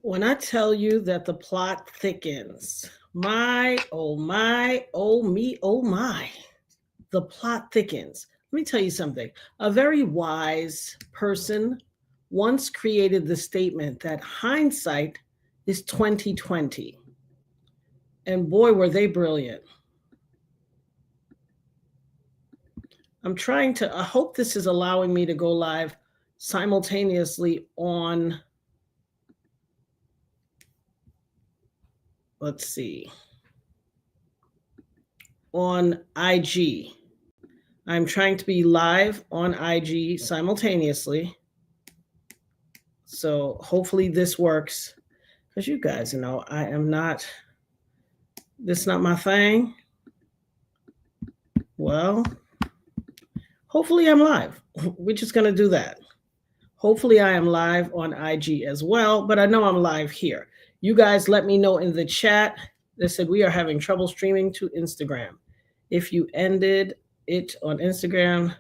When I tell you that the plot thickens, oh my, oh me, oh my, the plot thickens. Let me tell you something. A very wise person once created the statement that hindsight is 2020. And boy, were they brilliant. I hope this is allowing me to go live simultaneously on, let's see, on IG. I'm trying to be live on IG simultaneously. So hopefully this works. Because you guys know this is not my thing. Well, hopefully I'm live. We're just going to do that. Hopefully I am live on IG as well, but I know I'm live here. You guys let me know in the chat. They said we are having trouble streaming to Instagram. If you ended it on Instagram,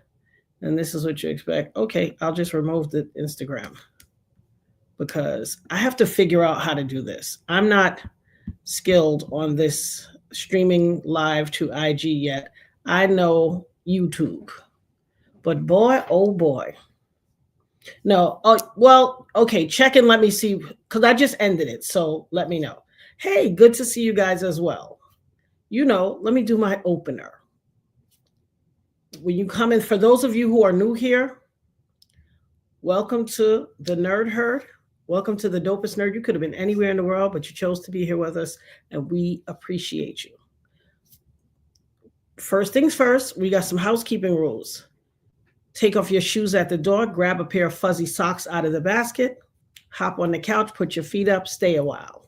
and this is what you expect. Okay, I'll just remove the Instagram because I have to figure out how to do this. I'm not skilled on this streaming live to IG yet. I know YouTube, but boy, oh boy. No, well, okay, check and let me see, because I just ended it, so let me know. Hey, good to see you guys as well. Let me do my opener. When you come in, for those of you who are new here, welcome to the Nerd Herd. Welcome to the Dopest Nerd. You could have been anywhere in the world, but you chose to be here with us, and we appreciate you. First things first, we got some housekeeping rules. Take off your shoes at the door, grab a pair of fuzzy socks out of the basket, hop on the couch, put your feet up, stay a while.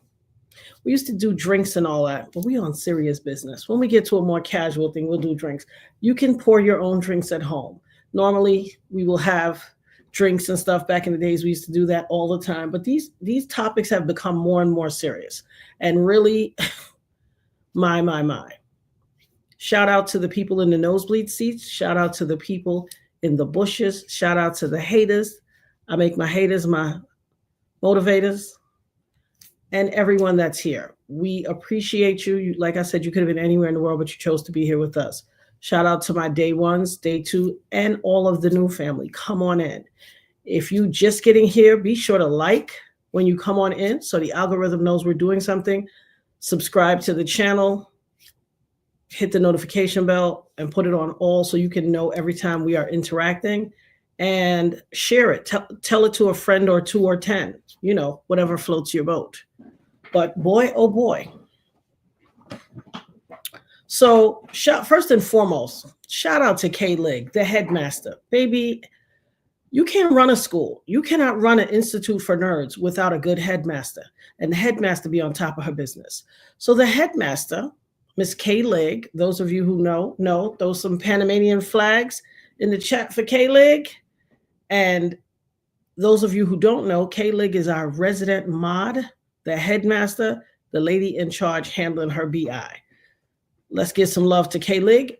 We used to do drinks and all that, but we on serious business. When we get to a more casual thing, we'll do drinks. You can pour your own drinks at home. Normally, we will have drinks and stuff. Back in the days, we used to do that all the time. But these topics have become more and more serious. And really, my. Shout out to the people in the nosebleed seats. Shout out to the people in the bushes. Shout out to the haters. I make my haters my motivators. And everyone that's here. We appreciate you. Like I said, you could have been anywhere in the world, but you chose to be here with us. Shout out to my day ones, day two, and all of the new family. Come on in. If you just getting here, be sure to like when you come on in so the algorithm knows we're doing something. Subscribe to the channel. Hit the notification bell and put it on all so you can know every time we are interacting, and share it. Tell it to a friend or 2 or 10, whatever floats your boat. But boy, oh boy. So first and foremost, shout out to K-Lig, the headmaster. Baby, you can't run a school. You cannot run an institute for nerds without a good headmaster, and the headmaster be on top of her business. So the headmaster, Miss K-Lig, those of you who know, throw some Panamanian flags in the chat for K-Lig. And those of you who don't know, K-Lig is our resident mod, the headmaster, the lady in charge handling her BI. Let's give some love to K-Lig.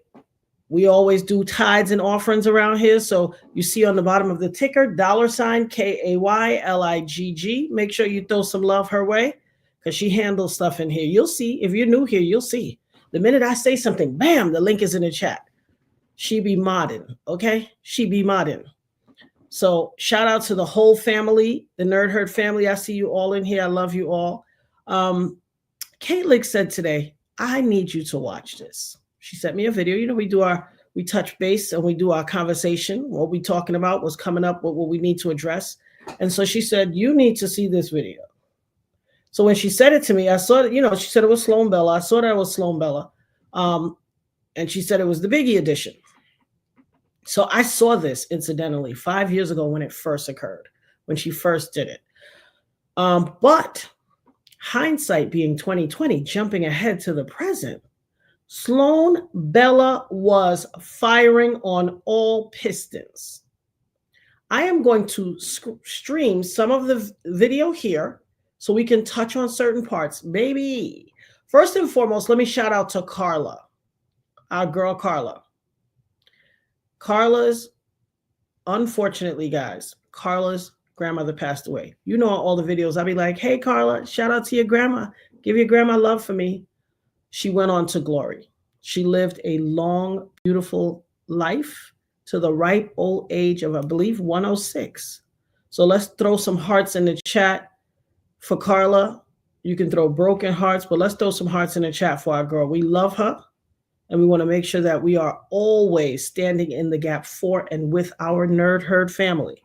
We always do tithes and offerings around here. So you see on the bottom of the ticker, $ KAYLIGG. Make sure you throw some love her way because she handles stuff in here. You'll see. If you're new here, you'll see. The minute I say something, bam, the link is in the chat. She be modding, okay? She be modding. So shout out to the whole family, the Nerd Herd family. I see you all in here. I love you all. K-Lig said today, I need you to watch this. She sent me a video. We touch base and we do our conversation. What we talking about, what's coming up, what we need to address. And so she said, you need to see this video. So when she said it to me, I saw it, she said it was Sloan Bella. I saw that it was Sloan Bella. And she said it was the Biggie edition. So I saw this incidentally 5 years ago when it first occurred, when she first did it. But hindsight being 2020, jumping ahead to the present, Sloan Bella was firing on all pistons. I am going to stream some of the video here so we can touch on certain parts. Baby, first and foremost, let me shout out to Carla, our girl Carla. Carla's, unfortunately, guys, Carla's grandmother passed away. You know, all the videos, I'll be like, hey, Carla, shout out to your grandma. Give your grandma love for me. She went on to glory. She lived a long, beautiful life to the ripe old age of, I believe, 106. So let's throw some hearts in the chat for Carla. You can throw broken hearts, but let's throw some hearts in the chat for our girl. We love her, and we want to make sure that we are always standing in the gap for and with our Nerd Herd family.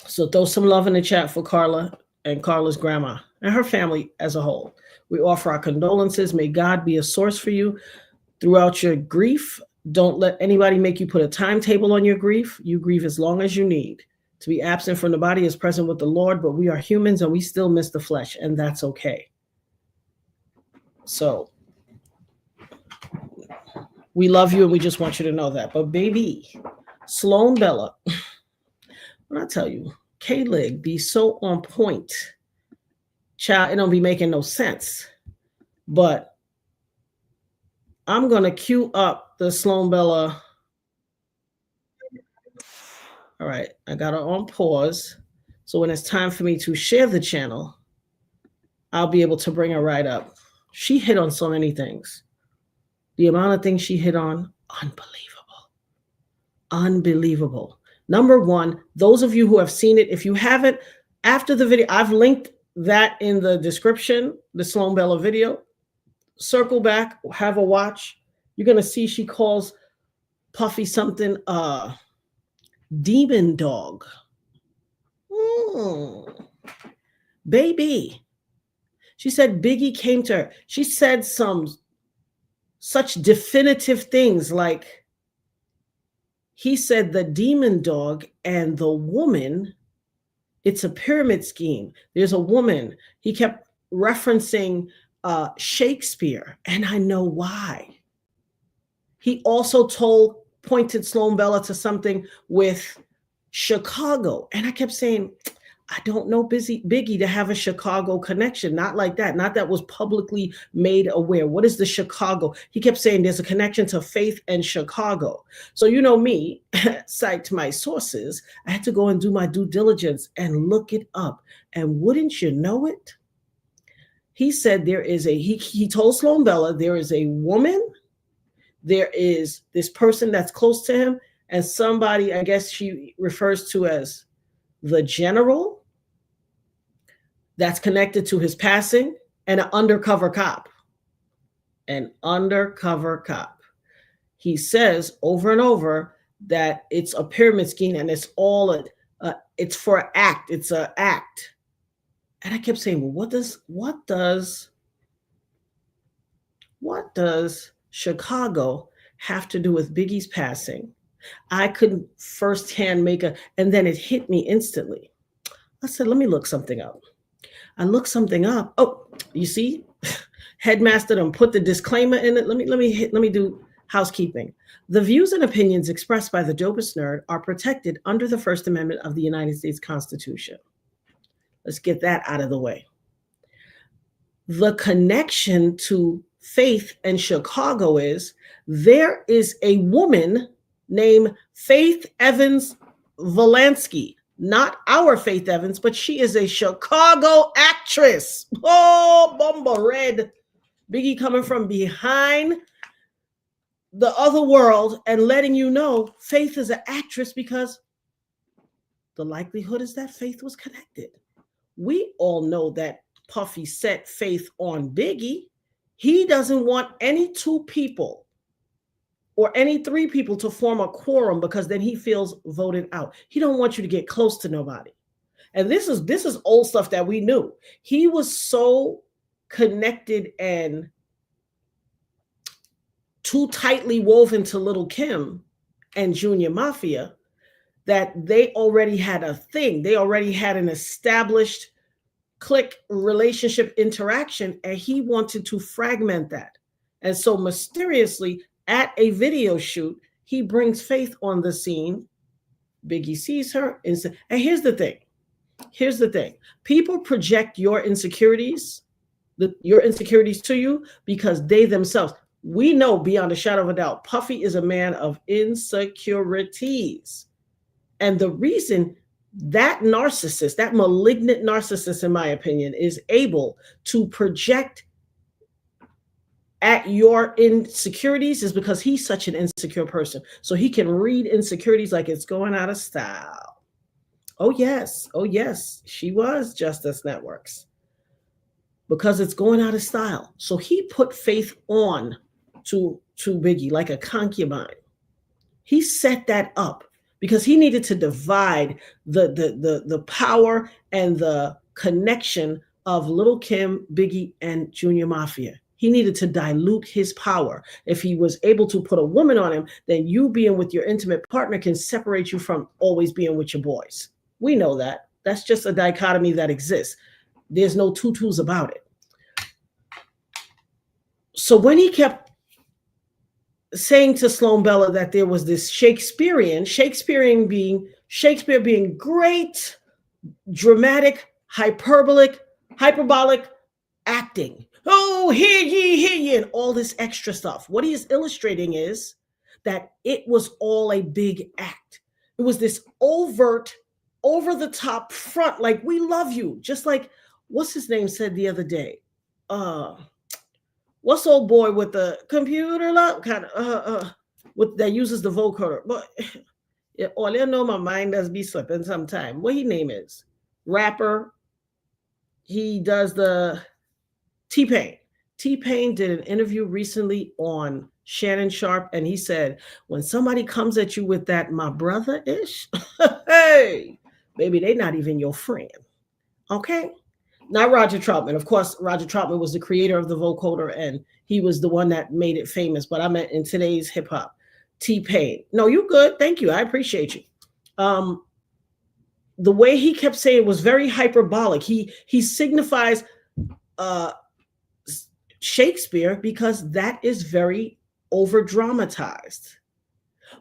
So throw some love in the chat for Carla and Carla's grandma and her family as a whole. We offer our condolences. May God be a source for you throughout your grief. Don't let anybody make you put a timetable on your grief. You grieve as long as you need. To be absent from the body is present with the Lord, but we are humans and we still miss the flesh, and that's okay. So we love you and we just want you to know that. But baby, Sloan Bella, when I tell you, K-Lig be so on point, child, it don't be making no sense. But I'm going to cue up the Sloan Bella. All right, I got her on pause. So when it's time for me to share the channel, I'll be able to bring her right up. She hit on so many things. The amount of things she hit on, unbelievable. Unbelievable. Number one, those of you who have seen it, if you haven't, after the video, I've linked that in the description, the Sloan Bella video. Circle back, have a watch. You're going to see she calls Puffy something, demon dog. Baby. She said Biggie came to her. She said such definitive things like, he said the demon dog and the woman, it's a pyramid scheme. There's a woman. He kept referencing Shakespeare, and I know why. He also pointed Sloan Bella to something with Chicago, and I kept saying, I don't know Biggie to have a Chicago connection. Not like that. Not that was publicly made aware. What is the Chicago? He kept saying there's a connection to faith and Chicago. So you know me, cite my sources. I had to go and do my due diligence and look it up. And wouldn't you know it? He said there is he told Sloan Bella there is a woman, there is this person that's close to him, and somebody, I guess she refers to as the general, that's connected to his passing, and an undercover cop. An undercover cop. He says over and over that it's a pyramid scheme and it's all it's for an act. It's an act. And I kept saying, well, what does Chicago have to do with Biggie's passing? I couldn't firsthand and then it hit me instantly. I said, let me look something up. I looked something up. Oh, you see, Headmaster done put the disclaimer in it. Let me do housekeeping. The views and opinions expressed by the Dopest Nerd are protected under the First Amendment of the United States Constitution. Let's get that out of the way. The connection to faith and Chicago is there is a woman named Faith Evans Valansky. Not our Faith Evans, but she is a Chicago actress. Oh, Bumba Red. Biggie coming from behind the other world and letting you know Faith is an actress because the likelihood is that Faith was connected. We all know that Puffy set Faith on Biggie. He doesn't want any two people or any three people to form a quorum because then he feels voted out. He don't want you to get close to nobody. And this is old stuff that we knew. He was so connected and too tightly woven to Little Kim and Junior Mafia that they already had a thing. They already had an established click relationship interaction, and he wanted to fragment that. And so mysteriously, at a video shoot, he brings Faith on the scene. Biggie sees her. And here's the thing. Here's the thing. People project your insecurities to you because they themselves, we know beyond a shadow of a doubt, Puffy is a man of insecurities. And the reason that narcissist, that malignant narcissist, in my opinion, is able to project at your insecurities is because he's such an insecure person. So he can read insecurities like it's going out of style. Oh, yes. Oh, yes. She was Justice Networks because it's going out of style. So he put Faith on to Biggie like a concubine. He set that up because he needed to divide the power and the connection of Little Kim, Biggie, and Junior Mafia. He needed to dilute his power. If he was able to put a woman on him, then you being with your intimate partner can separate you from always being with your boys. We know that. That's just a dichotomy that exists. There's no two-twos about it. So when he kept saying to Sloan Bella that there was this Shakespeare being great, dramatic, hyperbolic acting. Oh, hear ye, and all this extra stuff. What he is illustrating is that it was all a big act. It was this overt, over the top front, like we love you. Just like, what's his name said the other day? What's old boy with the computer love kind of with that uses the vocoder? But all you know, my mind does be slipping sometime. What his name is? Rapper. He does the T-Pain. T-Pain did an interview recently on Shannon Sharp, and he said, when somebody comes at you with that my brother-ish, hey, baby, they not even your friend. Okay? Not Roger Troutman. Of course, Roger Troutman was the creator of the vocoder, and he was the one that made it famous. But I meant in today's hip hop, T-Pain. No, you good. Thank you. I appreciate you. The way he kept saying it was very hyperbolic. He signifies Shakespeare because that is very over dramatized.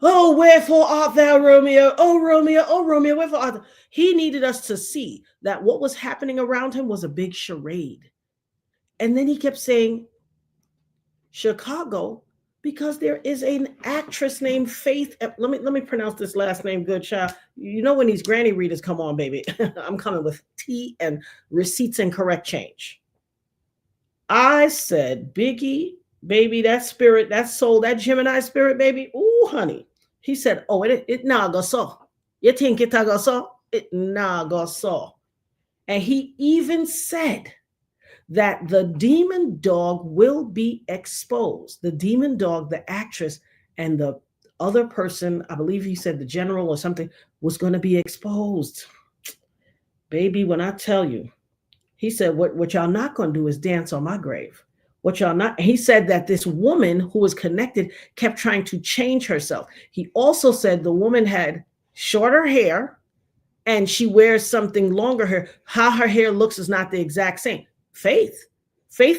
Oh, wherefore art thou, Romeo? Oh, Romeo, wherefore art thou? He needed us to see that what was happening around him was a big charade. And then he kept saying, Chicago, because there is an actress named Faith. Let me pronounce this last name good, child. You know when these granny readers come on, baby. I'm coming with tea and receipts and correct change. I said, Biggie, baby, that spirit, that soul, that Gemini spirit, baby. Ooh, honey. He said, oh, it nah go so. You think it go so? It nah go so. And he even said that the demon dog will be exposed. The demon dog, the actress, and the other person, I believe he said the general or something, was going to be exposed. Baby, when I tell you, he said, what y'all not going to do is dance on my grave. What y'all not, he said that this woman who was connected kept trying to change herself. He also said the woman had shorter hair and she wears something longer hair. How her hair looks is not the exact same. Faith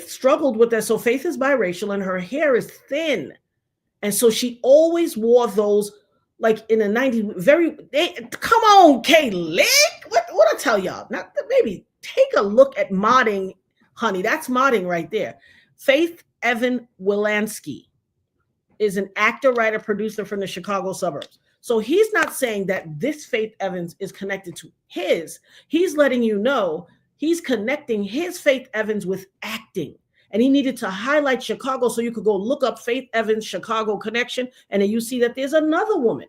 struggled with that. So Faith is biracial and her hair is thin. And so she always wore those, like in the 90s, come on, K-Lick. What I tell y'all? Not maybe take a look at modding, honey. That's modding right there. Faith Evan Wilansky is an actor, writer, producer from the Chicago suburbs. So he's not saying that this Faith Evans is connected to his. He's letting you know he's connecting his Faith Evans with acting. And he needed to highlight Chicago so you could go look up Faith Evans Chicago connection. And then you see that there's another woman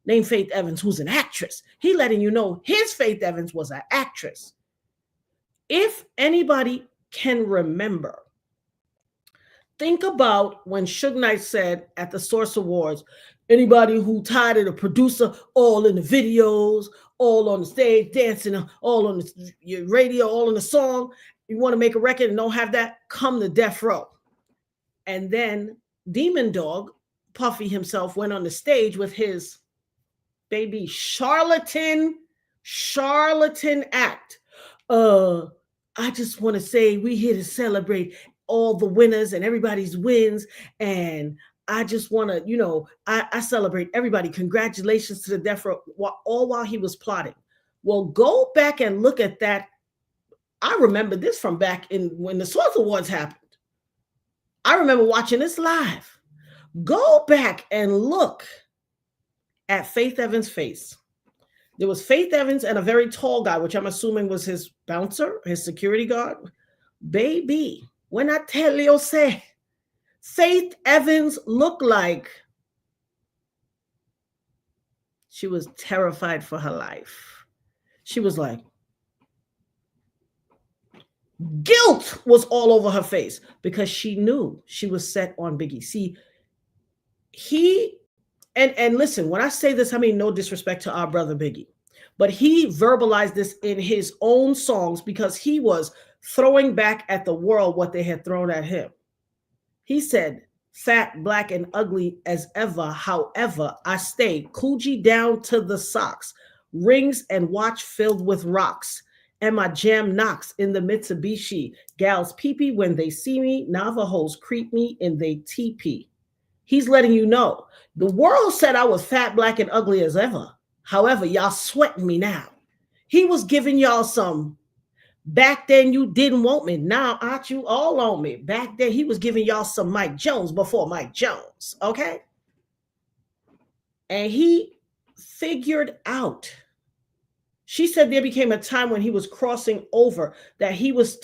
named Faith Evans who's an actress. He letting you know his Faith Evans was an actress. If anybody can remember, think about when Suge Knight said at the Source Awards, anybody who tired of the producer, all in the videos, all on the stage, dancing, all on your radio, all in the song, you want to make a record and don't have that, come to Death Row. And then Demon Dog, Puffy himself, went on the stage with his baby charlatan act. I just want to say we here to celebrate all the winners and everybody's wins. And I just want to, I celebrate everybody. Congratulations to the Death Row, all while he was plotting. Well, go back and look at that. I remember this from back in when the Source Awards happened. I remember watching this live. Go back and look at Faith Evans' face. There was Faith Evans and a very tall guy, which I'm assuming was his bouncer, his security guard. Baby, when I tell you, say, Faith Evans looked like she was terrified for her life. She was like, guilt was all over her face because she knew she was set on Biggie. See, and listen, when I say this, I mean no disrespect to our brother Biggie, but he verbalized this in his own songs because he was throwing back at the world what they had thrown at him. He said, fat, black, and ugly as ever. However, I stay Coogee down to the socks, rings and watch filled with rocks. And my jam knocks in the Mitsubishi. Gals pee-pee when they see me. Navajos creep me in they teepee. He's letting you know. The world said I was fat, black, and ugly as ever. However, y'all sweating me now. He was giving y'all some. Back then, you didn't want me. Now, aren't you all on me? Back then, he was giving y'all some Mike Jones before Mike Jones, okay? And he figured out. She said there became a time when he was crossing over that he was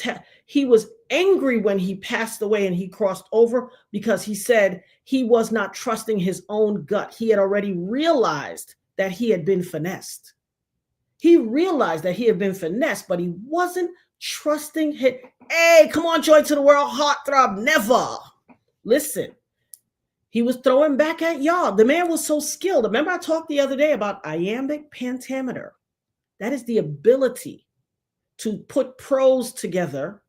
angry when he passed away and he crossed over because he said he was not trusting his own gut. He had already realized that he had been finessed. He realized that he had been finessed, but he wasn't trusting his. Hey, come on, Joy to the World, heartthrob, never. Listen, he was throwing back at y'all. The man was so skilled. Remember I talked the other day about iambic pentameter. That is the ability to put prose together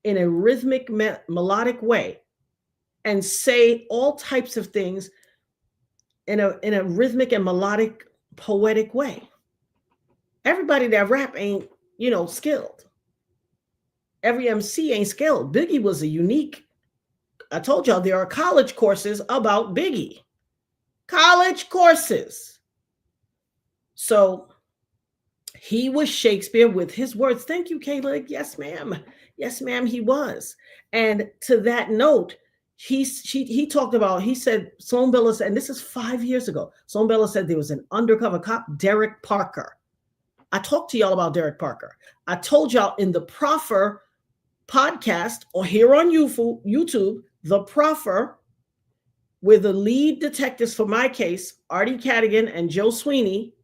in a rhythmic, melodic way and say all types of things in a rhythmic and melodic, poetic way. Everybody that rap ain't, skilled. Every MC ain't skilled. Biggie was a unique. I told y'all there are college courses about Biggie. College courses. So he was Shakespeare with his words. Thank you, Kayla. Yes, ma'am. Yes, ma'am, he was. And to that note, he talked about, he said, Sloan Bella said, and this is 5 years ago, Sloan Bella said there was an undercover cop, Derek Parker. I talked to y'all about Derek Parker. I told y'all in the Proffer podcast or here on YouTube, the Proffer, with the lead detectives for my case, Artie Cadigan and Joe Sweeney.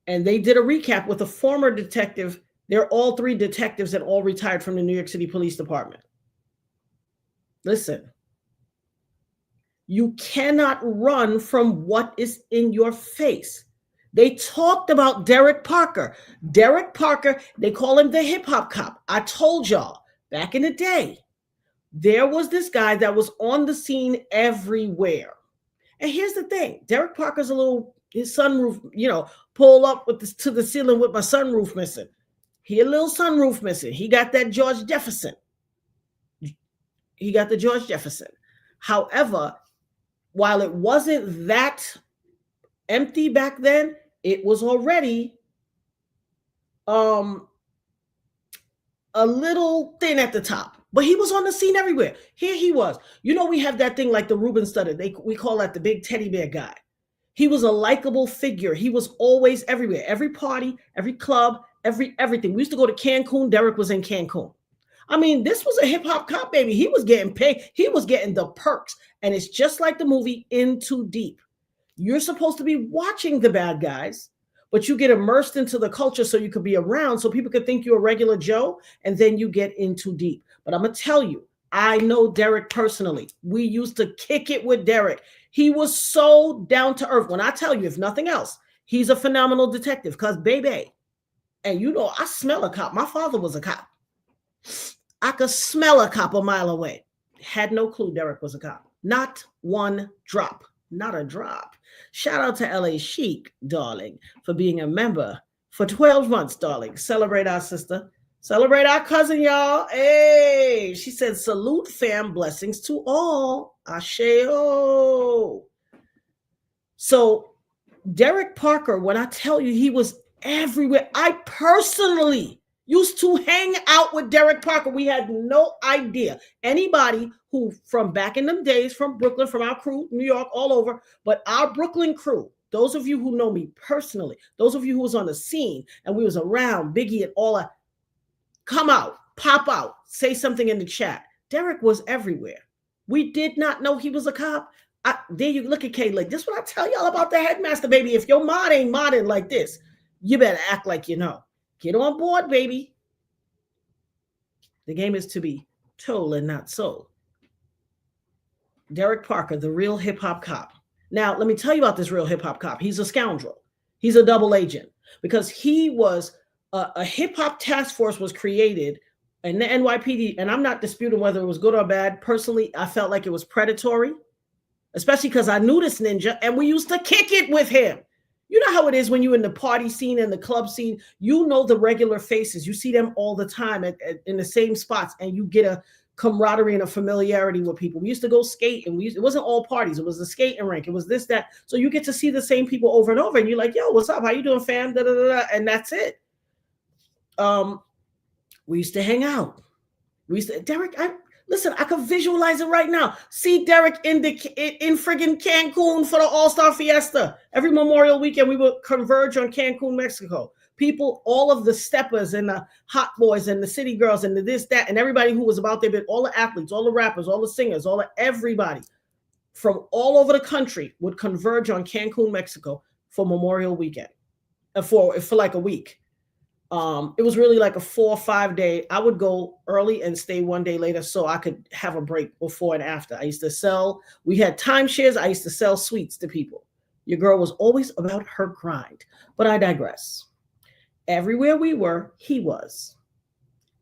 And they did a recap with a former detective. They're all three detectives and all retired from the New York City Police Department. Listen, you cannot run from what is in your face. They talked about Derek Parker. Derek Parker, they call him the hip hop cop. I told y'all back in the day, there was this guy that was on the scene everywhere. And here's the thing, Derek Parker's his sunroof, pull up to the ceiling with my sunroof missing. He a little sunroof missing. He got that George Jefferson. He got the George Jefferson. However, while it wasn't that empty back then, it was already a little thin at the top. But he was on the scene everywhere. Here he was. We have that thing like the Reuben Studdard. We call that the big teddy bear guy. He was a likable figure. He was always everywhere. Every party, every club, everything. We used to go to Cancun. Derek was in Cancun. I mean, this was a hip hop cop, baby. He was getting paid. He was getting the perks. And it's just like the movie In Too Deep. You're supposed to be watching the bad guys, but you get immersed into the culture so you could be around, so people could think you're a regular Joe, and then you get in too deep. But I'm going to tell you, I know Derek personally. We used to kick it with Derek. He was so down to earth. When I tell you, if nothing else, he's a phenomenal detective because, baby, and I smell a cop. My father was a cop. I could smell a cop a mile away. Had no clue Derek was a cop. Not one drop. Not a drop. Shout out to LA Chic, darling, for being a member for 12 months, darling. Celebrate our sister. Celebrate our cousin, y'all. Hey, she said, salute, fam, blessings to all. Asheo. So Derek Parker, when I tell you he was everywhere, I personally used to hang out with Derek Parker. We had no idea. Anybody who from back in them days, from Brooklyn, from our crew, New York, all over, but our Brooklyn crew, those of you who know me personally, those of you who was on the scene and we was around Biggie and all that, come out, pop out, say something in the chat. Derek was everywhere. We did not know he was a cop. There you look at K Lake. This is what I tell y'all about the headmaster, baby. If your mod ain't modding like this, you better act like you know. Get on board, baby. The game is to be told and not sold. Derek Parker, the real hip hop cop. Now, let me tell you about this real hip hop cop. He's a scoundrel. He's a double agent because he was a hip hop task force was created in the NYPD. And I'm not disputing whether it was good or bad. Personally, I felt like it was predatory, especially because I knew this ninja and we used to kick it with him. You know how it is when you're in the party scene and the club scene, you know the regular faces. You see them all the time in the same spots and you get a camaraderie and a familiarity with people. We used to go skate and it wasn't all parties. It was the skating rink. It was this, that. So you get to see the same people over and over and you're like, yo, what's up? How you doing, fam? Da, da, da, da. And that's it. We used to hang out. Derek, listen, I could visualize it right now. See Derek in friggin' Cancun for the All-Star Fiesta. Every Memorial weekend, we would converge on Cancun, Mexico. People, all of the steppers and the hot boys and the city girls and the this, that, and everybody who was about there, all the athletes, all the rappers, all the singers, everybody from all over the country would converge on Cancun, Mexico for Memorial weekend, for like a week. It was really like a 4 or 5 day. I would go early and stay one day later so I could have a break before and after. I used to sell, we had timeshares. I used to sell sweets to people. Your girl was always about her grind, but I digress. Everywhere we were, he was.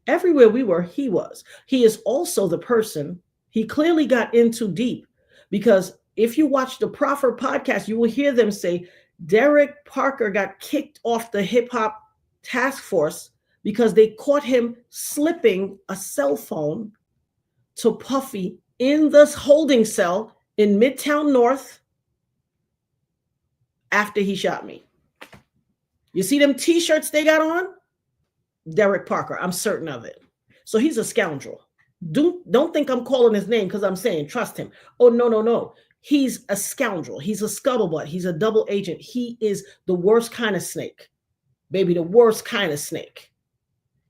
Everywhere we were, he was. He is also the person, he clearly got in too deep because if you watch the Proffer podcast, you will hear them say, Derek Parker got kicked off the hip hop task force because they caught him slipping a cell phone to Puffy in the holding cell in Midtown North after he shot me. You see them t-shirts they got on? Derek Parker, I'm certain of it. So he's a scoundrel. Don't think I'm calling his name because I'm saying trust him. Oh, no. He's a scoundrel. He's a scuttlebutt. He's a double agent. He is the worst kind of snake. Baby, the worst kind of snake.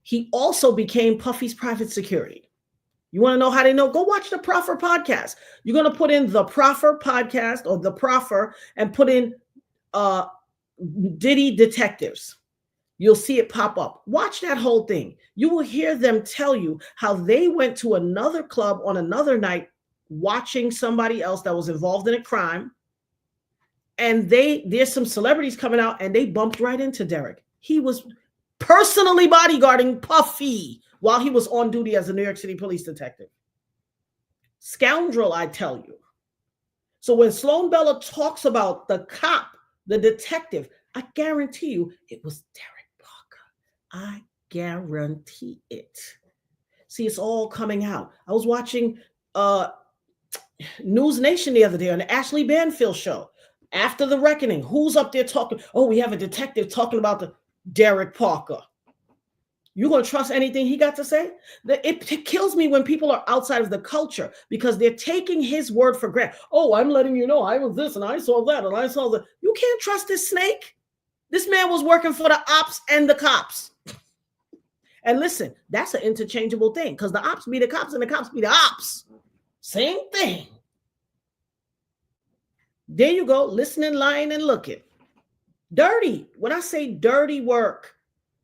He also became Puffy's private security. You want to know how they know? Go watch the Proffer podcast. You're going to put in the Proffer podcast or the Proffer and put in Diddy Detectives. You'll see it pop up. Watch that whole thing. You will hear them tell you how they went to another club on another night watching somebody else that was involved in a crime. And there's some celebrities coming out and they bumped right into Derek. He was personally bodyguarding Puffy while he was on duty as a New York City police detective. Scoundrel, I tell you. So when Sloan Bella talks about the cop, the detective, I guarantee you it was Derek Parker. I guarantee it. See, it's all coming out. I was watching News Nation the other day on the Ashley Banfield show. After the reckoning, who's up there talking? Oh, we have a detective talking about the Derek Parker. You gonna trust anything he got to say? It kills me when people are outside of the culture because they're taking his word for granted. Oh, I'm letting you know I was this and I saw that and I saw that. You can't trust this snake. This man was working for the ops and the cops. And listen, that's an interchangeable thing because the ops be the cops and the cops be the ops. Same thing. There you go, listening, lying, and looking. Dirty. When I say dirty work,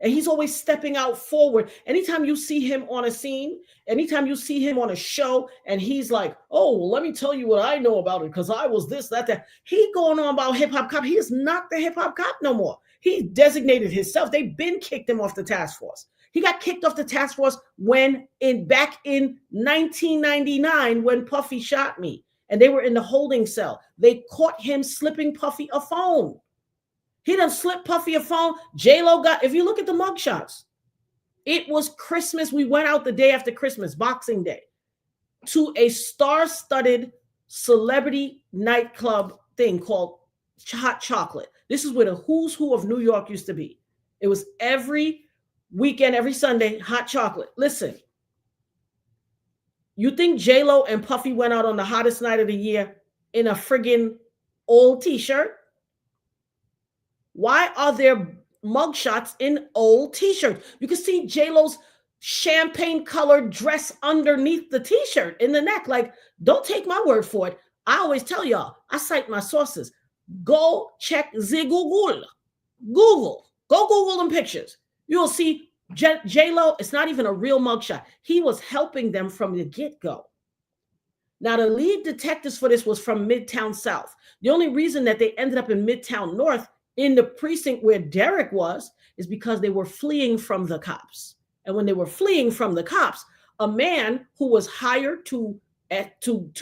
and he's always stepping out forward. Anytime you see him on a scene, anytime you see him on a show, and he's like, oh, well, let me tell you what I know about it, because I was this, that. He going on about hip-hop cop. He is not the hip-hop cop no more. He designated himself. They've been kicked him off the task force. He got kicked off the task force back in 1999 when Puffy shot me. And they were in the holding cell. They caught him slipping Puffy a phone. He done slipped Puffy a phone. J-Lo if you look at the mugshots, it was Christmas. We went out the day after Christmas, Boxing Day, to a star-studded celebrity nightclub thing called Hot Chocolate. This is where the who's who of New York used to be. It was every Weekend, every Sunday, hot chocolate. Listen, you think J-Lo and Puffy went out on the hottest night of the year in a friggin' old t-shirt? Why are there mugshots in old t-shirts? You can see J-Lo's champagne colored dress underneath the t-shirt in the neck. Like, don't take my word for it. I always tell y'all, I cite my sources. Go check the Google. Go Google them pictures. You'll see J-Lo, it's not even a real mugshot. He was helping them from the get-go. Now, the lead detectives for this was from Midtown South. The only reason that they ended up in Midtown North in the precinct where Derek was is because they were fleeing from the cops. And when they were fleeing from the cops, a man who was hired to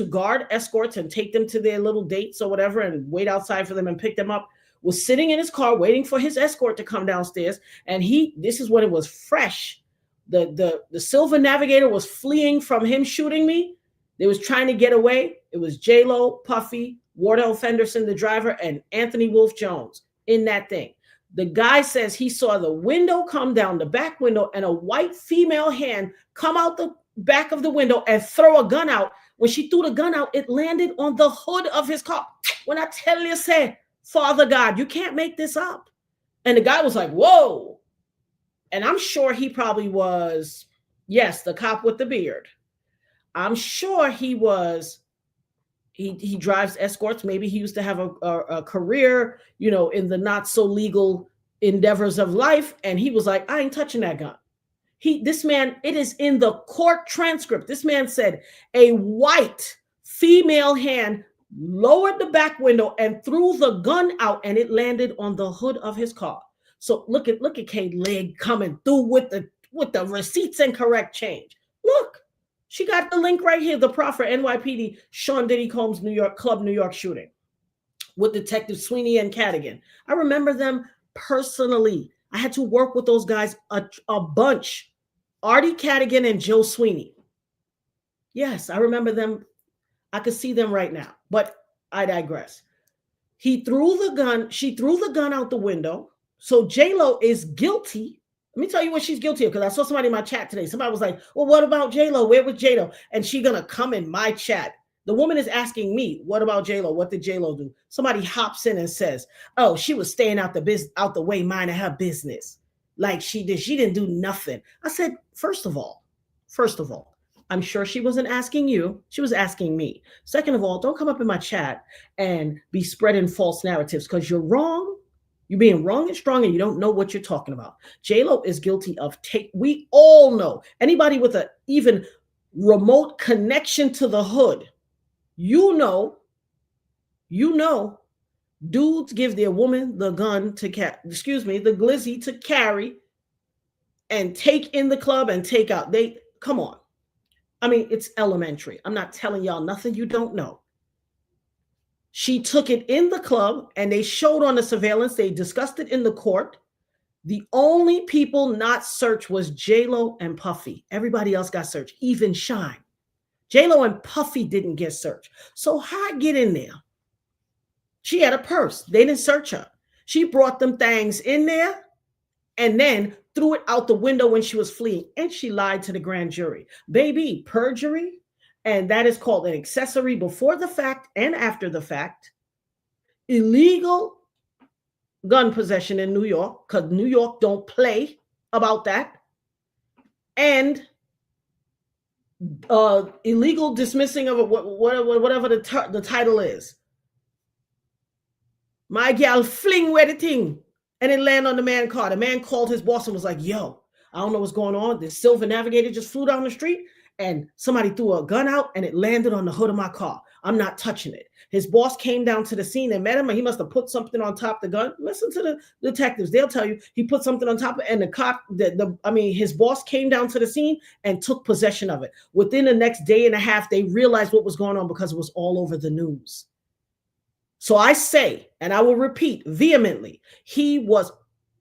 guard escorts and take them to their little dates or whatever and wait outside for them and pick them up was sitting in his car waiting for his escort to come downstairs. And this is when it was fresh. The Silver Navigator was fleeing from him shooting me. They was trying to get away. It was J-Lo, Puffy, Wardell Fenderson, the driver, and Anthony Wolf Jones in that thing. The guy says he saw the window come down, the back window, and a white female hand come out the back of the window and throw a gun out. When she threw the gun out, it landed on the hood of his car. When I tell you, say, Father God, you can't make this up. And the guy was like, whoa. And I'm sure he probably was, yes, the cop with the beard. I'm sure he was, he drives escorts. Maybe he used to have a career, in the not so legal endeavors of life. And he was like, I ain't touching that gun. This man, it is in the court transcript. This man said a white female hand lowered the back window and threw the gun out, and it landed on the hood of his car. So look at Kate Legg coming through with the receipts and correct change. Look, she got the link right here. The proffer NYPD Sean Diddy Combs New York shooting with Detective Sweeney and Cadigan. I remember them personally. I had to work with those guys a bunch. Artie Cadigan and Joe Sweeney. Yes, I remember them. I could see them right now, but I digress. She threw the gun out the window. So J-Lo is guilty. Let me tell you what she's guilty of, because I saw somebody in my chat today. Somebody was like, well, what about J-Lo? Where was J-Lo? And she's going to come in my chat. The woman is asking me, what about J-Lo? What did J-Lo do? Somebody hops in and says, oh, she was staying out the way, minding her business. Like she did. She didn't do nothing. I said, first of all, I'm sure she wasn't asking you. She was asking me. Second of all, don't come up in my chat and be spreading false narratives, because you're wrong. You're being wrong and strong, and you don't know what you're talking about. J-Lo is guilty of we all know. Anybody with an even remote connection to the hood, you know, dudes give their woman the gun the glizzy to carry and take in the club and take out. Come on. I mean, it's elementary. I'm not telling y'all nothing you don't know. She took it in the club, and they showed on the surveillance. They discussed it in the court. The only people not searched was J-Lo and Puffy. Everybody else got searched, even Shine. J-Lo and Puffy didn't get searched. So how get in there? She had a purse. They didn't search her. She brought them things in there and then threw it out the window when she was fleeing. And she lied to the grand jury. Baby, perjury. And that is called an accessory before the fact and after the fact. Illegal gun possession in New York, because New York don't play about that. And illegal dismissing of whatever the title is. My gal fling where the thing, and it landed on the man car. The man called his boss and was like, yo, I don't know what's going on. This Silver Navigator just flew down the street, and somebody threw a gun out, and it landed on the hood of my car. I'm not touching it. His boss came down to the scene and met him, and he must have put something on top of the gun. Listen to the detectives. They'll tell you he put something on top of it, and the cop, his boss came down to the scene and took possession of it. Within the next day and a half, they realized what was going on because it was all over the news. So I say, and I will repeat vehemently,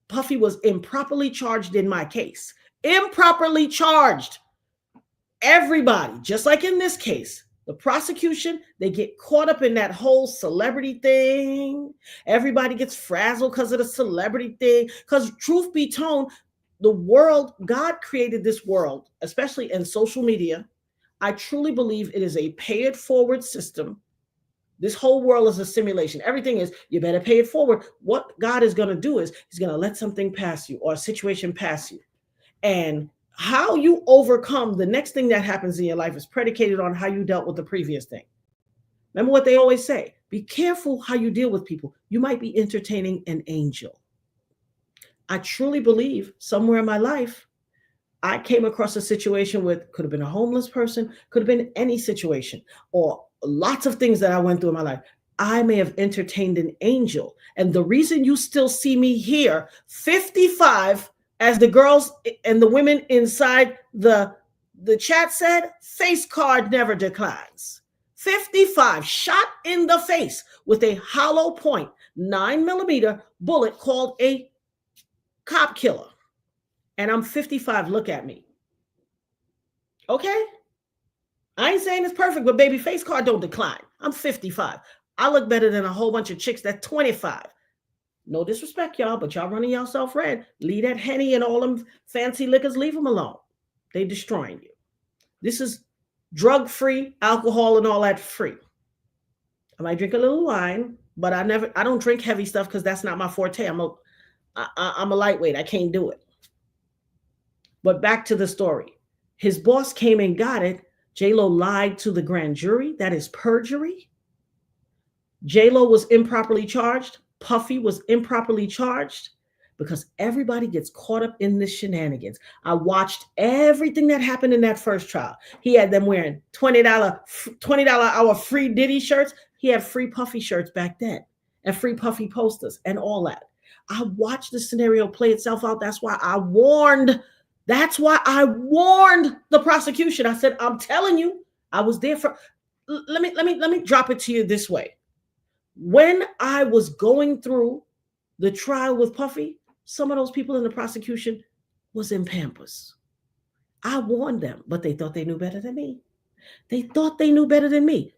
Puffy was improperly charged in my case. Improperly charged. Everybody, just like in this case, the prosecution, they get caught up in that whole celebrity thing. Everybody gets frazzled because of the celebrity thing. Because truth be told, the world, God created this world, especially in social media. I truly believe it is a pay it forward system. This whole world is a simulation. Everything is, you better pay it forward. What God is going to do is he's going to let something pass you or a situation pass you. And how you overcome the next thing that happens in your life is predicated on how you dealt with the previous thing. Remember what they always say, be careful how you deal with people. You might be entertaining an angel. I truly believe somewhere in my life, I came across a situation with, could have been a homeless person, could have been any situation, or lots of things that I went through in my life. I may have entertained an angel. And the reason you still see me here, 55, as the girls and the women inside the chat said, face card never declines. 55 shot in the face with a hollow point 9mm bullet called a cop killer. And I'm 55. Look at me. Okay? I ain't saying it's perfect, but baby, face card don't decline. I'm 55. I look better than a whole bunch of chicks that's 25. No disrespect, y'all, but y'all running yourself red. Leave that Henny and all them fancy liquors, leave them alone. They destroying you. This is drug-free, alcohol and all that free. I might drink a little wine, but I don't drink heavy stuff because that's not my forte. I'm a lightweight. I can't do it. But back to the story. His boss came and got it. J-Lo lied to the grand jury. That is perjury. J-Lo was improperly charged. Puffy was improperly charged because everybody gets caught up in this shenanigans. I watched everything that happened in that first trial. He had them wearing $20 hour free Diddy shirts. He had free Puffy shirts back then and free Puffy posters and all that. I watched the scenario play itself out. That's why I warned the prosecution. I said, I'm telling you, I was there for, let me drop it to you this way. When I was going through the trial with Puffy, some of those people in the prosecution was in Pampers. I warned them, but they thought they knew better than me.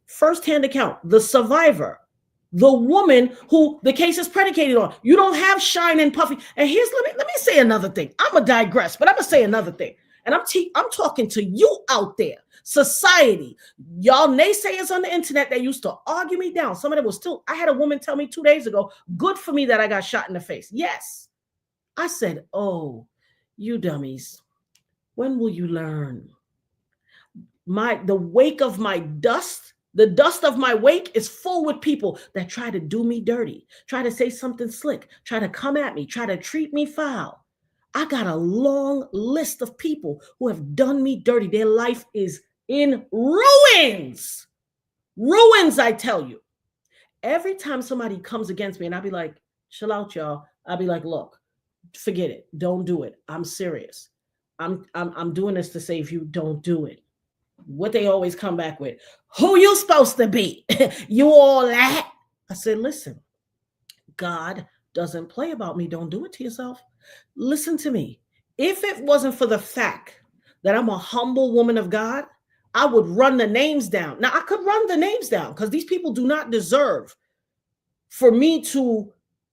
First-hand account, the survivor, the woman who the case is predicated on. You don't have Shine and Puffy. And let me say another thing. I'm going to digress, but I'm going to say another thing. And I'm talking to you out there, society, y'all naysayers on the internet that used to argue me down. Some of them was still, I had a woman tell me 2 days ago, good for me that I got shot in the face. Yes. I said, oh, you dummies, when will you learn? The wake of my dust, the dust of my wake is full with people that try to do me dirty, try to say something slick, try to come at me, try to treat me foul. I got a long list of people who have done me dirty. Their life is in ruins. Ruins, I tell you. Every time somebody comes against me and I'll be like, chill out, y'all. I'll be like, look, forget it. Don't do it. I'm serious. I'm doing this to save you. Don't do it. What they always come back with, who you supposed to be? You all that? I said, listen, God doesn't play about me. Don't do it to yourself. Listen to me. If it wasn't for the fact that I'm a humble woman of God, I would run the names down. Now, I could run the names down because these people do not deserve for me to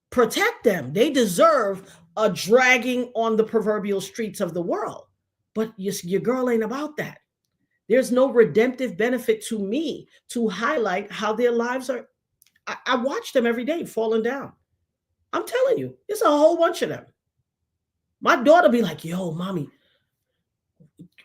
protect them. They deserve a dragging on the proverbial streets of the world. But your girl ain't about that. There's no redemptive benefit to me to highlight how their lives are. I watch them every day falling down. I'm telling you, it's a whole bunch of them. My daughter be like, yo, mommy,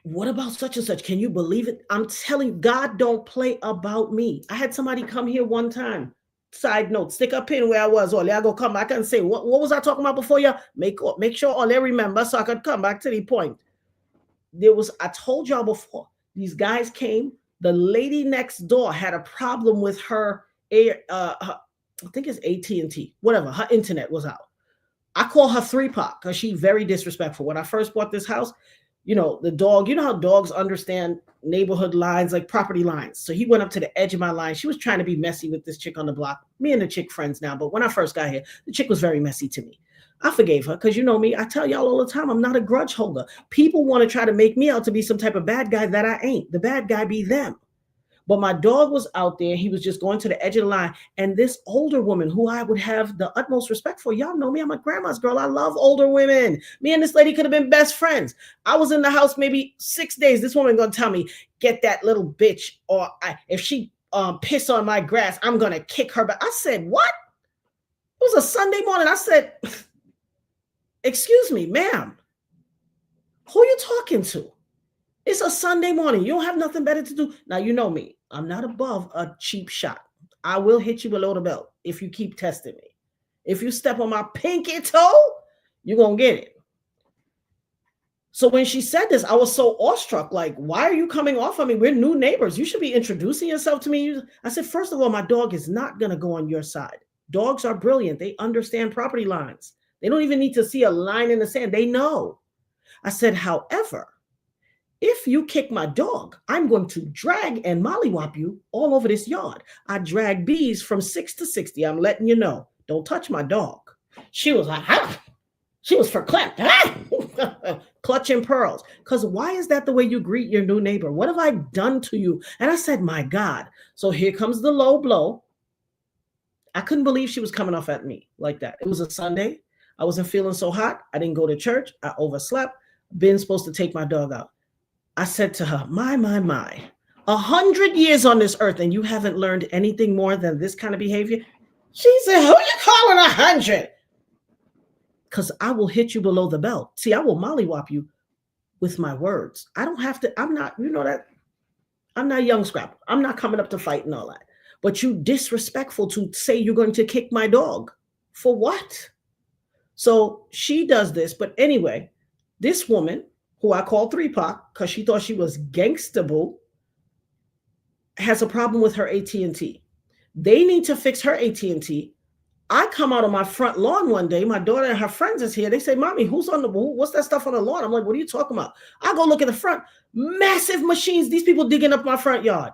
what about such and such? Can you believe it? I'm telling you, God don't play about me. I had somebody come here one time. Side note, stick a pin where I was. Or I go come back and say, what was I talking about before you? Make sure all they remember so I could come back to the point. I told y'all before, these guys came. The lady next door had a problem with her, I think it's AT&T, whatever. Her internet was out. I call her 3-Pac because she's very disrespectful. When I first bought this house, the dog, you know how dogs understand neighborhood lines, like property lines. So he went up to the edge of my line. She was trying to be messy with this chick on the block. Me and the chick friends now. But when I first got here, the chick was very messy to me. I forgave her because you know me. I tell y'all all the time, I'm not a grudge holder. People want to try to make me out to be some type of bad guy that I ain't. The bad guy be them. But my dog was out there. He was just going to the edge of the line. And this older woman who I would have the utmost respect for, y'all know me, I'm a grandma's girl. I love older women. Me and this lady could have been best friends. I was in the house maybe 6 days. This woman going to tell me, get that little bitch. Or if she piss on my grass, I'm going to kick her back. I said, what? It was a Sunday morning. I said, excuse me, ma'am, who are you talking to? It's a Sunday morning. You don't have nothing better to do. Now, you know me. I'm not above a cheap shot. I will hit you below the belt if you keep testing me. If you step on my pinky toe, you're going to get it. So when she said this, I was so awestruck. Like, why are you coming off on me? We're new neighbors. You should be introducing yourself to me. I said, first of all, my dog is not going to go on your side. Dogs are brilliant. They understand property lines. They don't even need to see a line in the sand. They know. I said, however, if you kick my dog, I'm going to drag and mollywop you all over this yard. I drag bees from 6 to 60. I'm letting you know. Don't touch my dog. She was like, ah. She was verklempt. Ah. Clutching pearls. Because why is that the way you greet your new neighbor? What have I done to you? And I said, my God. So here comes the low blow. I couldn't believe she was coming off at me like that. It was a Sunday. I wasn't feeling so hot. I didn't go to church. I overslept. Been supposed to take my dog out. I said to her, my, 100 years on this earth and you haven't learned anything more than this kind of behavior? She said, who you calling 100? Because I will hit you below the belt. See, I will mollywop you with my words. I don't have to, I'm not, you know that, I'm not young scrap. I'm not coming up to fight and all that. But you disrespectful to say you're going to kick my dog. For what? So she does this. But anyway, this woman, who I call 3-Pac because she thought she was gangstable, has a problem with her AT&T. They need to fix her AT&T. I come out on my front lawn one day. My daughter and her friends is here. They say, Mommy, what's that stuff on the lawn? I'm like, what are you talking about? I go look at the front. Massive machines. These people digging up my front yard.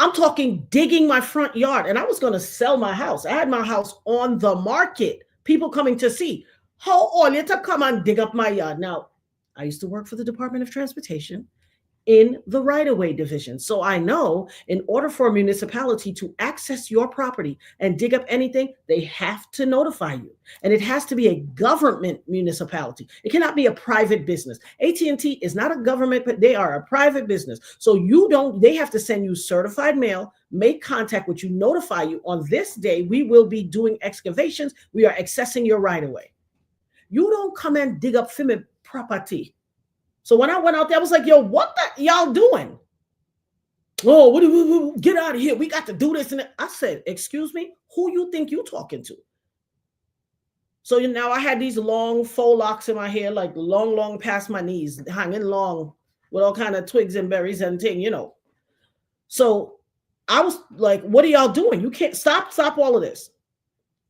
I'm talking digging my front yard. And I was going to sell my house. I had my house on the market. People coming to see. How all you to come and dig up my yard? Now, I used to work for the Department of Transportation in the right-of-way division. So I know in order for a municipality to access your property and dig up anything, they have to notify you. And it has to be a government municipality. It cannot be a private business. AT&T is not a government, but they are a private business. So they have to send you certified mail, make contact with you, notify you on this day, we will be doing excavations. We are accessing your right-of-way. You don't come and dig up FIMIP property. So when I went out there, I was like, yo, what the y'all doing? Oh, what get out of here. We got to do this. And I said, excuse me, who you think you talking to? So now I had these long faux locks in my hair, like long past my knees, hanging long with all kind of twigs and berries and thing, you know. So I was like, what are y'all doing? You can't stop all of this.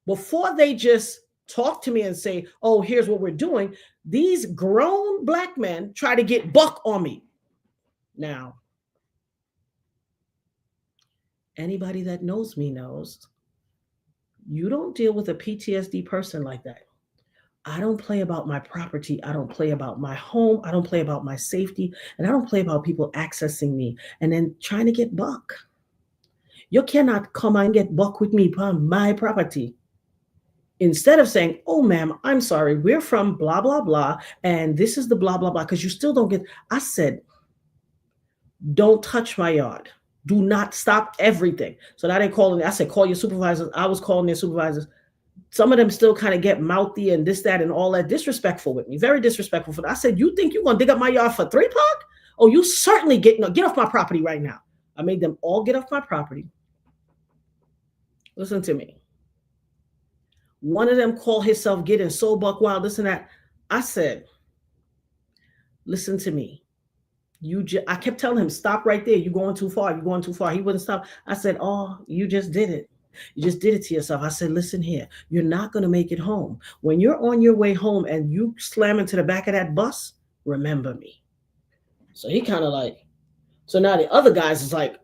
Before they just talk to me and say, oh, here's what we're doing, these grown black men try to get buck on me. Now, anybody that knows me knows you don't deal with a PTSD person like that. I don't play about my property. I don't play about my home. I don't play about my safety. And I don't play about people accessing me and then trying to get buck. You cannot come and get buck with me upon my property. Instead of saying, oh, ma'am, I'm sorry, we're from blah, blah, blah, and this is the blah, blah, blah, because you still don't get, I said, don't touch my yard. Do not stop everything. So now they're calling, I said, call your supervisors. I was calling their supervisors. Some of them still kind of get mouthy and this, that, and all that, disrespectful with me, very disrespectful. For that. I said, you think you're going to dig up my yard for 3-Pac? Oh, you certainly get off my property right now. I made them all get off my property. Listen to me. One of them called himself getting so buck wild, this and that. I said, listen to me. I kept telling him, stop right there. You're going too far. You're going too far. He wouldn't stop. I said, oh, you just did it. You just did it to yourself. I said, listen here, you're not going to make it home. When you're on your way home and you slam into the back of that bus, remember me. So he kind of like, so now the other guys is like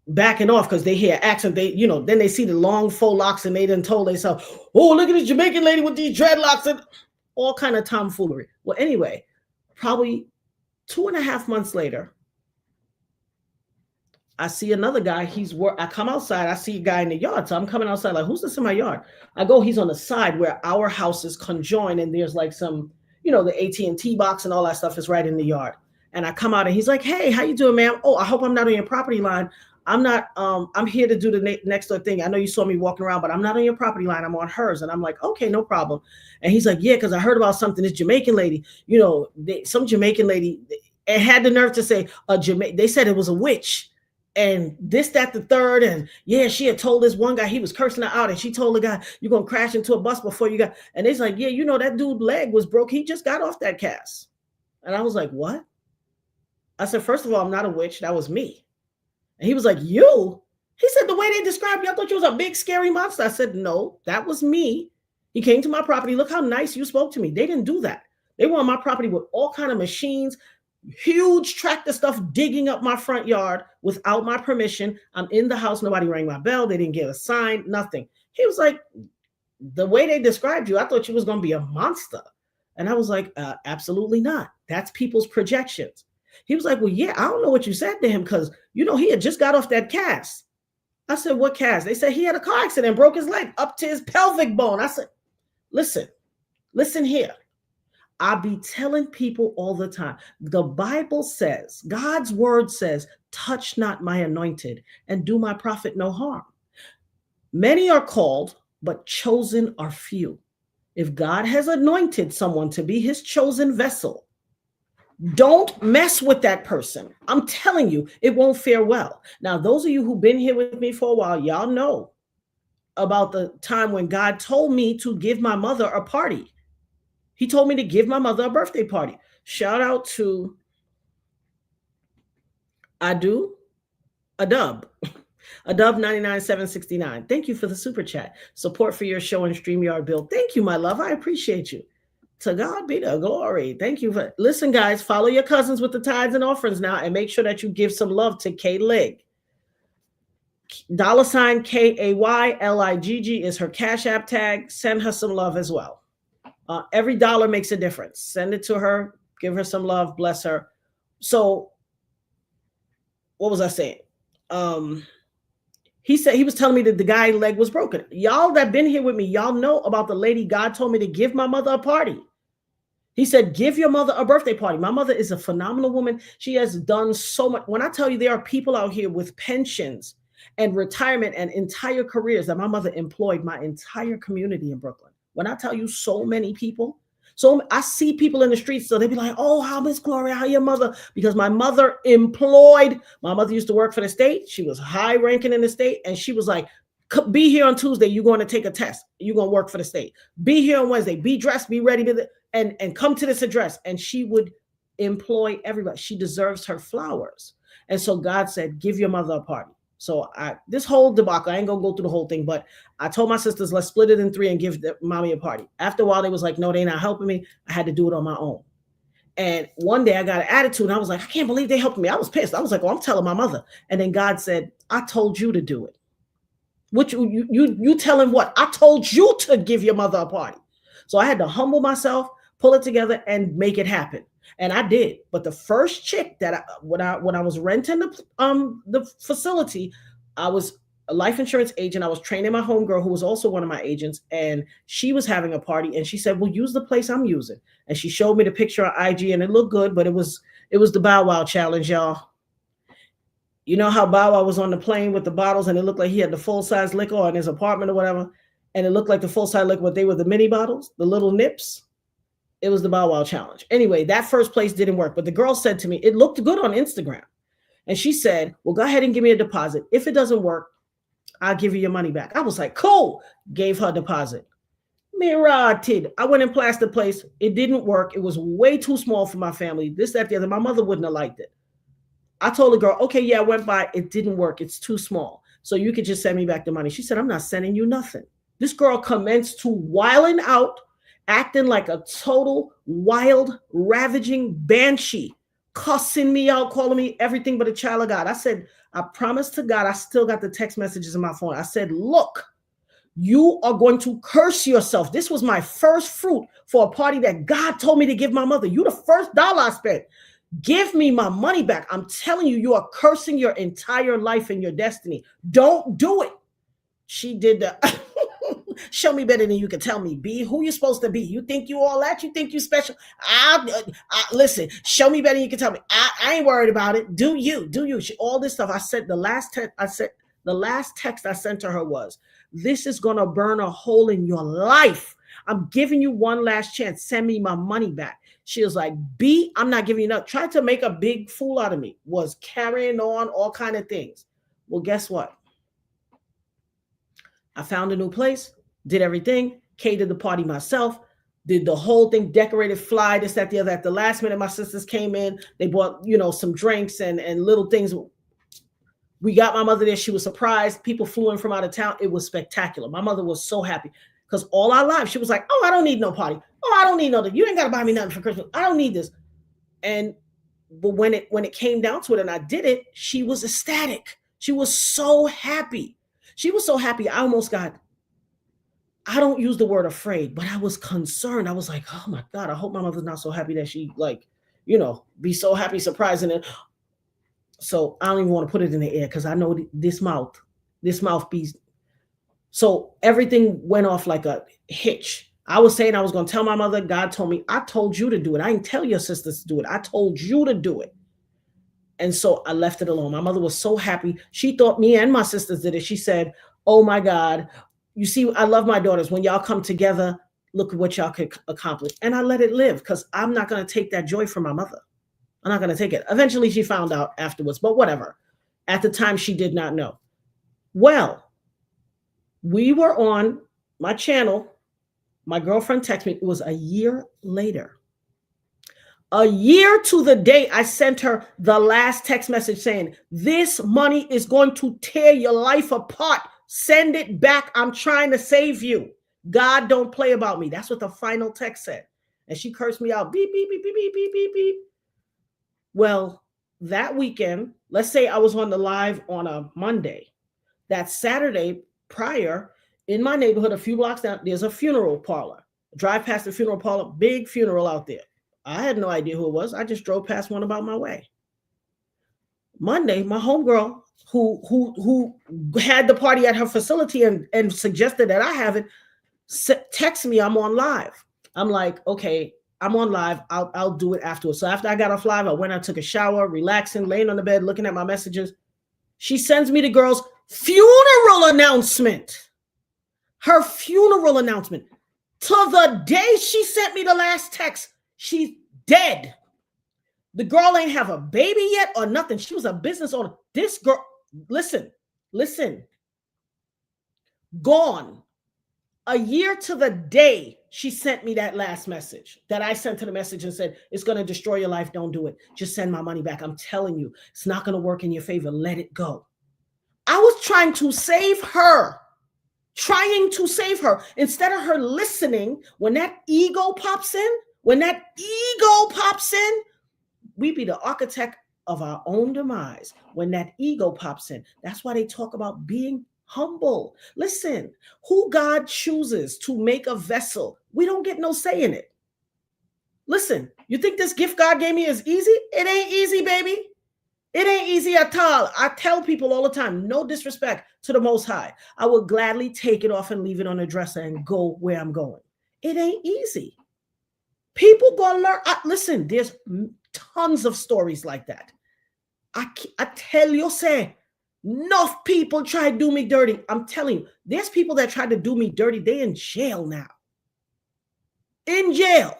backing off because they hear accent. Then they see the long faux locks and they done told themselves, oh, look at this Jamaican lady with these dreadlocks and all kind of tomfoolery. Well, anyway, probably 2.5 months later, I see another guy. I come outside. I see a guy in the yard. So I'm coming outside like, who's this in my yard? I go, he's on the side where our house is conjoined, and there's like some, the AT&T box and all that stuff is right in the yard. And I come out and he's like, hey, how you doing, ma'am? Oh, I hope I'm not on your property line. I'm not, I'm here to do the next door thing. I know you saw me walking around, but I'm not on your property line. I'm on hers. And I'm like, okay, no problem. And he's like, yeah, because I heard about something. This Jamaican lady, some Jamaican lady, it had the nerve to say, they said it was a witch. And this, that, the third. And yeah, she had told this one guy, he was cursing her out. And she told the guy, you're going to crash into a bus before you got. And he's like, yeah, that dude's leg was broke. He just got off that cast. And I was like, what? I said, first of all, I'm not a witch. That was me. And he was like, you? He said, the way they described you, I thought you was a big, scary monster. I said, no, that was me. He came to my property. Look how nice you spoke to me. They didn't do that. They were on my property with all kind of machines, huge tractor stuff digging up my front yard without my permission. I'm in the house. Nobody rang my bell. They didn't get a sign, nothing. He was like, the way they described you, I thought you was going to be a monster. And I was like, absolutely not. That's people's projections. He was like, well, yeah, I don't know what you said to him because, he had just got off that cast. I said, what cast? They said he had a car accident, broke his leg up to his pelvic bone. I said, listen here. I be telling people all the time, the Bible says, God's word says, touch not my anointed and do my prophet no harm. Many are called, but chosen are few. If God has anointed someone to be his chosen vessel, don't mess with that person. I'm telling you, it won't fare well. Now, those of you who've been here with me for a while, y'all know about the time when God told me to give my mother a party. He told me to give my mother a birthday party. Shout out to Adub 99769. Thank you for the super chat. Support for your show and StreamYard build. Thank you, my love. I appreciate you. To God be the glory. Thank you for listen, guys. Follow your cousins with the tithes and offerings now, and make sure that you give some love to Kay Ligg. $ KAYLIGG is her Cash App tag. Send her some love as well. Every dollar makes a difference. Send it to her. Give her some love. Bless her. So, what was I saying? He said he was telling me that the guy's leg was broken. Y'all that been here with me, y'all know about the lady God told me to give my mother a party. He said, give your mother a birthday party. My mother is a phenomenal woman. She has done so much. When I tell you there are people out here with pensions and retirement and entire careers that my mother employed my entire community in Brooklyn. When I tell you so many people, so I see people in the streets, so they be like, oh, how Miss Gloria, how your mother? Because my mother used to work for the state. She was high ranking in the state. And she was like, be here on Tuesday. You're going to take a test. You're going to work for the state. Be here on Wednesday. Be dressed, be ready and come to this address. And she would employ everybody. She deserves her flowers. And so God said, give your mother a party. So this whole debacle, I ain't gonna go through the whole thing, but I told my sisters, let's split it in 3 and give mommy a party. After a while, they was like, no, they're not helping me. I had to do it on my own. And one day I got an attitude and I was like, I can't believe they helped me. I was pissed. I was like, well, I'm telling my mother. And then God said, I told you to do it. What you tell him what? I told you to give your mother a party. So I had to humble myself, pull it together and make it happen. And I did. But the first chick that when I was renting the facility, I was a life insurance agent. I was training my homegirl who was also one of my agents, and she was having a party. And she said, "Well, use the place I'm using." And she showed me the picture on IG, and it looked good, but it was the Bow Wow challenge, y'all. You know how Bow Wow was on the plane with the bottles, and it looked like he had the full size liquor in his apartment or whatever, and it looked like the full size liquor, but they were the mini bottles, the little nips. It was the Bow Wow challenge. Anyway, that first place didn't work, but the girl said to me, it looked good on Instagram. And she said, well, go ahead and give me a deposit. If it doesn't work, I'll give you your money back. I was like, cool. Gave her a deposit. Mirated. I went and plastered the place. It didn't work. It was way too small for my family. This, that, the other. My mother wouldn't have liked it. I told the girl, okay, yeah, I went by. It didn't work. It's too small. So you could just send me back the money. She said, I'm not sending you nothing. This girl commenced to wilding out, acting like a total wild, ravaging banshee, cussing me out, calling me everything but a child of God. I said, I promise to God, I still got the text messages in my phone. I said, look, you are going to curse yourself. This was my first fruit for a party that God told me to give my mother. You the first dollar I spent. Give me my money back. I'm telling you, you are cursing your entire life and your destiny. Don't do it. She did the show me better than you can tell me, B. Who you supposed to be? You think you all that? You think you special? Listen, show me better than you can tell me. I ain't worried about it. Do you? All this stuff. I said the last text I sent to her was, this is going to burn a hole in your life. I'm giving you one last chance. Send me my money back. She was like, B, I'm not giving you enough. Tried to make a big fool out of me. Was carrying on all kind of things. Well, guess what? I found a new place, did everything, catered the party myself, did the whole thing, decorated, fly, this, that, the other. At the last minute, my sisters came in. They bought, some drinks and little things. We got my mother there. She was surprised. People flew in from out of town. It was spectacular. My mother was so happy because all our lives, she was like, oh, I don't need no party. Oh, I don't need no, you ain't got to buy me nothing for Christmas. I don't need this. But when it came down to it and I did it, she was ecstatic. She was so happy. She was so happy. I don't use the word afraid, but I was concerned. I was like, oh my God, I hope my mother's not so happy that she be so happy, surprising it. So I don't even want to put it in the air because I know this mouthpiece. So everything went off like a hitch. I was saying I was going to tell my mother. God told me, I told you to do it. I didn't tell your sisters to do it. I told you to do it. And so I left it alone. My mother was so happy. She thought me and my sisters did it. She said, oh my God, you see, I love my daughters. When y'all come together, look at what y'all could accomplish. And I let it live because I'm not going to take that joy from my mother. I'm not going to take it. Eventually she found out afterwards, but whatever. At the time, she did not know. Well, we were on my channel. My girlfriend texted me. It was a year later. A year to the day, I sent her the last text message saying, this money is going to tear your life apart. Send it back. I'm trying to save you. God don't play about me. That's what the final text said. And she cursed me out. Beep, beep, beep, beep, beep, beep, beep, beep. Well, that weekend, let's say I was on the live on a Monday. That Saturday prior, in my neighborhood, a few blocks down, there's a funeral parlor. Drive past the funeral parlor, big funeral out there. I had no idea who it was. I just drove past one about my way. Monday, my homegirl who had the party at her facility and suggested that I have it, text me, I'm on live. I'm like, okay, I'm on live. I'll do it afterwards. So after I got off live, I went out, took a shower, relaxing, laying on the bed, looking at my messages. She sends me the girl's funeral announcement. Her funeral announcement. To the day she sent me the last text, she's dead. The girl ain't have a baby yet or nothing. She was a business owner. This girl, listen, gone. A year to the day she sent me that last message that I sent her the message and said, it's going to destroy your life. Don't do it. Just send my money back. I'm telling you, it's not going to work in your favor. Let it go. I was trying to save her. Instead of her listening, when that ego pops in, we be the architect of our own demise. When that ego pops in, that's why they talk about being humble. Listen, who God chooses to make a vessel, we don't get no say in it. Listen, you think this gift God gave me is easy? It ain't easy, baby. It ain't easy at all. I tell people all the time, no disrespect to the Most High. I would gladly take it off and leave it on a dresser and go where I'm going. It ain't easy. People gonna learn. Listen, there's tons of stories like that. I tell you, say, enough people try to do me dirty. I'm telling you, there's people that try to do me dirty. They in jail now. In jail.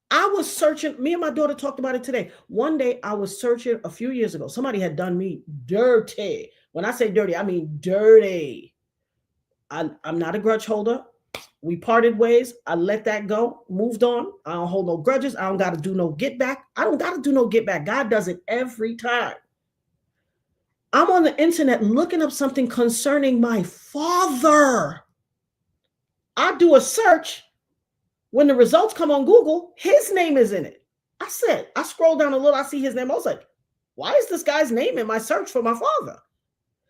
I was searching. Me and my daughter talked about it today. One day I was searching a few years ago. Somebody had done me dirty. When I say dirty, I mean dirty. I'm not a grudge holder. We parted ways. I let that go, moved on. I don't hold no grudges. I don't got to do no get back. I don't got to do no get back. God does it every time. I'm on the internet looking up something concerning my father. I do a search. When the results come on Google, his name is in it. I scroll down a little, I see his name. I was like, why is this guy's name in my search for my father?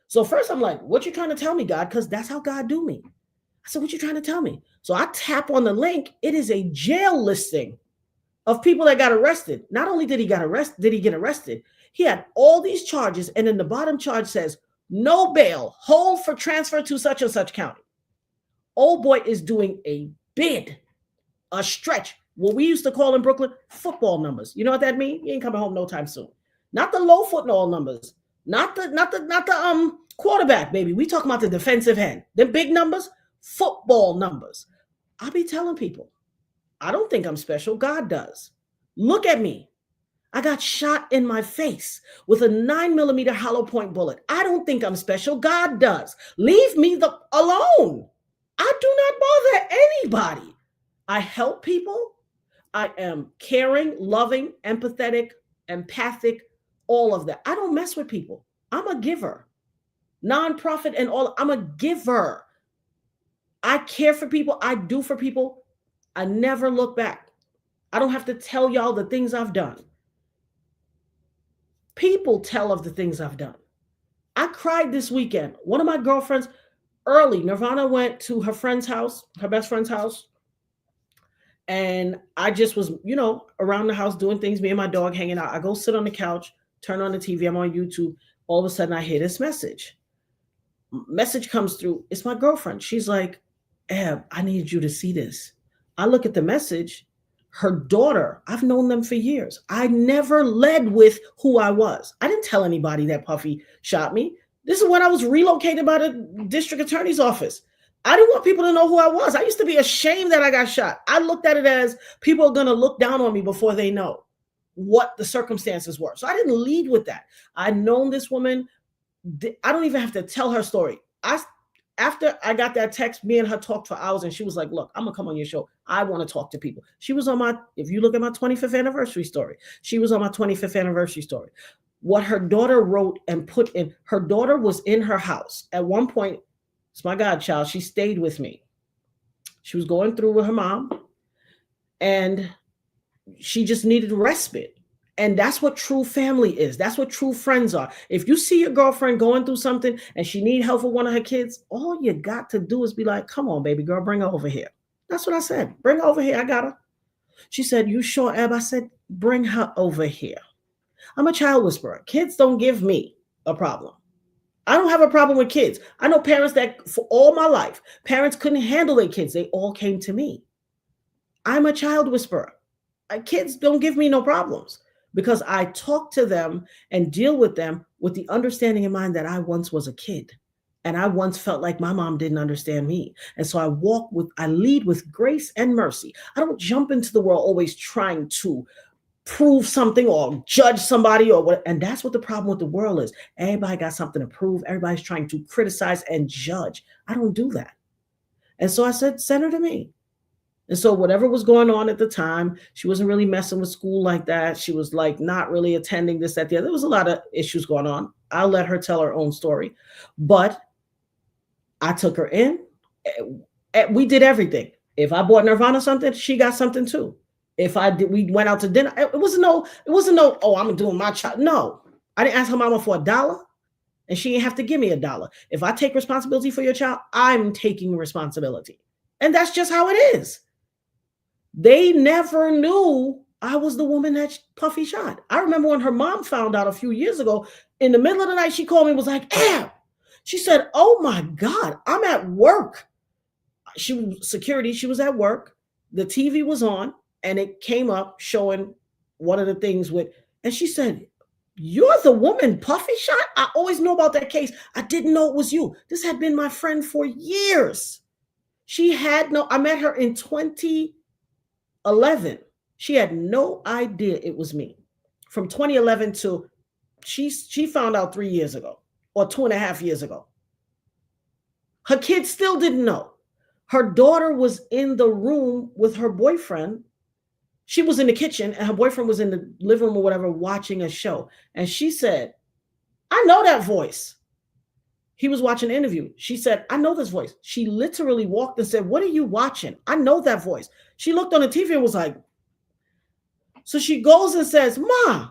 So first I'm like, what you trying to tell me, God? Because that's how God do me. I said, what you trying to tell me? So I tap on the link. It is a jail listing of people that got arrested. Not only did he get arrested, he had all these charges, and then the bottom charge says no bail, hold for transfer to such and such county. Old boy is doing a bid, a stretch, what we used to call in Brooklyn football numbers. You know what that means? You ain't coming home no time soon. Not the low football numbers, not the quarterback, baby. We talking about the defensive end. The big numbers, football numbers. I be telling people, I don't think I'm special. God does. Look at me. I got shot in my face with a 9mm hollow point bullet. I don't think I'm special. God does. Leave me alone. I do not bother anybody. I help people. I am caring, loving, empathetic, empathic, all of that. I don't mess with people. I'm a giver. Nonprofit and all. I'm a giver. I care for people. I do for people. I never look back. I don't have to tell y'all the things I've done. People tell of the things I've done. I cried this weekend. One of my girlfriends, early, Nirvana went to her friend's house, her best friend's house. And I just was, around the house doing things, me and my dog hanging out. I go sit on the couch, turn on the TV, I'm on YouTube. All of a sudden I hear this message. Message comes through. It's my girlfriend. She's like, Eb, I need you to see this. I look at the message. Her daughter, I've known them for years. I never led with who I was. I didn't tell anybody that Puffy shot me. This is when I was relocated by the district attorney's office. I didn't want people to know who I was. I used to be ashamed that I got shot. I looked at it as people are going to look down on me before they know what the circumstances were. So I didn't lead with that. I'd known this woman. I don't even have to tell her story. After I got that text, me and her talked for hours, and she was like, look, I'm going to come on your show. I want to talk to people. She was on if you look at my 25th anniversary story, she was on my 25th anniversary story. What her daughter wrote and put in, her daughter was in her house. At one point, it's my godchild, she stayed with me. She was going through with her mom, and she just needed respite. And that's what true family is. That's what true friends are. If you see your girlfriend going through something and she need help with one of her kids, all you got to do is be like, come on, baby girl, bring her over here. That's what I said. Bring her over here. I got her. She said, you sure, Eb? I said, bring her over here. I'm a child whisperer. Kids don't give me a problem. I don't have a problem with kids. I know parents that for all my life, parents couldn't handle their kids. They all came to me. I'm a child whisperer. Kids don't give me no problems, because I talk to them and deal with them with the understanding in mind that I once was a kid, and I once felt like my mom didn't understand me. And so I lead with grace and mercy. I don't jump into the world always trying to prove something or judge somebody or what. And that's what the problem with the world is. Everybody got something to prove. Everybody's trying to criticize and judge. I don't do that. And so I said, send her to me. And so whatever was going on at the time, she wasn't really messing with school like that. She was like not really attending this, that, the other. There was a lot of issues going on. I'll let her tell her own story. But I took her in. We did everything. If I bought Nirvana something, she got something too. If we went out to dinner. It wasn't no, oh, I'm doing my child. No, I didn't ask her mama for $1, and she didn't have to give me $1. If I take responsibility for your child, I'm taking responsibility. And that's just how it is. They never knew I was the woman that Puffy shot. I remember when her mom found out a few years ago, in the middle of the night, she called me and was like, Eb. She said, oh my God, I'm at work. She was security. She was at work. The TV was on, and it came up showing one of the things and she said, you're the woman Puffy shot? I always knew about that case. I didn't know it was you. This had been my friend for years. I met her in 2011. She had no idea it was me. From 2011 to she found out 3 years ago or 2.5 years ago. Her kids still didn't know. Her daughter was in the room with her boyfriend. She was in the kitchen and her boyfriend was in the living room or whatever watching a show. And she said, I know that voice. He was watching an interview. She said, I know this voice. She literally walked and said, what are you watching? I know that voice. She looked on the TV and was like, so she goes and says, Ma,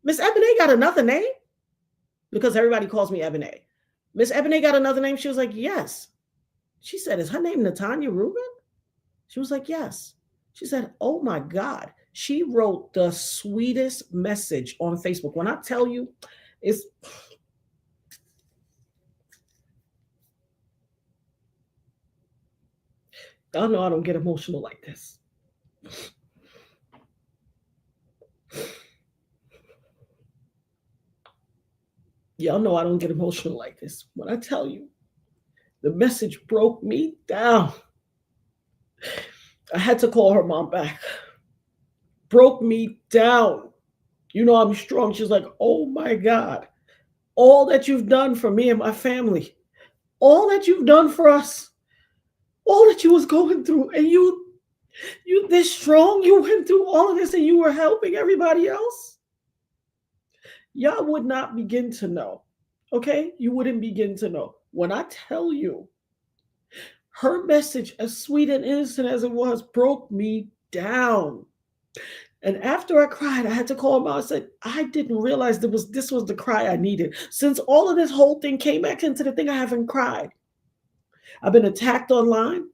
Miss Ebony got another name? Because everybody calls me Ebony. Miss Ebony got another name? She was like, yes. She said, is her name Natanya Rubin? She was like, yes. She said, oh my God. She wrote the sweetest message on Facebook. When I tell you, it's y'all know I don't get emotional like this. Y'all know I don't get emotional like this. When I tell you, the message broke me down. I had to call her mom back. Broke me down. You know I'm strong. She's like, oh my God. All that you've done for me and my family. All that you've done for us. All that you was going through. And you this strong. You went through all of this and you were helping everybody else. Y'all would not begin to know. Okay? You wouldn't begin to know. When I tell you, her message, as sweet and innocent as it was, broke me down. And after I cried, I had to call him out. I said, I didn't realize this was the cry I needed. Since all of this whole thing came back into the thing, I haven't cried. I've been attacked online.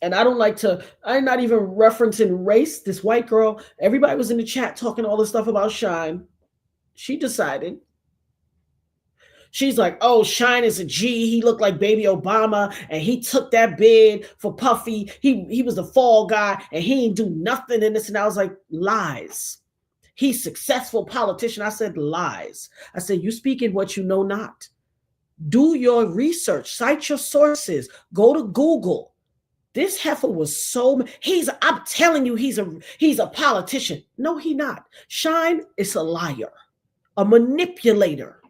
And I'm not even referencing race. This white girl, everybody was in the chat talking all this stuff about Shine. She decided. She's like, oh, Shine is a G. He looked like baby Obama, and he took that bid for Puffy. He was the fall guy, and he ain't do nothing in this. And I was like, lies. He's successful politician. I said, lies. I said, you speaking what you know not. Do your research. Cite your sources. Go to Google. This heifer was I'm telling you, he's a politician. No, he not. Shine is a liar, a manipulator.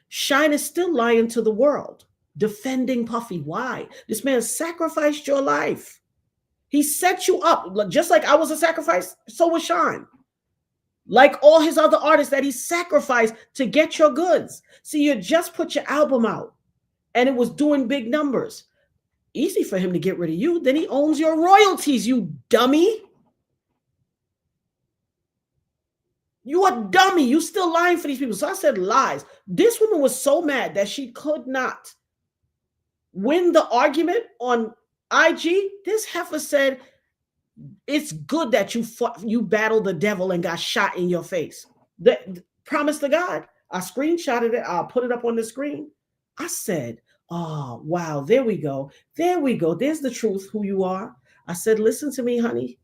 Shine is still lying to the world, defending Puffy. Why? This man sacrificed your life. He set you up. Just like I was a sacrifice, so was Shine. Like all his other artists that he sacrificed to get your goods. See, you just put your album out and it was doing big numbers. Easy for him to get rid of you. Then he owns your royalties, you dummy. You a dummy. You still lying for these people. So I said lies. This woman was so mad that she could not win the argument on IG. This heifer said, it's good that you battled the devil and got shot in your face. Promise to God. I screenshotted it. I'll put it up on the screen. I said, oh, wow, there we go. There we go. There's the truth, who you are. I said, listen to me, honey.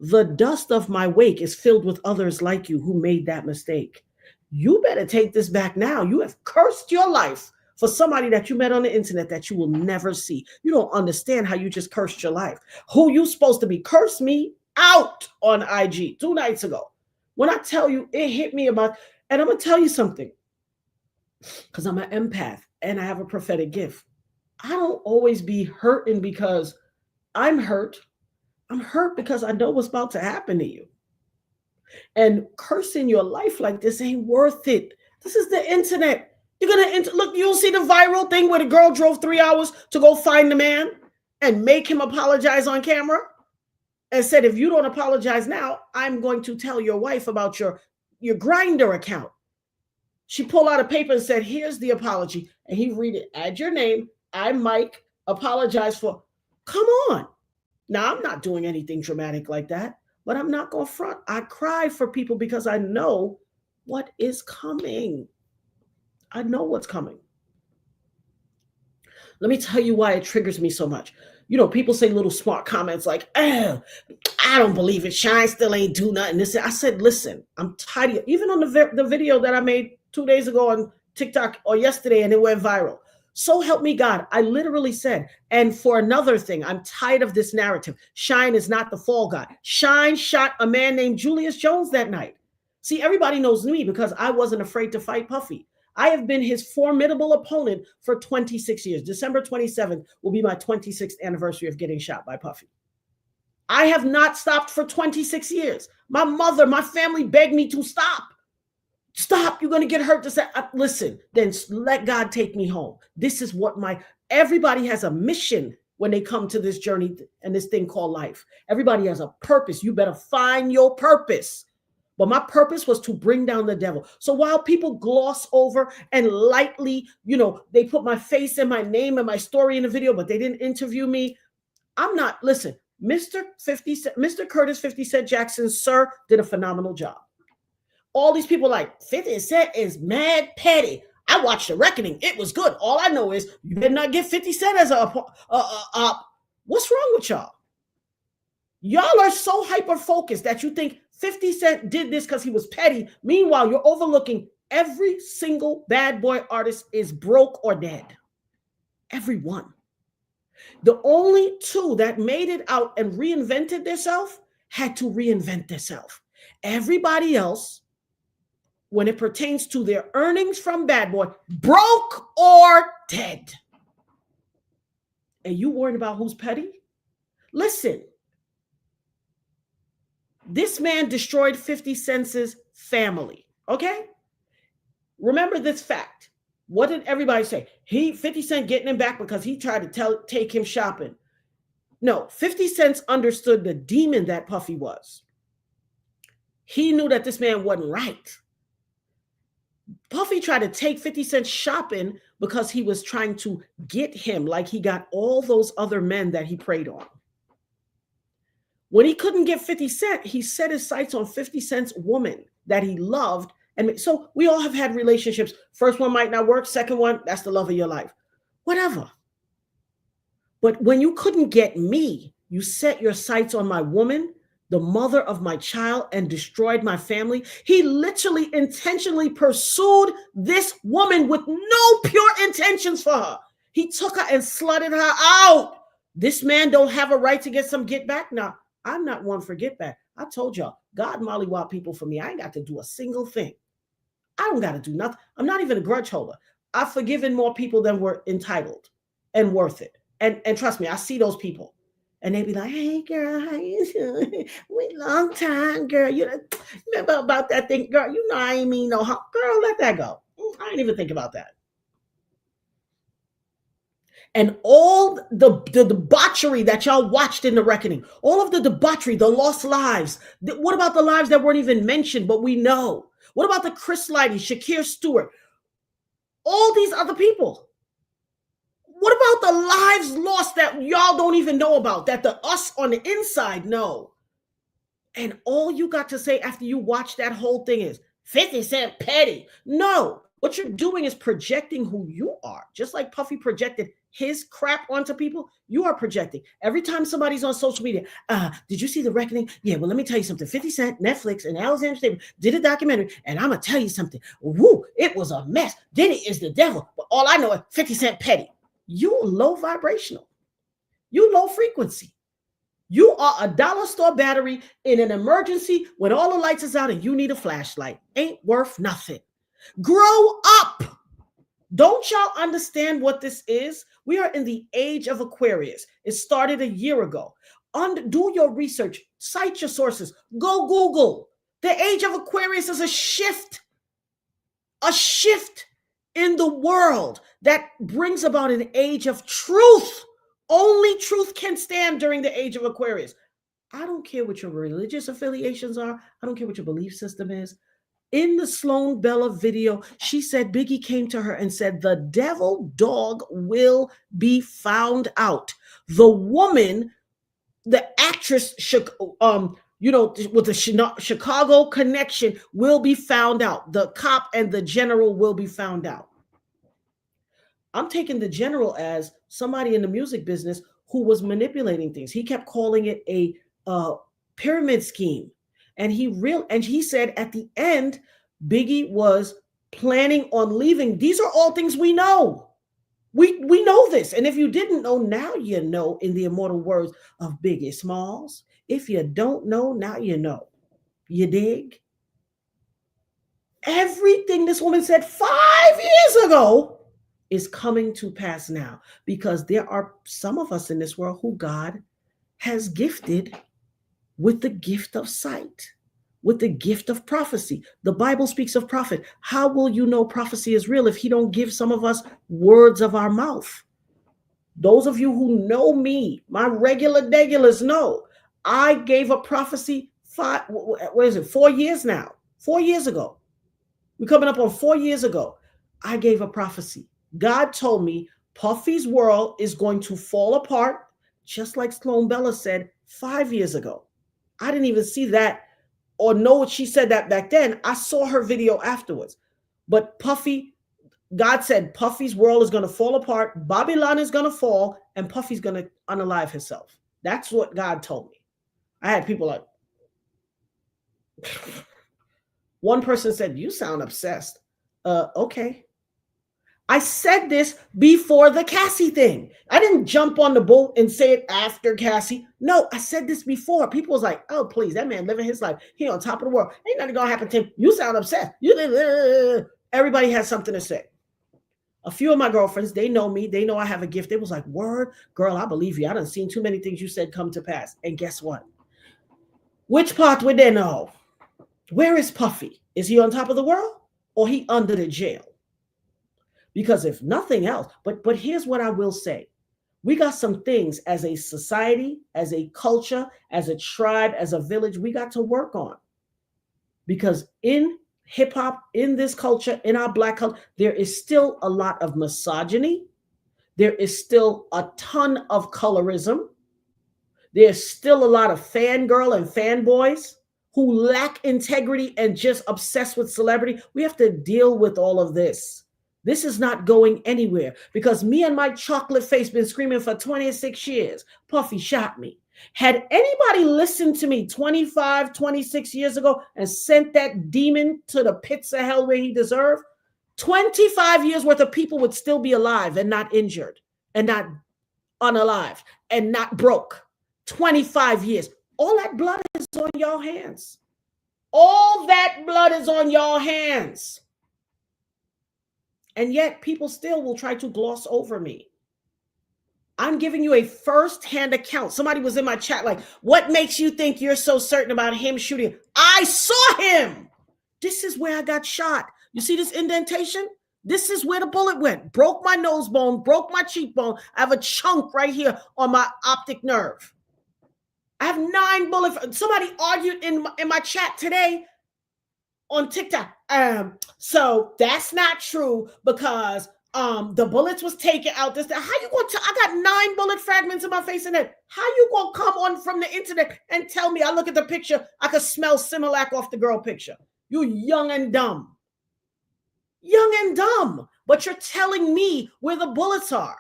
The dust of my wake is filled with others like you who made that mistake. You better take this back now. You have cursed your life for somebody that you met on the internet that you will never see. You don't understand how you just cursed your life. Who you supposed to be? Cursed me out on IG 2 nights ago. When I tell you, it hit me about, and I'm going to tell you something, because I'm an empath and I have a prophetic gift. I don't always be hurting because I'm hurt. I'm hurt because I know what's about to happen to you. And cursing your life like this ain't worth it. This is the internet. You're going to look, you'll see the viral thing where the girl drove 3 hours to go find the man and make him apologize on camera and said, if you don't apologize now, I'm going to tell your wife about your Grindr account. She pulled out a paper and said, here's the apology. And he read it, add your name. I, Mike, apologize for. Come on. Now, I'm not doing anything dramatic like that, but I'm not going to front. I cry for people because I know what is coming. I know what's coming. Let me tell you why it triggers me so much. You know, people say little smart comments like, oh, I don't believe it. Shine still ain't do nothing. I said, listen, I'm tired of it. Even on the video that I made 2 days ago on TikTok or yesterday and it went viral. So help me God. I literally said, and for another thing, I'm tired of this narrative. Shine is not the fall guy. Shine shot a man named Julius Jones that night. See, everybody knows me because I wasn't afraid to fight Puffy. I have been his formidable opponent for 26 years. December 27th will be my 26th anniversary of getting shot by Puffy. I have not stopped for 26 years. My mother, my family begged me to stop. Stop, you're going to get hurt. To say, listen, then let God take me home. This is what everybody has a mission when they come to this journey and this thing called life. Everybody has a purpose. You better find your purpose. But my purpose was to bring down the devil. So while people gloss over and lightly, they put my face and my name and my story in the video, but they didn't interview me. Listen, Mr. Curtis 50 Cent Jackson, sir, did a phenomenal job. All these people like 50 Cent is mad petty. I watched The Reckoning. It was good. All I know is you better not get 50 Cent as a what's wrong with y'all? Y'all are so hyper-focused that you think 50 Cent did this because he was petty. Meanwhile, you're overlooking every single bad boy artist is broke or dead. Every one. The only two that made it out and reinvented themselves had to reinvent themselves. Everybody else, when it pertains to their earnings from bad boy, broke or dead. And you worried about who's petty? Listen. This man destroyed 50 Cent's family, okay? Remember this fact. What did everybody say? 50 Cent getting him back because he tried to take him shopping. No, 50 Cent understood the demon that Puffy was. He knew that this man wasn't right. Puffy tried to take 50 Cent shopping because he was trying to get him like he got all those other men that he preyed on. When he couldn't get 50 Cent, he set his sights on 50 Cent's woman that he loved. And so we all have had relationships. First one might not work. Second one, that's the love of your life. Whatever. But when you couldn't get me, you set your sights on my woman, the mother of my child, and destroyed my family. He literally intentionally pursued this woman with no pure intentions for her. He took her and slutted her out. This man don't have a right to get some get back. Now, I'm not one for get back. I told y'all, God mollywop people for me. I ain't got to do a single thing. I don't got to do nothing. I'm not even a grudge holder. I've forgiven more people than were entitled and worth it. And trust me, I see those people. And they be like, hey, girl, how you doing? We long time, girl. You know, remember about that thing? Girl, you know I ain't mean no harm. Girl, let that go. I ain't even think about that. And all the debauchery that y'all watched in The Reckoning, all of the debauchery, the lost lives. What about the lives that weren't even mentioned, but we know? What about the Chris Lighty, Shakir Stewart, all these other people? What about the lives lost that y'all don't even know about, that the us on the inside know? And all you got to say after you watch that whole thing is 50 Cent petty. No, what you're doing is projecting who you are. Just like Puffy projected his crap onto people, you are projecting. Every time somebody's on social media, did you see The Reckoning? Yeah, well, let me tell you something. 50 Cent, Netflix, and Alexander Stable did a documentary, and I'm going to tell you something. Woo, it was a mess. Diddy is the devil. But all I know is 50 Cent petty. You low vibrational. You low frequency. You are a dollar store battery in an emergency when all the lights is out and you need a flashlight. Ain't worth nothing. Grow up. Don't y'all understand what this is? We are in the age of Aquarius. It started a year ago. Do your research. Cite your sources. Go Google. The age of Aquarius is a shift. A shift in the world that brings about an age of truth. Only truth can stand during the age of Aquarius. I don't care what your religious affiliations are. I don't care what your belief system is. In the Sloan Bella video, she said Biggie came to her and said, the devil dog will be found out. The woman, the actress, with the Chicago connection will be found out. The cop and the general will be found out. I'm taking the general as somebody in the music business who was manipulating things. He kept calling it a pyramid scheme. And he said at the end, Biggie was planning on leaving. These are all things we know. We know this. And if you didn't know, now you know, in the immortal words of Biggie Smalls. If you don't know, now you know. You dig? Everything this woman said 5 years ago is coming to pass now, because there are some of us in this world who God has gifted with the gift of sight, with the gift of prophecy. The Bible speaks of prophet. How will you know prophecy is real if he don't give some of us words of our mouth? Those of you who know me, my regulars know, I gave a prophecy 4 years now, 4 years ago. We're coming up on 4 years ago. I gave a prophecy. God told me Puffy's world is going to fall apart, just like Sloan Bella said, 5 years ago. I didn't even see that or know what she said that back then. I saw her video afterwards. But Puffy, God said Puffy's world is going to fall apart. Babylon is going to fall and Puffy's going to unalive herself. That's what God told me. I had people like, one person said, you sound obsessed. Okay. I said this before the Cassie thing. I didn't jump on the boat and say it after Cassie. No, I said this before. People was like, oh, please, that man living his life. He on top of the world. Ain't nothing gonna happen to him. You sound upset. Everybody has something to say. A few of my girlfriends, they know me. They know I have a gift. They was like, word, girl, I believe you. I done seen too many things you said come to pass. And guess what? Which part would they know? Where is Puffy? Is he on top of the world or he under the jail? Because if nothing else, but here's what I will say. We got some things as a society, as a culture, as a tribe, as a village, we got to work on. Because in hip hop, in this culture, in our Black culture, there is still a lot of misogyny. There is still a ton of colorism. There's still a lot of fangirl and fanboys who lack integrity and just obsessed with celebrity. We have to deal with all of this. This is not going anywhere because me and my chocolate face been screaming for 26 years. Puffy shot me. Had anybody listened to me 25, 26 years ago and sent that demon to the pits of hell where he deserved, 25 years worth of people would still be alive and not injured and not unalived and not broke. 25 years. All that blood is on your hands. All that blood is on your hands. And yet people still will try to gloss over me. I'm giving you a first-hand account. Somebody was in my chat like, what makes you think you're so certain about him shooting? I saw him. This is where I got shot. You see this indentation? This is where the bullet went. Broke my nose bone, broke my cheekbone. I have a chunk right here on my optic nerve. I have 9 bullets. Somebody argued in my chat today on TikTok. So that's not true because the bullets was taken out. How you going to? I got 9 bullet fragments in my face and head. How you gonna come on from the internet and tell me? I look at the picture. I could smell Similac off the girl picture. You young and dumb. Young and dumb. But you're telling me where the bullets are.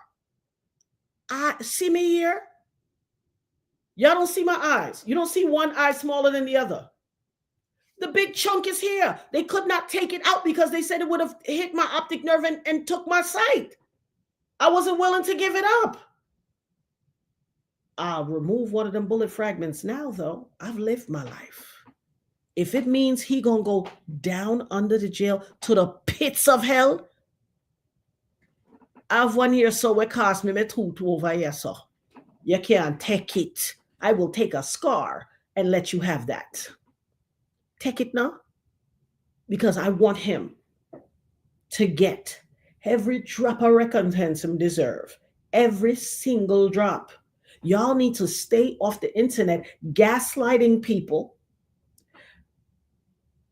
I see me here. Y'all don't see my eyes. You don't see one eye smaller than the other. The big chunk is here. They could not take it out because they said it would have hit my optic nerve and took my sight. I wasn't willing to give it up. I'll remove one of them bullet fragments now, though. I've lived my life. If it means he gonna go down under the jail to the pits of hell, I've 1 year so it cost me two over here, so you can't take it. I will take a scar and let you have that. Take it now, because I want him to get every drop of recompense him deserve, every single drop. Y'all need to stay off the internet gaslighting people.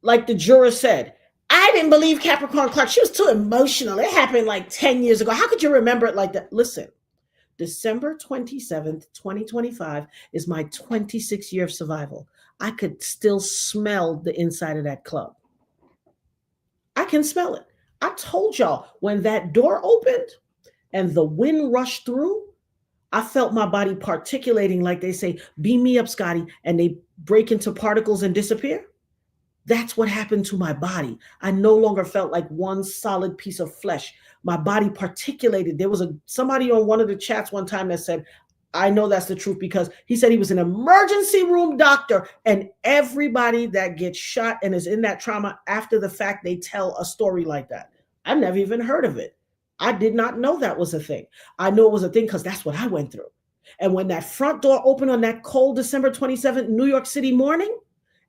Like the juror said, I didn't believe Capricorn Clark. She was too emotional. It happened like 10 years ago. How could you remember it like that? Listen, December 27th, 2025 is my 26th year of survival. I could still smell the inside of that club. I can smell it. I told y'all when that door opened and the wind rushed through, I felt my body particulating like they say, beam me up, Scotty, and they break into particles and disappear. That's what happened to my body. I no longer felt like one solid piece of flesh. My body particulated. There was somebody on one of the chats one time that said, I know that's the truth, because he said he was an emergency room doctor, and everybody that gets shot and is in that trauma after the fact, they tell a story like that. I've never even heard of it. I did not know that was a thing. I know it was a thing because that's what I went through. And when that front door opened on that cold December 27th, New York City morning,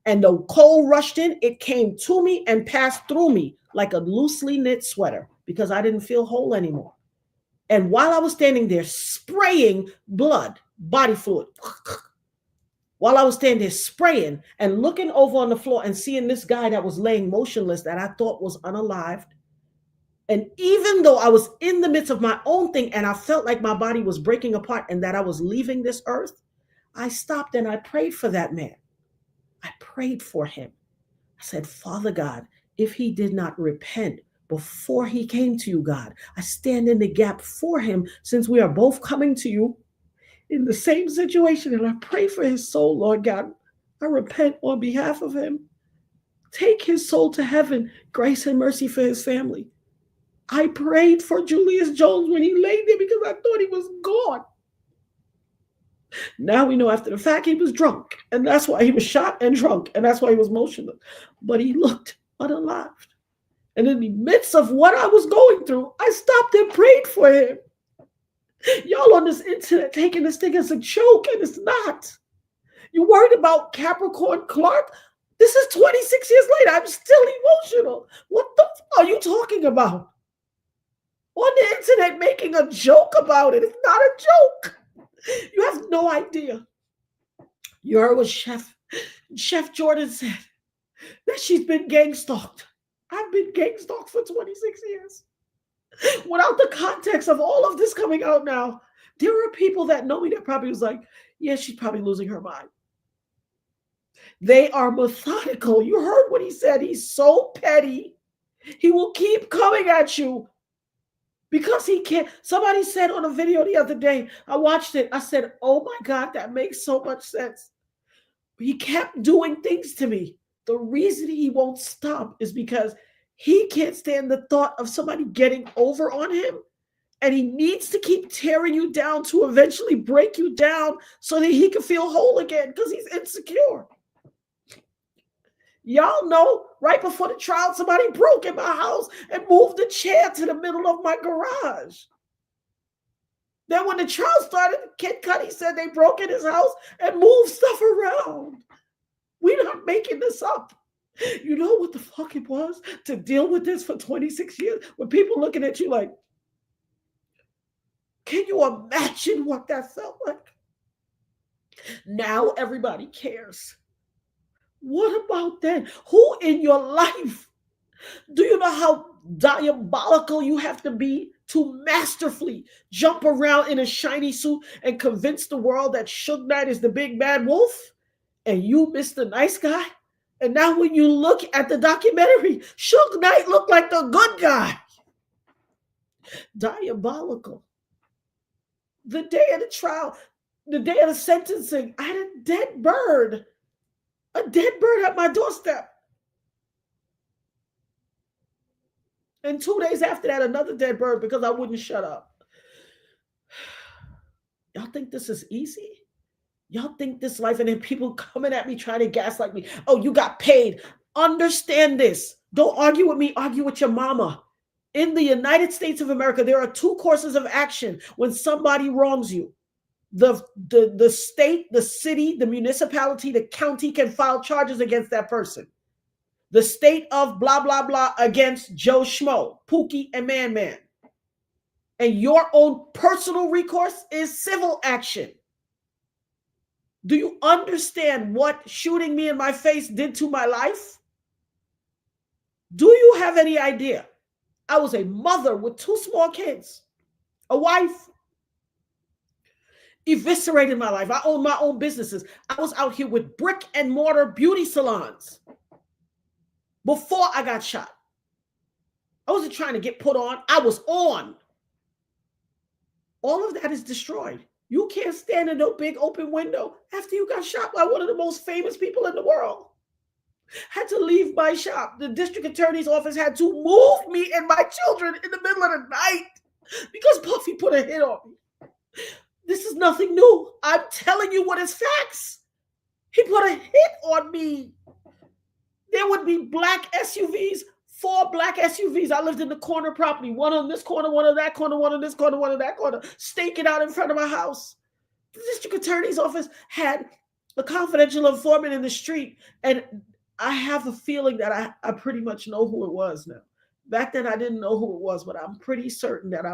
and the cold rushed in, it came to me and passed through me like a loosely knit sweater because I didn't feel whole anymore. And while I was standing there spraying blood, body fluid, while I was standing there spraying and looking over on the floor and seeing this guy that was laying motionless that I thought was unalived. And even though I was in the midst of my own thing and I felt like my body was breaking apart and that I was leaving this earth, I stopped and I prayed for that man. I prayed for him. I said, Father God, if he did not repent before he came to you, God, I stand in the gap for him since we are both coming to you in the same situation. And I pray for his soul, Lord God. I repent on behalf of him. Take his soul to heaven. Grace and mercy for his family. I prayed for Julius Jones when he lay there because I thought he was gone. Now we know after the fact he was drunk, and that's why he was shot and drunk, and that's why he was motionless. But he looked unalive. And in the midst of what I was going through, I stopped and prayed for him. Y'all on this internet taking this thing as a joke, and it's not. You worried about Capricorn Clark? This is 26 years later. I'm still emotional. What the f are you talking about? On the internet making a joke about it. It's not a joke. You have no idea. You heard what Chef Jordan said, that she's been gang stalked. I've been gang stalked for 26 years. Without the context of all of this coming out now, there are people that know me that probably was like, yeah, she's probably losing her mind. They are methodical. You heard what he said. He's so petty. He will keep coming at you because he can't. Somebody said on a video the other day, I watched it. I said, oh my God, that makes so much sense. He kept doing things to me. The reason he won't stop is because he can't stand the thought of somebody getting over on him. And he needs to keep tearing you down to eventually break you down so that he can feel whole again because he's insecure. Y'all know, right before the trial, somebody broke in my house and moved the chair to the middle of my garage. Then when the trial started, Kid Cudi said they broke in his house and moved stuff around. We're not making this up. You know what the fuck it was to deal with this for 26 years? When people looking at you like, can you imagine what that felt like? Now everybody cares. What about then? Who in your life? Do you know how diabolical you have to be to masterfully jump around in a shiny suit and convince the world that Suge Knight is the big bad wolf and you Mr. Nice Guy? And now when you look at the documentary, Suge Knight looked like the good guy. Diabolical. The day of the trial, the day of the sentencing, I had a dead bird. A dead bird at my doorstep. And 2 days after that, another dead bird because I wouldn't shut up. Y'all think this is easy? Y'all think this life, and then people coming at me trying to gaslight me. Oh, you got paid. Understand this. Don't argue with me. Argue with your mama. In the United States of America, there are 2 courses of action when somebody wrongs you. The state, the city, the municipality, the county can file charges against that person. The state of blah, blah, blah against Joe Schmo, Pookie, and Man. And your own personal recourse is civil action. Do you understand what shooting me in my face did to my life? Do you have any idea? I was a mother with 2 small kids, a wife. Eviscerated my life. I own my own businesses. I was out here with brick and mortar beauty salons before I got shot. I wasn't trying to get put on. I was on. All of that is destroyed. You can't stand in no big open window after you got shot by one of the most famous people in the world. Had to leave my shop. The district attorney's office had to move me and my children in the middle of the night because Puffy put a hit on me. This is nothing new. I'm telling you what is facts. He put a hit on me. There would be black SUVs, 4 black SUVs. I lived in the corner property, one on this corner, one on that corner, one on this corner, one on that corner, staking out in front of my house. The district attorney's office had a confidential informant in the street, and I have a feeling that I pretty much know who it was now. Back then, I didn't know who it was, but I'm pretty certain that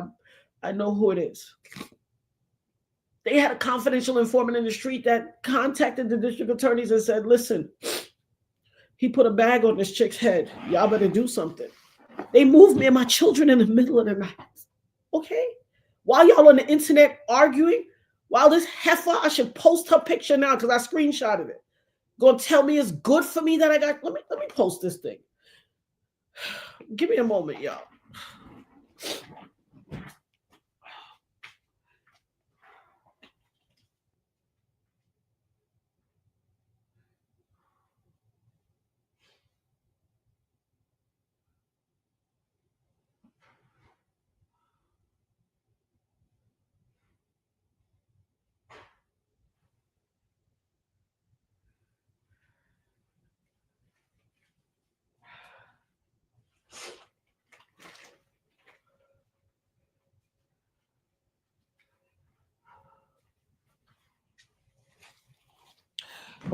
I know who it is. They had a confidential informant in the street that contacted the district attorneys and said, listen, he put a bag on this chick's head. Y'all better do something. They moved me and my children in the middle of the night. Okay? While y'all on the internet arguing, While this heifer, I should post her picture now because I screenshotted it. Gonna tell me it's good for me that I got. Let me post this thing. Give me a moment, y'all.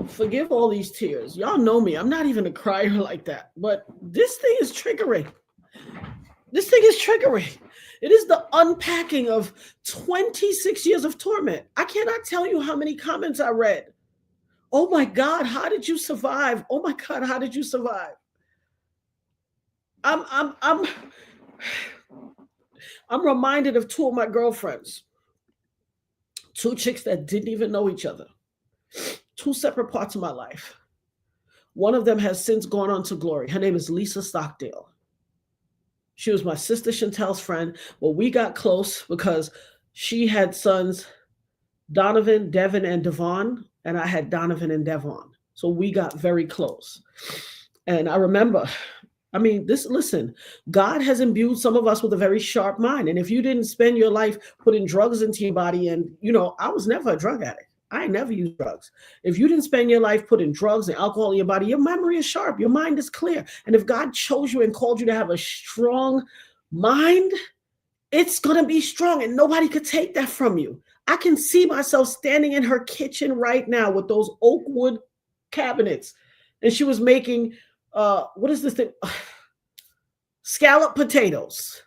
Forgive all these tears. Y'all know me. I'm not even a crier like that. But this thing is triggering. This thing is triggering. It is the unpacking of 26 years of torment. I cannot tell you how many comments I read. Oh my God, how did you survive? Oh my God, how did you survive? I'm reminded of two of my girlfriends. Two chicks that didn't even know each other. Two separate parts of my life. One of them has since gone on to glory. Her name is Lisa Stockdale. She was my sister Chantel's friend. Well, we got close because she had sons, Donovan, Devin, and Devon, and I had Donovan and Devon. So we got very close. And I remember, listen, God has imbued some of us with a very sharp mind. And if you didn't spend your life putting drugs into your body, and, I was never a drug addict. I never used drugs. If you didn't spend your life putting drugs and alcohol in your body, your memory is sharp. Your mind is clear. And if God chose you and called you to have a strong mind, it's going to be strong and nobody could take that from you. I can see myself standing in her kitchen right now with those oak wood cabinets. And she was making, what is this thing? Scallop potatoes.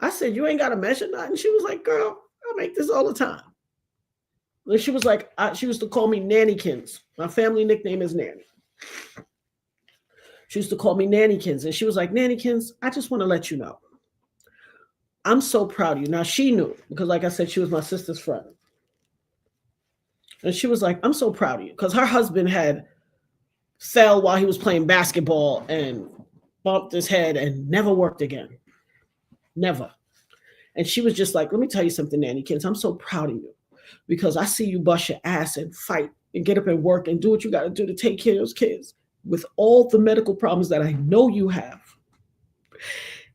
I said, you ain't got to measure nothing. She was like, girl, I make this all the time. And she was like, she used to call me Nannykins. My family nickname is Nanny. She used to call me Nannykins. And she was like, Nannykins, I just want to let you know. I'm so proud of you. Now, she knew because, like I said, she was my sister's friend. And she was like, I'm so proud of you because her husband had fell while he was playing basketball and bumped his head and never worked again. Never. And she was just like, let me tell you something, Nannykins. I'm so proud of you. Because I see you bust your ass and fight and get up and work and do what you got to do to take care of those kids with all the medical problems that I know you have.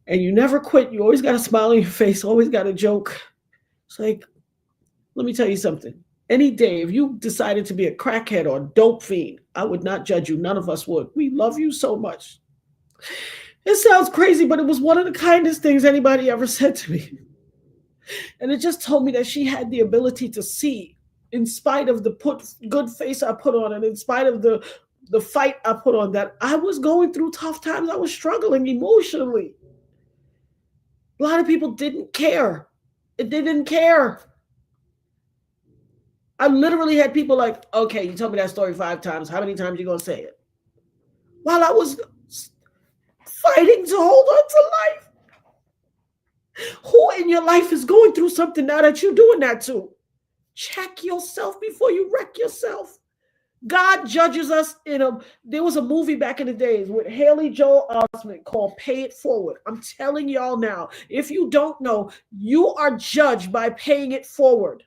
And you never quit. You always got a smile on your face, always got a joke. It's like, let me tell you something. Any day, if you decided to be a crackhead or a dope fiend, I would not judge you. None of us would. We love you so much. It sounds crazy, but it was one of the kindest things anybody ever said to me. And it just told me that she had the ability to see, in spite of the good face I put on, and in spite of the fight I put on, that I was going through tough times. I was struggling emotionally. A lot of people didn't care. They didn't care. I literally had people like, okay, you told me that story 5 times. How many times are you going to say it? While I was fighting to hold on to life. Who in your life is going through something now that you're doing that to? Check yourself before you wreck yourself. God judges us there was a movie back in the days with Haley Joel Osment called Pay It Forward. I'm telling y'all now, if you don't know, you are judged by paying it forward.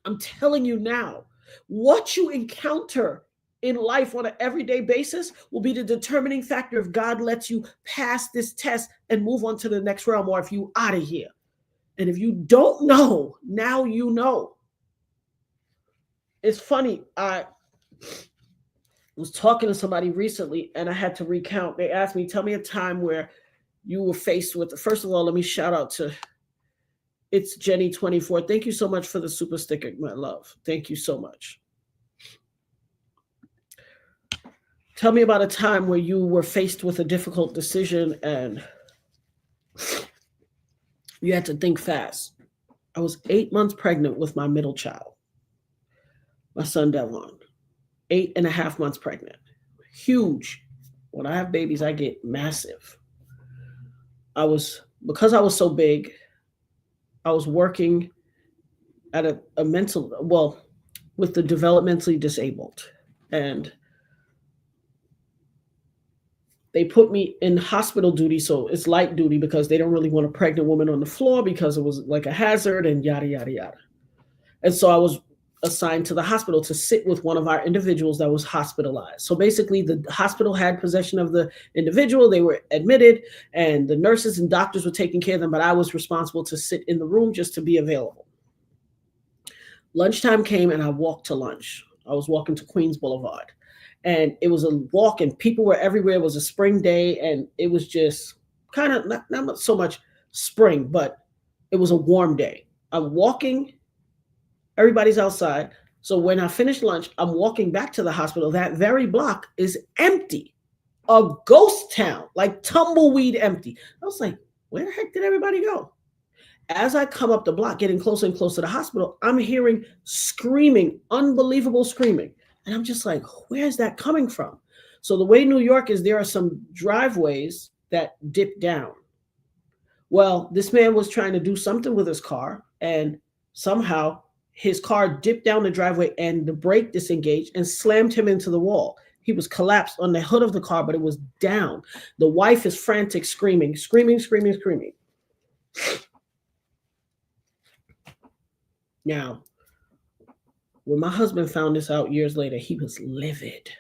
I'm telling you now, what you encounter in life on an everyday basis will be the determining factor if God lets you pass this test and move on to the next realm, or if you out of here. And if you don't know, now you know. It's funny. I was talking to somebody recently and I had to recount. They asked me, tell me a time where you were faced with, first of all, let me shout out to It's Jenny 24. Thank you so much for the super sticker, my love. Thank you so much. Tell me about a time where you were faced with a difficult decision and you had to think fast. I was 8 months pregnant with my middle child, my son Devon. 8.5 months pregnant. Huge. When I have babies, I get massive. Because I was so big, I was working at a mental, well, with the developmentally disabled. And they put me in hospital duty. So it's light duty because they don't really want a pregnant woman on the floor because it was like a hazard and yada, yada, yada. And so I was assigned to the hospital to sit with one of our individuals that was hospitalized. So basically, the hospital had possession of the individual. They were admitted, and the nurses and doctors were taking care of them, but I was responsible to sit in the room just to be available. Lunchtime came, and I walked to lunch. I was walking to Queens Boulevard, and it was a walk, and people were everywhere. It was a spring day, and it was just kind of not so much spring, but it was a warm day. I'm walking, everybody's outside. So when I finished lunch, I'm walking back to the hospital. That very block is empty, a ghost town, like tumbleweed empty. I was like, where the heck did everybody go? As I come up the block, getting closer and closer to the hospital, I'm hearing screaming, unbelievable screaming. And I'm just like, where's that coming from? So the way New York is, there are some driveways that dip down. Well, this man was trying to do something with his car, and somehow his car dipped down the driveway and the brake disengaged and slammed him into the wall. He was collapsed on the hood of the car, but it was down. The wife is frantic, screaming, screaming, screaming, screaming. Now, when my husband found this out years later, he was livid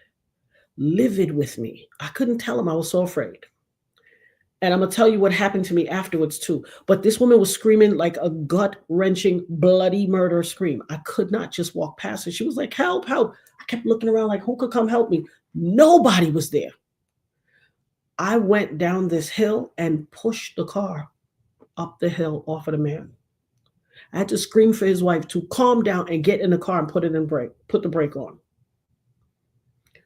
with me. I couldn't tell him, I was so afraid. And I'm going to tell you what happened to me afterwards too. But this woman was screaming like a gut-wrenching, bloody murder scream. I could not just walk past her. She was like, help, help. I kept looking around like, who could come help me? Nobody was there. I went down this hill and pushed the car up the hill off of the man. I had to scream for his wife to calm down and get in the car and put the brake on.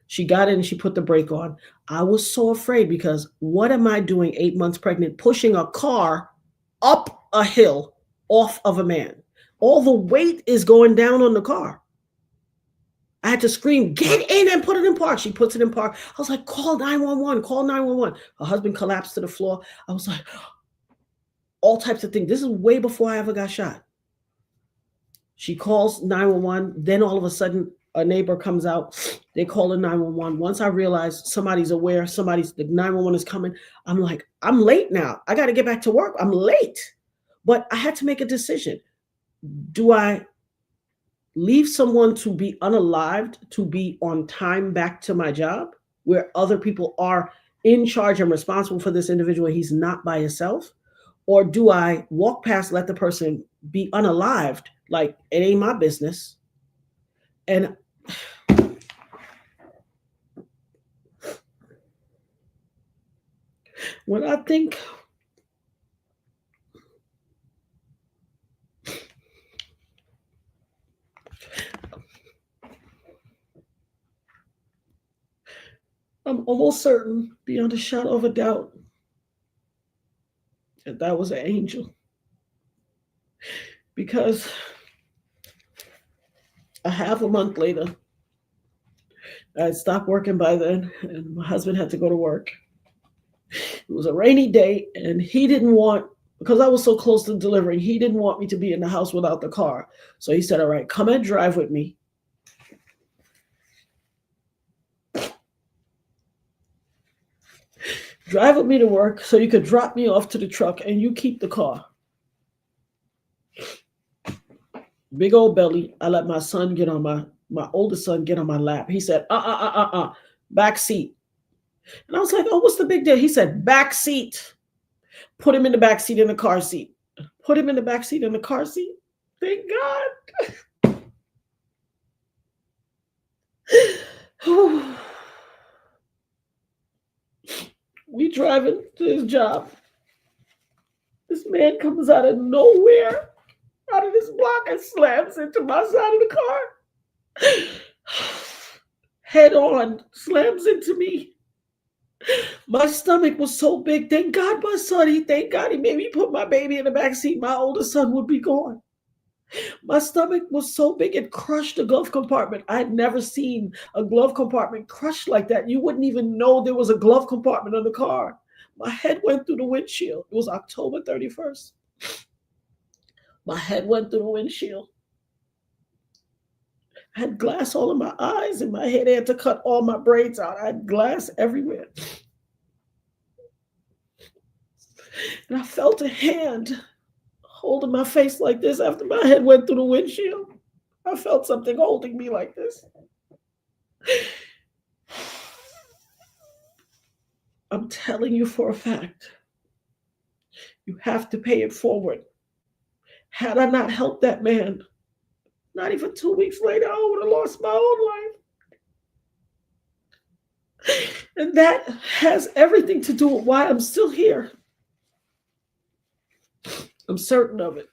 She got in and she put the brake on. I was so afraid because what am I doing 8 months pregnant, pushing a car up a hill off of a man? All the weight is going down on the car. I had to scream, get in and put it in park. She puts it in park. I was like, call 911, call 911. Her husband collapsed to the floor. I was like, all types of things. This is way before I ever got shot. She calls 911. Then all of a sudden, a neighbor comes out. They call in 911. Once I realize somebody's aware, the 911 is coming, I'm like, I'm late now. I got to get back to work. I'm late. But I had to make a decision. Do I leave someone to be unalived to be on time back to my job where other people are in charge and responsible for this individual? He's not by himself. Or do I walk past, let the person be unalived, like it ain't my business? And when I think I'm almost certain, beyond a shadow of a doubt, that was an angel. Because a half a month later, I had stopped working by then, and my husband had to go to work. It was a rainy day, and he didn't want, because I was so close to delivering, he didn't want me to be in the house without the car. So he said, all right, come and drive with me. Drive with me to work so you could drop me off to the truck and you keep the car. Big old belly. I let my son get on my oldest son get on my lap. He said, back seat. And I was like, oh, what's the big deal? He said, back seat. Put him in the back seat in the car seat. Put him in the back seat in the car seat. Thank God. We driving to his job. This man comes out of nowhere, out of this block, and slams into my side of the car. Head on, slams into me. My stomach was so big. Thank God my son, thank God he made me put my baby in the back seat. My oldest son would be gone. My stomach was so big it crushed the glove compartment. I had never seen a glove compartment crushed like that. You wouldn't even know there was a glove compartment on the car. My head went through the windshield. It was October 31st. My head went through the windshield. I had glass all in my eyes and my head. They had to cut all my braids out. I had glass everywhere. And I felt a hand holding my face like this after my head went through the windshield. I felt something holding me like this. I'm telling you for a fact, you have to pay it forward. Had I not helped that man, not even 2 weeks later, I would have lost my own life. And that has everything to do with why I'm still here. I'm certain of it.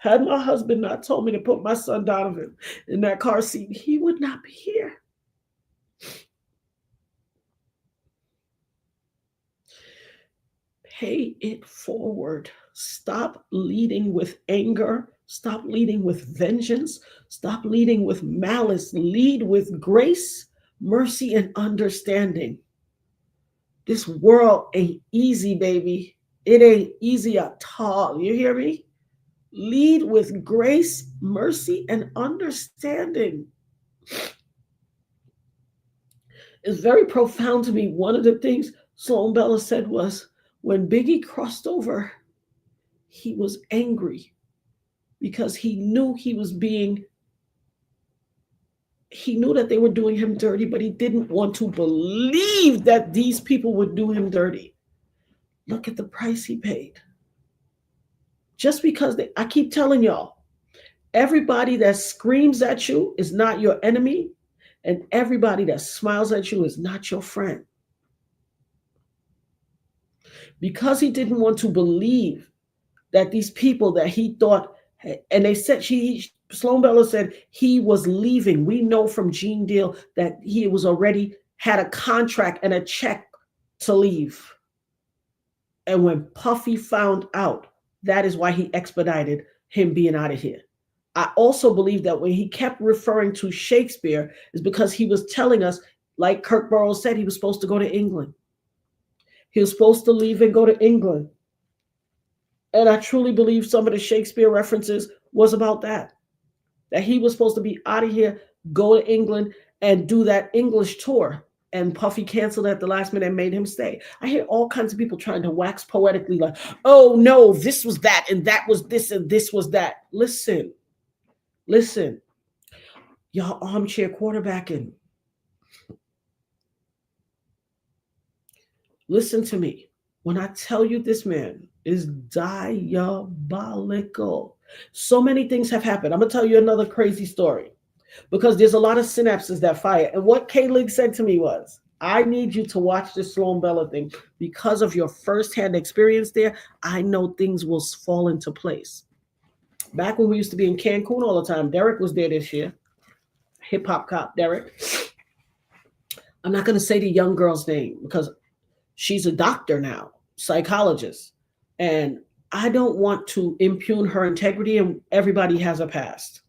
Had my husband not told me to put my son Donovan in that car seat, he would not be here. Pay it forward. Stop leading with anger. Stop leading with vengeance. Stop leading with malice. Lead with grace, mercy, and understanding. This world ain't easy, baby. It ain't easy at all. You hear me? Lead with grace, mercy, and understanding. It's very profound to me. One of the things Sloan Bella said was, when Biggie crossed over, he was angry because he knew that they were doing him dirty, but he didn't want to believe that these people would do him dirty. Look at the price he paid. Just because I keep telling y'all, everybody that screams at you is not your enemy, and everybody that smiles at you is not your friend. Because he didn't want to believe that these people that he thought, and they said, Sloan Bella said he was leaving. We know from Gene Deal that he was already had a contract and a check to leave. And when Puffy found out, that is why he expedited him being out of here. I also believe that when he kept referring to Shakespeare is because he was telling us, like Kirk Burroughs said, he was supposed to go to England. He was supposed to leave and go to England. And I truly believe some of the Shakespeare references was about that he was supposed to be out of here, go to England, and do that English tour. And Puffy canceled at the last minute and made him stay. I hear all kinds of people trying to wax poetically like, oh, no, this was that, and that was this, and this was that. Listen, y'all armchair quarterbacking. Listen to me. When I tell you this man is diabolical, so many things have happened. I'm going to tell you another crazy story because there's a lot of synapses that fire. And what K-Lig said to me was, I need you to watch this Sloan Bella thing because of your firsthand experience there. I know things will fall into place. Back when we used to be in Cancun all the time, Derek was there this year. Hip hop cop Derek. I'm not going to say the young girl's name because she's a doctor now, psychologist. And I don't want to impugn her integrity, and everybody has a past.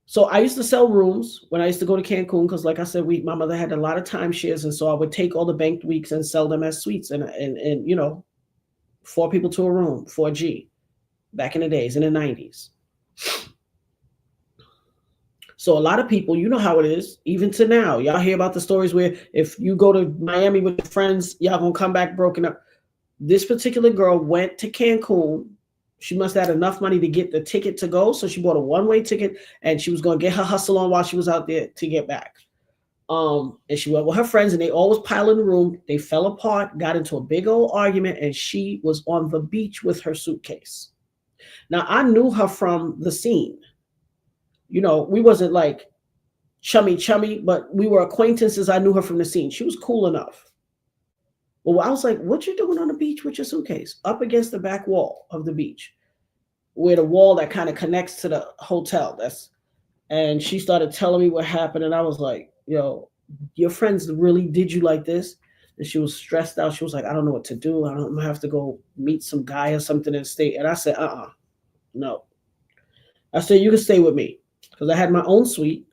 So I used to sell rooms when I used to go to Cancun because, like I said, my mother had a lot of timeshares, and so I would take all the banked weeks and sell them as suites, and 4 people to a room, 4G, back in the days, in the 90s. So a lot of people, you know how it is, even to now. Y'all hear about the stories where if you go to Miami with your friends, y'all gonna come back broken up. This particular girl went to Cancun. She must have had enough money to get the ticket to go. So she bought a one-way ticket and she was going to get her hustle on while she was out there to get back. And she went with her friends and they all was piled in the room. They fell apart, got into a big old argument, and she was on the beach with her suitcase. Now, I knew her from the scene. We wasn't like chummy, but we were acquaintances. I knew her from the scene. She was cool enough. Well, I was like, what you doing on the beach with your suitcase? Up against the back wall of the beach, where the wall that kind of connects to the hotel. And she started telling me what happened. And I was like, yo, your friends really did you like this? And she was stressed out. She was like, I don't know what to do. I'm going to have to go meet some guy or something and stay. And I said, no. I said, you can stay with me. Because I had my own suite.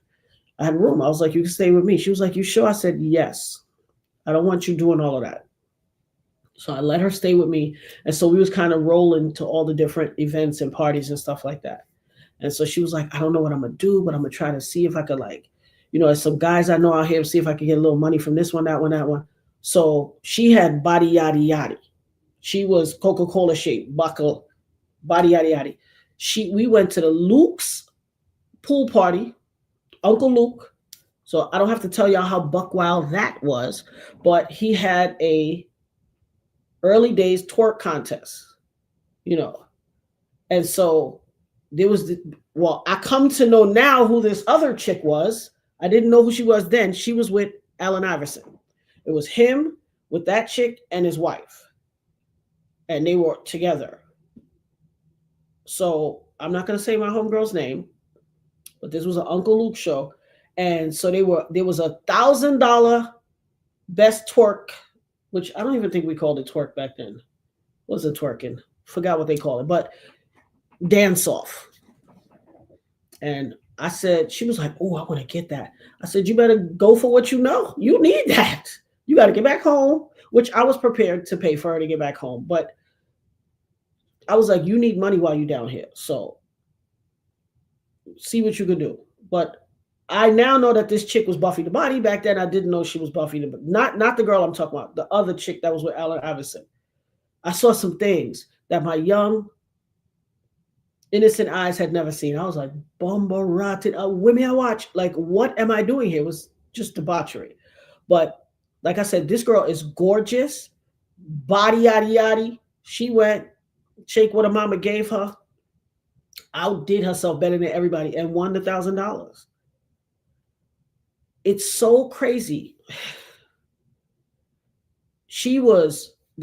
I had a room. I was like, you can stay with me. She was like, you sure? I said, yes. I don't want you doing all of that. So I let her stay with me. And so we was kind of rolling to all the different events and parties and stuff like that. And so she was like, I don't know what I'm gonna do, but I'm gonna try to see if I could, like, there's some guys I know out here, see if I could get a little money from this one, that one, that one. So she had body yaddy yaddy. She was Coca-Cola shaped, buckle, body yaddy yaddy. We went to the Luke's pool party, Uncle Luke. So I don't have to tell y'all how buck wild that was, but he had a early days twerk contest, and so there was I come to know now who this other chick was. I didn't know who she was then. She was with Allen Iverson. It was him with that chick and his wife, and they were together. So I'm not going to say my homegirl's name, but this was an Uncle Luke show. And so there was $1,000 best twerk, which I don't even think we called it twerk back then. What was it twerking? Forgot what they call it, but dance off. And I said, she was like, oh, I want to get that. I said, you better go for what you know. You need that. You got to get back home, which I was prepared to pay for her to get back home. But I was like, you need money while you're down here. So see what you can do. But I now know that this chick was Buffy the Body. Back then, I didn't know she was Buffy the Body. Not the girl I'm talking about, the other chick that was with Allen Iverson. I saw some things that my young, innocent eyes had never seen. I was like, bombarotted. Women I watch. Like, what am I doing here? It was just debauchery. But like I said, this girl is gorgeous. Body yaddy yaddy. She went, shake what her mama gave her, outdid herself better than everybody, and won the $1,000. It's so crazy.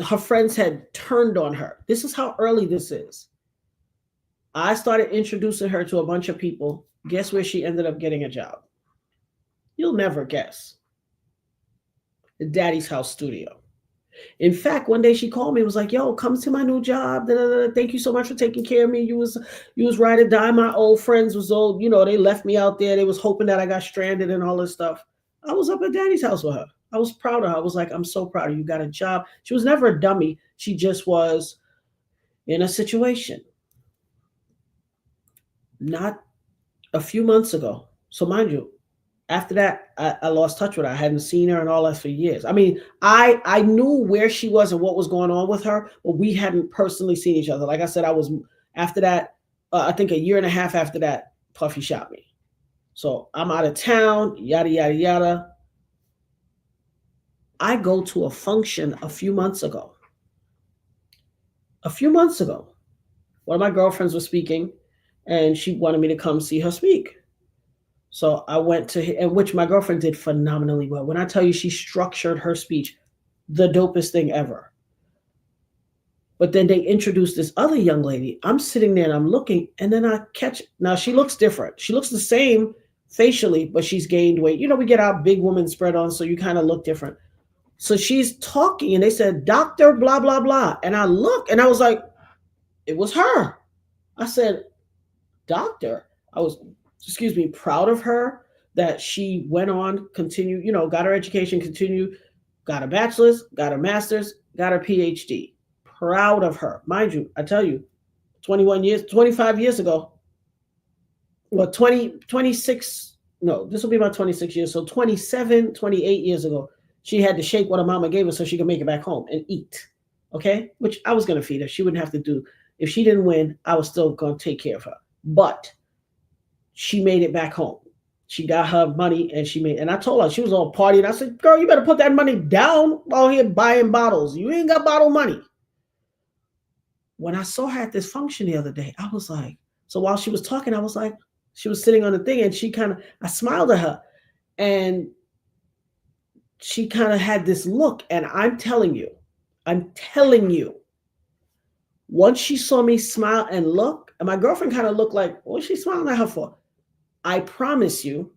Her friends had turned on her. This is how early this is. I started introducing her to a bunch of people. Guess where she ended up getting a job? You'll never guess. The Daddy's House studio. In fact, one day she called me and was like, yo, come to my new job. Thank you so much for taking care of me. You was ride or die. My old friends was old. They left me out there. They was hoping that I got stranded and all this stuff. I was up at Daddy's house with her. I was proud of her. I was like, I'm so proud of you. You got a job. She was never a dummy. She just was in a situation. Not a few months ago. So mind you, after that, I lost touch with her. I hadn't seen her and all that for years. I mean, I knew where she was and what was going on with her, but we hadn't personally seen each other. Like I said, after that, I think a year and a half after that, Puffy shot me. So I'm out of town, yada, yada, yada. I go to a function a few months ago. One of my girlfriends was speaking, and she wanted me to come see her speak. So I went to, and which my girlfriend did phenomenally well. When I tell you she structured her speech, the dopest thing ever. But then they introduced this other young lady. I'm sitting there and I'm looking, and then I catch, now she looks different. She looks the same facially, but she's gained weight. We get our big woman spread on, so you kind of look different. So she's talking, and they said, Dr. blah, blah, blah. And I look, and I was like, it was her. I said, doctor. I was, proud of her that she went on, continued, got her education, continued, got a bachelor's, got a master's, got her PhD. Proud of her. Mind you, I tell you, 25 years ago, well, 26, no, this will be about 26 years. So 27, 28 years ago, she had to shake what her mama gave her so she could make it back home and eat. Okay? Which I was going to feed her. She wouldn't have to do. If she didn't win, I was still going to take care of her. But she made it back home. She got her money and I told her, she was all partying. I said, girl, you better put that money down while here buying bottles. You ain't got bottle money. When I saw her at this function the other day, I was like, so while she was talking, I was like, she was sitting on the thing and I smiled at her and she kind of had this look. And I'm telling you, once she saw me smile and look, and my girlfriend kind of looked like, what's she smiling at her for? I promise you,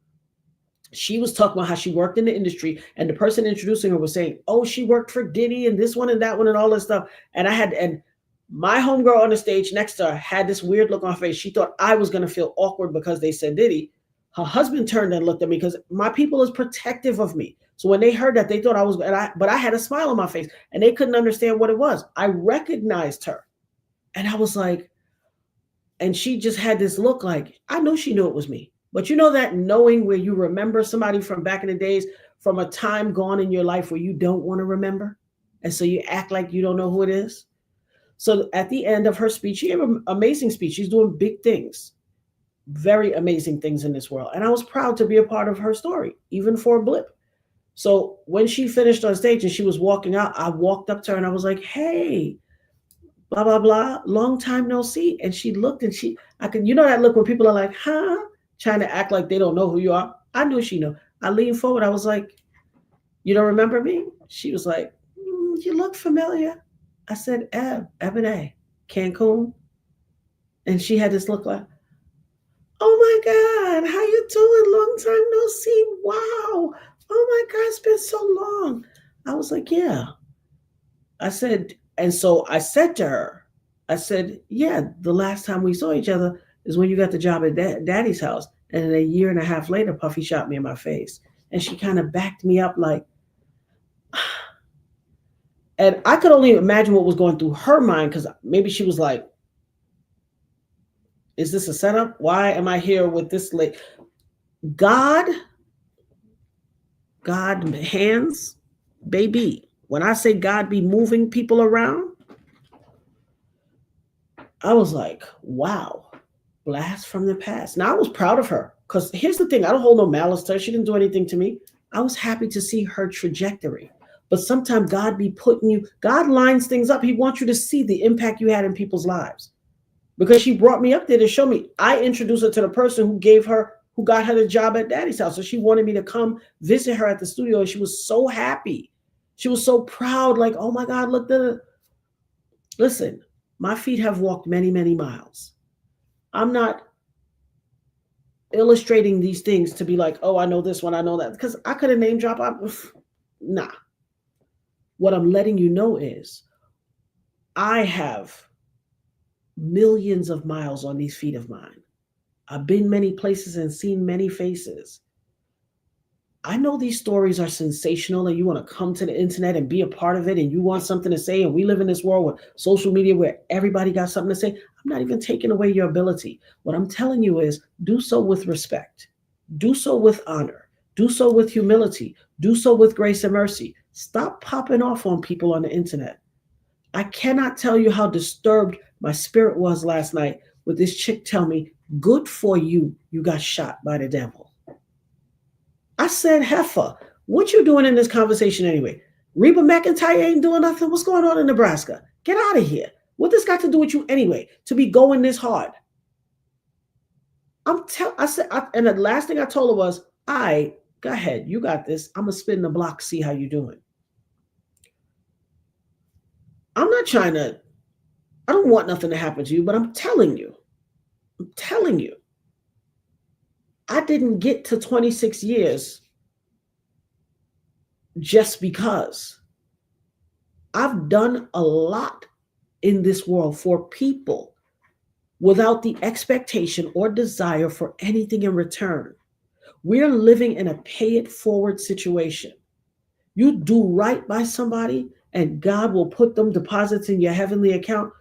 she was talking about how she worked in the industry, and the person introducing her was saying, oh, she worked for Diddy and this one and that one and all this stuff. And my homegirl on the stage next to her had this weird look on her face. She thought I was going to feel awkward because they said Diddy. Her husband turned and looked at me because my people is protective of me. So when they heard that, they thought I was, but I had a smile on my face and they couldn't understand what it was. I recognized her. And I was like, And she just had this look like, I know she knew it was me. But you know that knowing where you remember somebody from back in the days, from a time gone in your life where you don't want to remember? And so you act like you don't know who it is. So at the end of her speech, she gave an amazing speech. She's doing big things, very amazing things in this world. And I was proud to be a part of her story, even for a blip. So when she finished on stage and she was walking out, I walked up to her and I was like, hey, blah, blah, blah, long time no see. And she looked and I could, you know, that look when people are like, huh? Trying to act like they don't know who you are. I knew she knew. I leaned forward. I was like, you don't remember me? She was like, you look familiar. I said, Ebony, Cancun. And she had this look like, oh my God, how you doing? Long time no see. Wow. Oh my God, it's been so long. I was like, yeah. I said, and so I said to her, I said, yeah, the last time we saw each other is when you got the job at Daddy's house. And then a year and a half later, Puffy shot me in my face. And she kind of backed me up like, and I could only imagine what was going through her mind, because maybe she was like, is this a setup? Why am I here with this late? God hands, baby. When I say God be moving people around, I was like, wow, blast from the past. Now I was proud of her, because here's the thing. I don't hold no malice to her. She didn't do anything to me. I was happy to see her trajectory. But sometimes God be putting you, God lines things up. He wants you to see the impact you had in people's lives. Because she brought me up there to show me. I introduced her to the person who got her the job at Daddy's house. So she wanted me to come visit her at the studio. And she was so happy. She was so proud. Like, oh my God, look at it. Listen, my feet have walked many, many miles. I'm not illustrating these things to be like, oh, I know this one, I know that. Because I could have name dropped. Nah. What I'm letting you know is I have millions of miles on these feet of mine. I've been many places and seen many faces. I know these stories are sensational and you want to come to the internet and be a part of it and you want something to say. And we live in this world with social media where everybody got something to say. I'm not even taking away your ability. What I'm telling you is do so with respect. Do so with honor. Do so with humility. Do so with grace and mercy. Stop popping off on people on the internet. I cannot tell you how disturbed my spirit was last night with this chick tell me, good for you, you got shot by the devil. I said, heifer, what you doing in this conversation anyway? Reba McEntire ain't doing nothing. What's going on in Nebraska? Get out of here. What this got to do with you anyway, to be going this hard? And the last thing I told her was, go ahead, you got this. I'm going to spin the block, see how you doing. I don't want nothing to happen to you, but I'm telling you, I didn't get to 26 years just because. I've done a lot in this world for people without the expectation or desire for anything in return. We're living in a pay it forward situation. You do right by somebody and God will put them deposits in your heavenly account.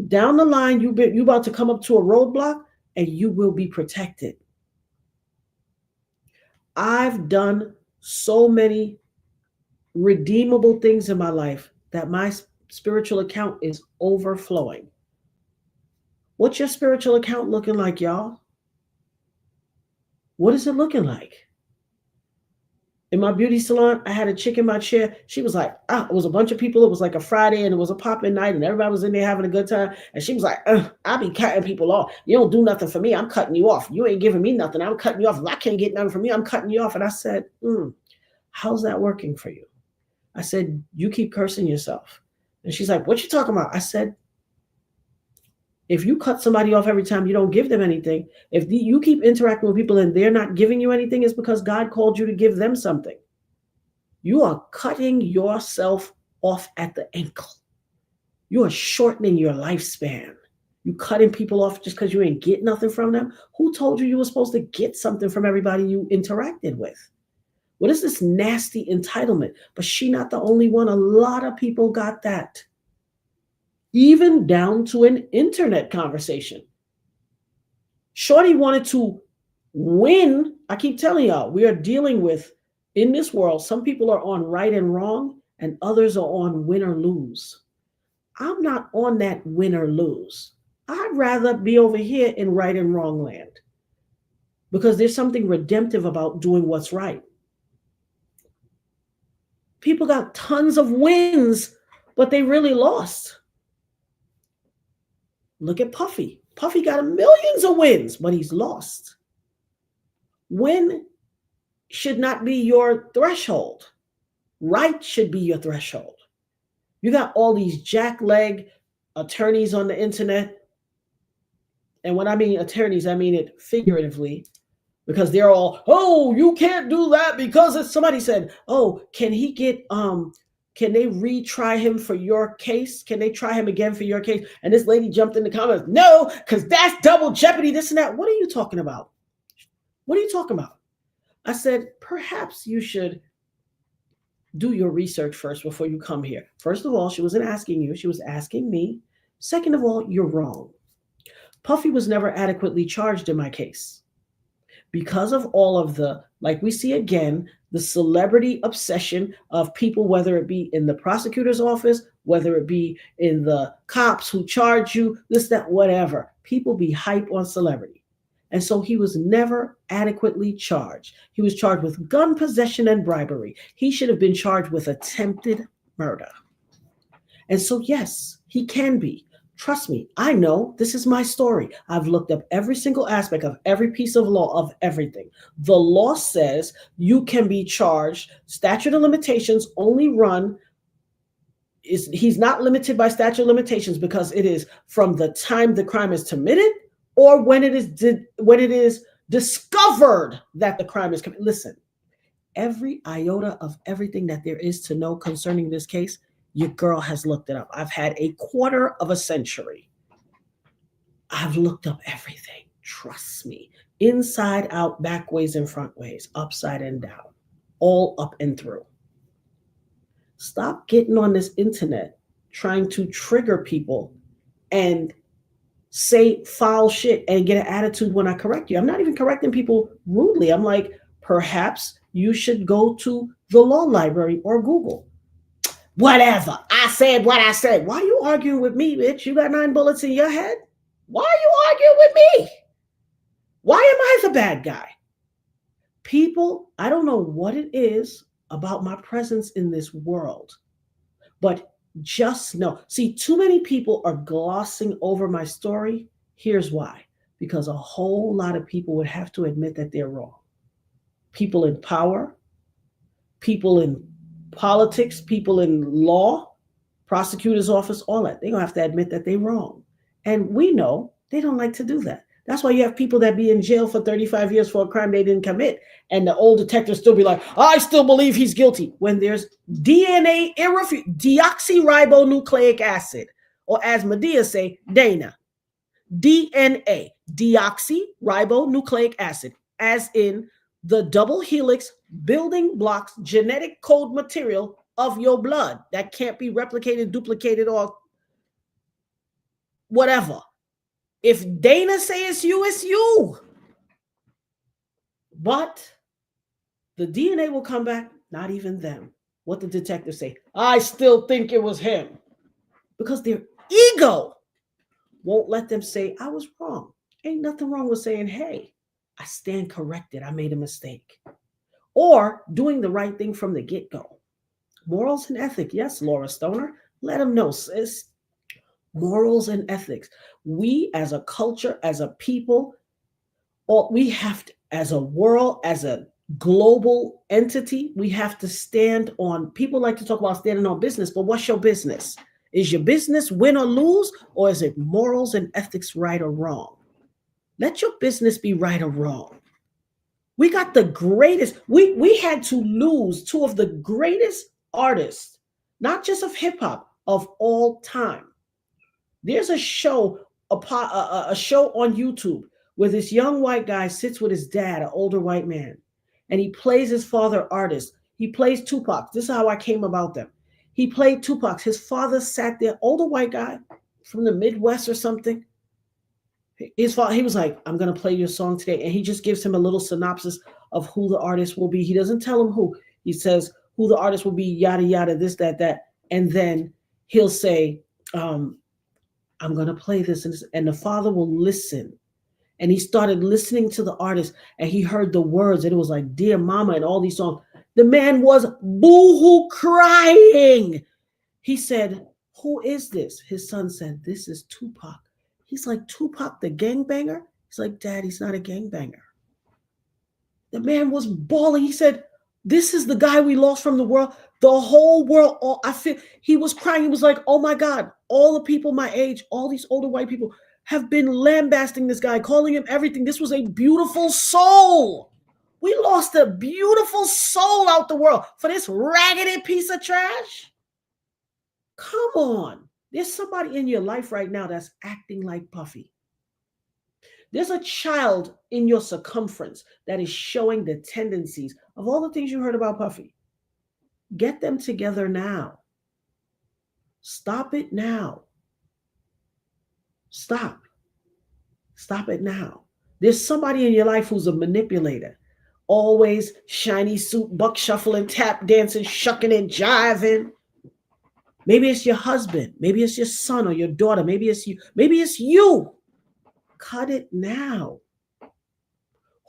Down the line, you about to come up to a roadblock and you will be protected. I've done so many redeemable things in my life that my spiritual account is overflowing. What's your spiritual account looking like, y'all? What is it looking like? In my beauty salon, I had a chick in my chair. She was like, it was a bunch of people. It was like a Friday and it was a popping night and everybody was in there having a good time. And she was like, I be cutting people off. You don't do nothing for me. I'm cutting you off. You ain't giving me nothing. I'm cutting you off. If I can't get nothing from you, I'm cutting you off. And I said, how's that working for you? I said, you keep cursing yourself. And she's like, what you talking about? I said, if you cut somebody off every time you don't give them anything, if you keep interacting with people and they're not giving you anything, it's because God called you to give them something. You are cutting yourself off at the ankle. You are shortening your lifespan. You cutting people off just because you ain't get nothing from them. Who told you were supposed to get something from everybody you interacted with? What is this nasty entitlement? But she not the only one. A lot of people got that. Even down to an internet conversation. Shorty wanted to win. I keep telling y'all, we are dealing with, in this world, some people are on right and wrong, and others are on win or lose. I'm not on that win or lose. I'd rather be over here in right and wrong land because there's something redemptive about doing what's right. People got tons of wins, but they really lost. Look at Puffy. Puffy got millions of wins, but he's lost. Win should not be your threshold. Right should be your threshold. You got all these jackleg attorneys on the internet. And when I mean attorneys, I mean it figuratively, because they're all, oh, you can't do that because it's, somebody said, oh, can they retry him for your case? Can they try him again for your case? And this lady jumped in the comments, no, because that's double jeopardy, this and that. What are you talking about? What are you talking about? I said, perhaps you should do your research first before you come here. First of all, she wasn't asking you, she was asking me. Second of all, you're wrong. Puffy was never adequately charged in my case. Because of all of the, like we see again, the celebrity obsession of people, whether it be in the prosecutor's office, whether it be in the cops who charge you, this, that, whatever. People be hype on celebrity. And so he was never adequately charged. He was charged with gun possession and bribery. He should have been charged with attempted murder. And so, yes, he can be. Trust me, I know this is my story. I've looked up every single aspect of every piece of law of everything. The law says you can be charged. Statute of limitations only run, he's not limited by statute of limitations because it is from the time the crime is committed or when it is discovered that the crime is committed. Listen, every iota of everything that there is to know concerning this case, your girl has looked it up. I've had a quarter of a century. I've looked up everything. Trust me. Inside out, back ways and front ways, upside and down, all up and through. Stop getting on this internet trying to trigger people and say foul shit and get an attitude when I correct you. I'm not even correcting people rudely. I'm like, perhaps you should go to the law library or Google. Whatever. I said what I said. Why are you arguing with me, bitch? You got 9 bullets in your head? Why are you arguing with me? Why am I the bad guy? People, I don't know what it is about my presence in this world, but just know. See, too many people are glossing over my story. Here's why. Because a whole lot of people would have to admit that they're wrong. People in power, people in politics, people in law, prosecutor's office, all that. They're going to have to admit that they're wrong. And we know they don't like to do that. That's why you have people that be in jail for 35 years for a crime they didn't commit. And the old detectives still be like, I still believe he's guilty. When there's DNA, deoxyribonucleic acid, or as Medea say, Dana, DNA, deoxyribonucleic acid, as in the double helix building blocks genetic code material of your blood that can't be replicated, duplicated, or whatever. If Dana says it's you. But the DNA will come back, not even them. What the detectives say, I still think it was him. Because their ego won't let them say, I was wrong. Ain't nothing wrong with saying, hey, I stand corrected. I made a mistake. Or doing the right thing from the get-go. Morals and ethics. Yes, Laura Stoner. Let them know, sis. Morals and ethics. We as a culture, as a people, or we have to, as a world, as a global entity, we have to stand on, people like to talk about standing on business, but what's your business? Is your business win or lose, or is it morals and ethics, right or wrong? Let your business be right or wrong. We got the greatest, we had to lose 2 of the greatest artists, not just of hip hop, of all time. There's a show, a show on YouTube where this young white guy sits with his dad, an older white man, and he plays his father artist. He plays Tupac. This is how I came about them. He played Tupac. His father sat there, older white guy from the Midwest or something. His father, he was like, I'm going to play your song today. And he just gives him a little synopsis of who the artist will be. He doesn't tell him who. He says who the artist will be, yada, yada, this, that, that. And then he'll say, I'm going to play this. And the father will listen. And he started listening to the artist and he heard the words. And it was like, Dear Mama and all these songs. The man was boo-hoo crying. He said, who is this? His son said, this is Tupac. He's like, Tupac the gangbanger? He's like, Dad, he's not a gangbanger. The man was bawling. He said, this is the guy we lost from the world. The whole world. I feel he was crying. He was like, oh my God, all the people my age, all these older white people have been lambasting this guy, calling him everything. This was a beautiful soul. We lost a beautiful soul out the world for this raggedy piece of trash. Come on. There's somebody in your life right now that's acting like Puffy. There's a child in your circumference that is showing the tendencies of all the things you heard about Puffy. Get them together now. Stop it now. Stop. Stop it now. There's somebody in your life who's a manipulator. Always shiny suit, buck shuffling, tap dancing, shucking and jiving. Maybe it's your husband. Maybe it's your son or your daughter. Maybe it's you. Maybe it's you. Cut it now.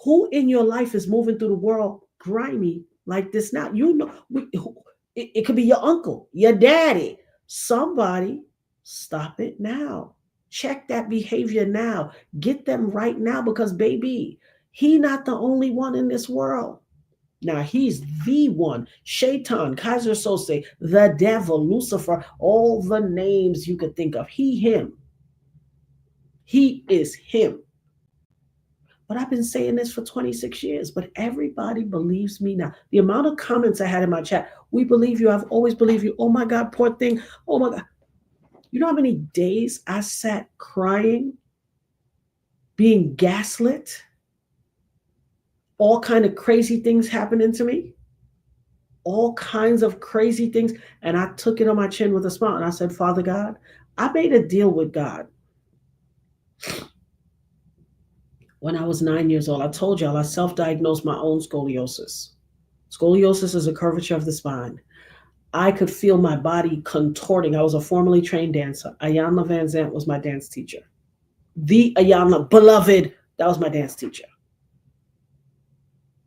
Who in your life is moving through the world grimy like this now? You know, it could be your uncle, your daddy. Somebody, stop it now. Check that behavior now. Get them right now because, baby, he not the only one in this world. Now, he's the one. Shaitan, Kaiser Sose, the devil, Lucifer, all the names you could think of. He, him. He is him. But I've been saying this for 26 years, but everybody believes me now. The amount of comments I had in my chat, we believe you. I've always believed you. Oh, my God, poor thing. Oh, my God. You know how many days I sat crying, being gaslit? All kind of crazy things happening to me. All kinds of crazy things. And I took it on my chin with a smile. And I said, Father God, I made a deal with God. When I was 9 years old, I told y'all I self-diagnosed my own scoliosis. Scoliosis is a curvature of the spine. I could feel my body contorting. I was a formerly trained dancer. Ayanna Van Zant was my dance teacher. The Ayanna, beloved, that was my dance teacher.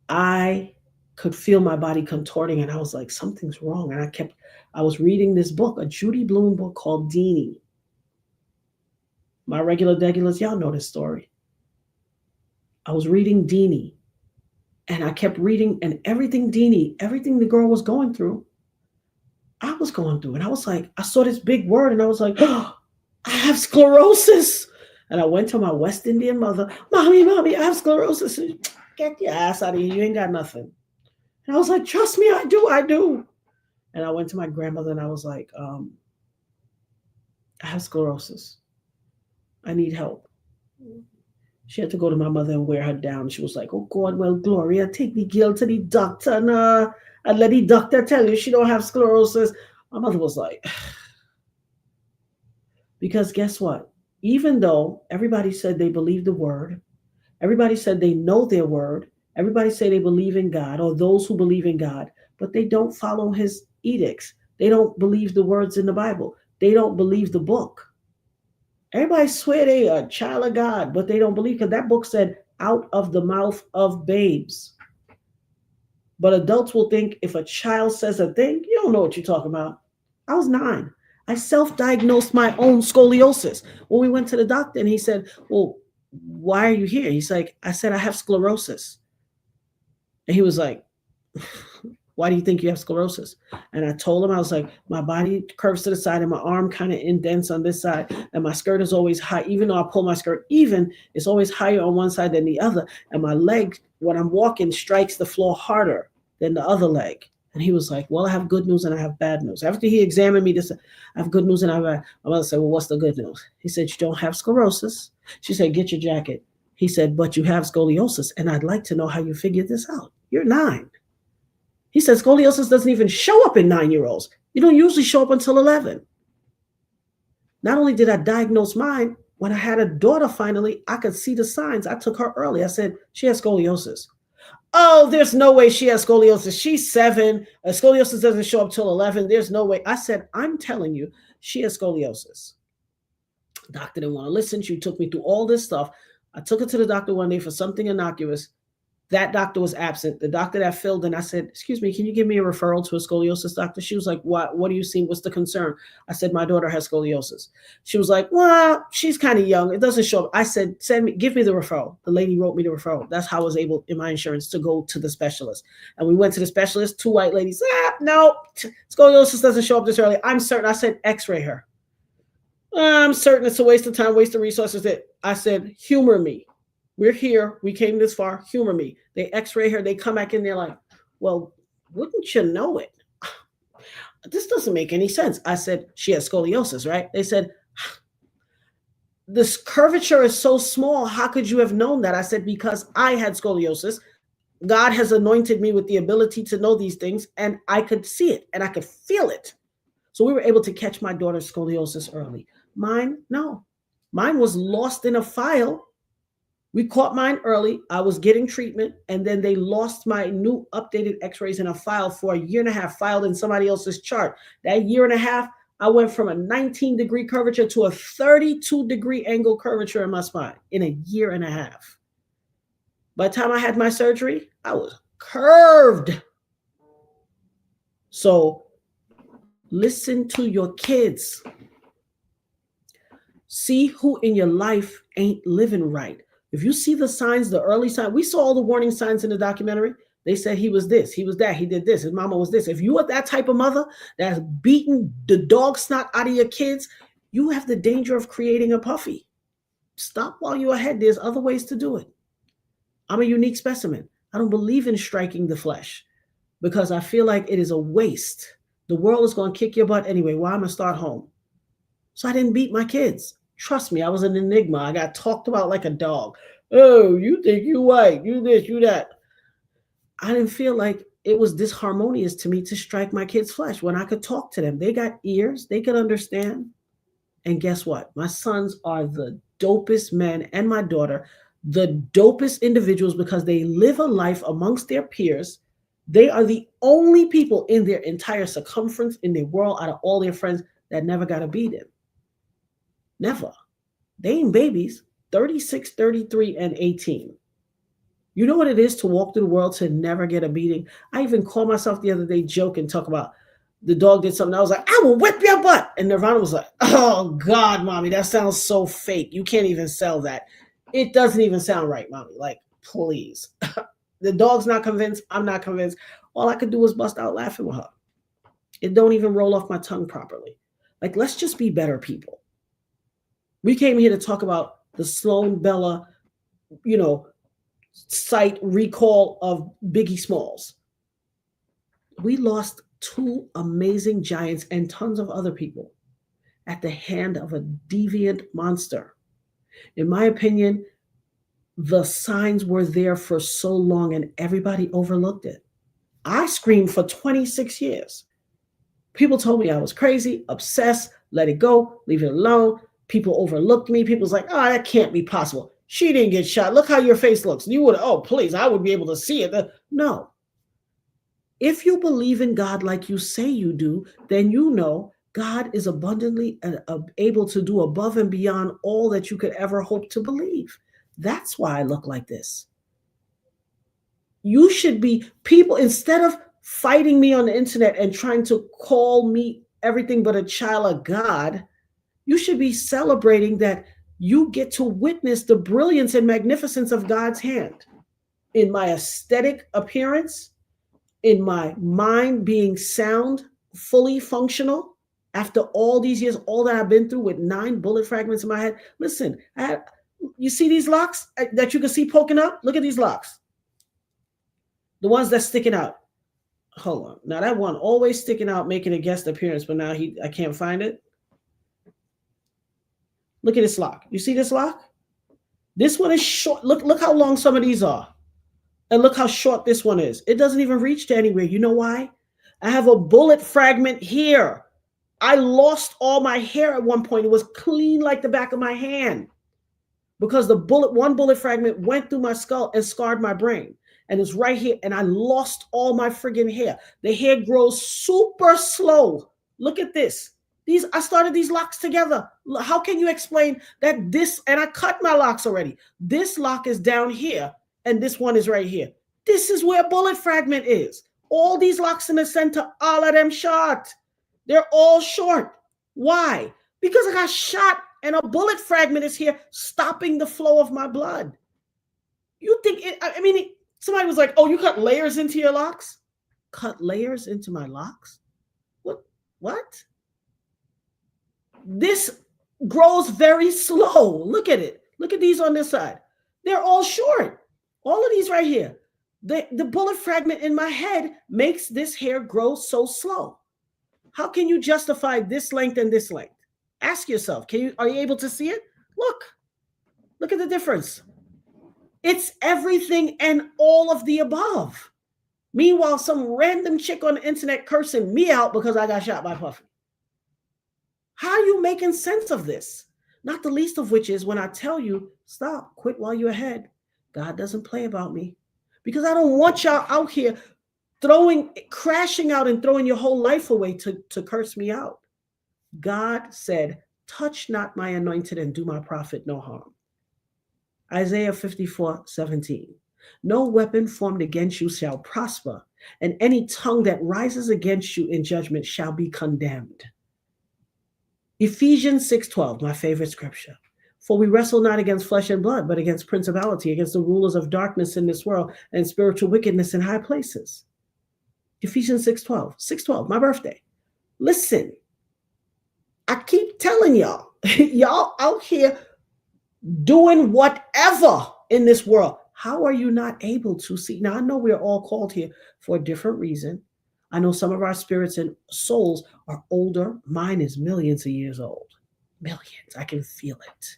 I could feel my body contorting and I was like, something's wrong. And I was reading this book, a Judy Blume book called Deanie. My regular degulars, y'all know this story. I was reading Deanie and I kept reading and everything the girl was going through, I was going through. And I was like, I saw this big word and I was like, oh, I have sclerosis. And I went to my West Indian mother, mommy, I have sclerosis. Get your ass out of here. You ain't got nothing. And I was like, trust me, I do. And I went to my grandmother and I was like, I have sclerosis. I need help. She had to go to my mother and wear her down. She was like, oh God, well, Gloria, take the girl to the doctor and let the doctor tell you she don't have sclerosis. My mother was like, because guess what? Even though everybody said they believe the word, everybody said they know their word, everybody say they believe in God or those who believe in God, but they don't follow his edicts. They don't believe the words in the Bible. They don't believe the book. Everybody swear they are a child of God, but they don't believe because that book said out of the mouth of babes. But adults will think if a child says a thing, you don't know what you're talking about. I was 9. I self-diagnosed my own scoliosis. When we went to the doctor and he said, well, why are you here? He's like, I said, I have sclerosis. And he was like, why do you think you have sclerosis? And I told him, I was like, my body curves to the side and my arm kind of indents on this side. And my skirt is always high. Even though I pull my skirt even, it's always higher on one side than the other. And my leg, when I'm walking, strikes the floor harder than the other leg. And he was like, well, I have good news and I have bad news. After he examined me, I have good news and I have bad. My mother said, well, what's the good news? He said, you don't have sclerosis. She said, get your jacket. He said, but you have scoliosis. And I'd like to know how you figured this out. You're 9. He said scoliosis doesn't even show up in 9-year-olds. You don't usually show up until 11. Not only did I diagnose mine, When I had a daughter finally, I could see the signs. I took her early. I said, she has scoliosis. Oh, there's no way she has scoliosis. She's 7. Scoliosis doesn't show up till 11. There's no way. I said, I'm telling you, she has scoliosis. Doctor didn't want to listen. She took me through all this stuff. I took her to the doctor one day for something innocuous. That doctor was absent. The doctor that filled in, I said, excuse me, can you give me a referral to a scoliosis doctor? She was like, what do you see? What's the concern? I said, my daughter has scoliosis. She was like, well, she's kind of young. It doesn't show up. I said, give me the referral. The lady wrote me the referral. That's how I was able in my insurance to go to the specialist. And we went to the specialist, 2 white ladies. No, scoliosis doesn't show up this early. I'm certain. I said, x-ray her. I'm certain it's a waste of time, waste of resources. That I said, humor me. We're here. We came this far. Humor me. They x-ray her. They come back in there like, well, wouldn't you know it? This doesn't make any sense. I said, she has scoliosis, right? They said, this curvature is so small. How could you have known that? I said, because I had scoliosis. God has anointed me with the ability to know these things, and I could see it and I could feel it. So we were able to catch my daughter's scoliosis early. Mine, no. Mine was lost in a file. We caught mine early. I was getting treatment, and then they lost my new updated x-rays in a file for a year and a half, filed in somebody else's chart. That year and a half, I went from a 19-degree curvature to a 32-degree angle curvature in my spine in a year and a half. By the time I had my surgery, I was curved. So listen to your kids. See who in your life ain't living right. If you see the signs, the early signs, we saw all the warning signs in the documentary. They said he was this, he was that, he did this, his mama was this. If you are that type of mother that's beating the dog snot out of your kids, you have the danger of creating a puffy. Stop while you're ahead. There's other ways to do it. I'm a unique specimen. I don't believe in striking the flesh because I feel like it is a waste. The world is going to kick your butt anyway. Why am I going to start home? So I didn't beat my kids. Trust me, I was an enigma. I got talked about like a dog. Oh, you think you white, you this, you that. I didn't feel like it was disharmonious to me to strike my kids' flesh when I could talk to them. They got ears, they could understand. And guess what? My sons are the dopest men, and my daughter, the dopest individuals, because they live a life amongst their peers. They are the only people in their entire circumference in their world out of all their friends that never got a beating. Never. They ain't babies. 36, 33, and 18. You know what it is to walk through the world to never get a beating? I even called myself the other day, joke and talk about the dog did something. I was like, I will whip your butt. And Nirvana was like, oh God, mommy, that sounds so fake. You can't even sell that. It doesn't even sound right, mommy. Like, please. The dog's not convinced. I'm not convinced. All I could do was bust out laughing with her. It don't even roll off my tongue properly. Like, let's just be better people. We came here to talk about the Sloan Bella, site recall of Biggie Smalls. We lost 2 amazing giants and tons of other people at the hand of a deviant monster. In my opinion, the signs were there for so long and everybody overlooked it. I screamed for 26 years. People told me I was crazy, obsessed, let it go, leave it alone. People overlooked me. People was like, oh, that can't be possible. She didn't get shot. Look how your face looks. You would, oh, please, I would be able to see it. No. If you believe in God like you say you do, then you know God is abundantly able to do above and beyond all that you could ever hope to believe. That's why I look like this. You should be, people, instead of fighting me on the internet and trying to call me everything but a child of God, you should be celebrating that you get to witness the brilliance and magnificence of God's hand in my aesthetic appearance, in my mind being sound, fully functional after all these years, all that I've been through with 9 bullet fragments in my head. Listen, you see these locks that you can see poking up? Look at these locks. The ones that's sticking out. Hold on. Now that one always sticking out, making a guest appearance, but now I can't find it. Look at this lock. You see this lock? This one is short. Look how long some of these are. And look how short this one is. It doesn't even reach to anywhere. You know why? I have a bullet fragment here. I lost all my hair at one point. It was clean like the back of my hand because one bullet fragment went through my skull and scarred my brain. And it's right here. And I lost all my friggin' hair. The hair grows super slow. Look at this. I started these locks together. How can you explain that and I cut my locks already. This lock is down here and this one is right here. This is where bullet fragment is. All these locks in the center, all of them short. They're all short. Why? Because I got shot and a bullet fragment is here stopping the flow of my blood. You think somebody was like, oh, you cut layers into your locks? Cut layers into my locks? What? This grows very slow. Look at it. Look at these on this side. They're all short. All of these right here. The bullet fragment in my head makes this hair grow so slow. How can you justify this length and this length? Ask yourself, are you able to see it? Look at the difference. It's everything and all of the above. Meanwhile, some random chick on the internet cursing me out because I got shot by Puffy. How are you making sense of this? Not the least of which is when I tell you, stop, quit while you're ahead. God doesn't play about me. Because I don't want y'all out here crashing out and throwing your whole life away to curse me out. God said, touch not my anointed and do my prophet no harm. Isaiah 54:17. No weapon formed against you shall prosper, and any tongue that rises against you in judgment shall be condemned. Ephesians 6:12, my favorite scripture. For we wrestle not against flesh and blood, but against principality, against the rulers of darkness in this world, and spiritual wickedness in high places. Ephesians 6:12. 6:12, my birthday. Listen, I keep telling y'all, y'all out here doing whatever in this world. How are you not able to see? Now, I know we're all called here for a different reason. I know some of our spirits and souls are older. Mine is millions of years old. Millions. I can feel it.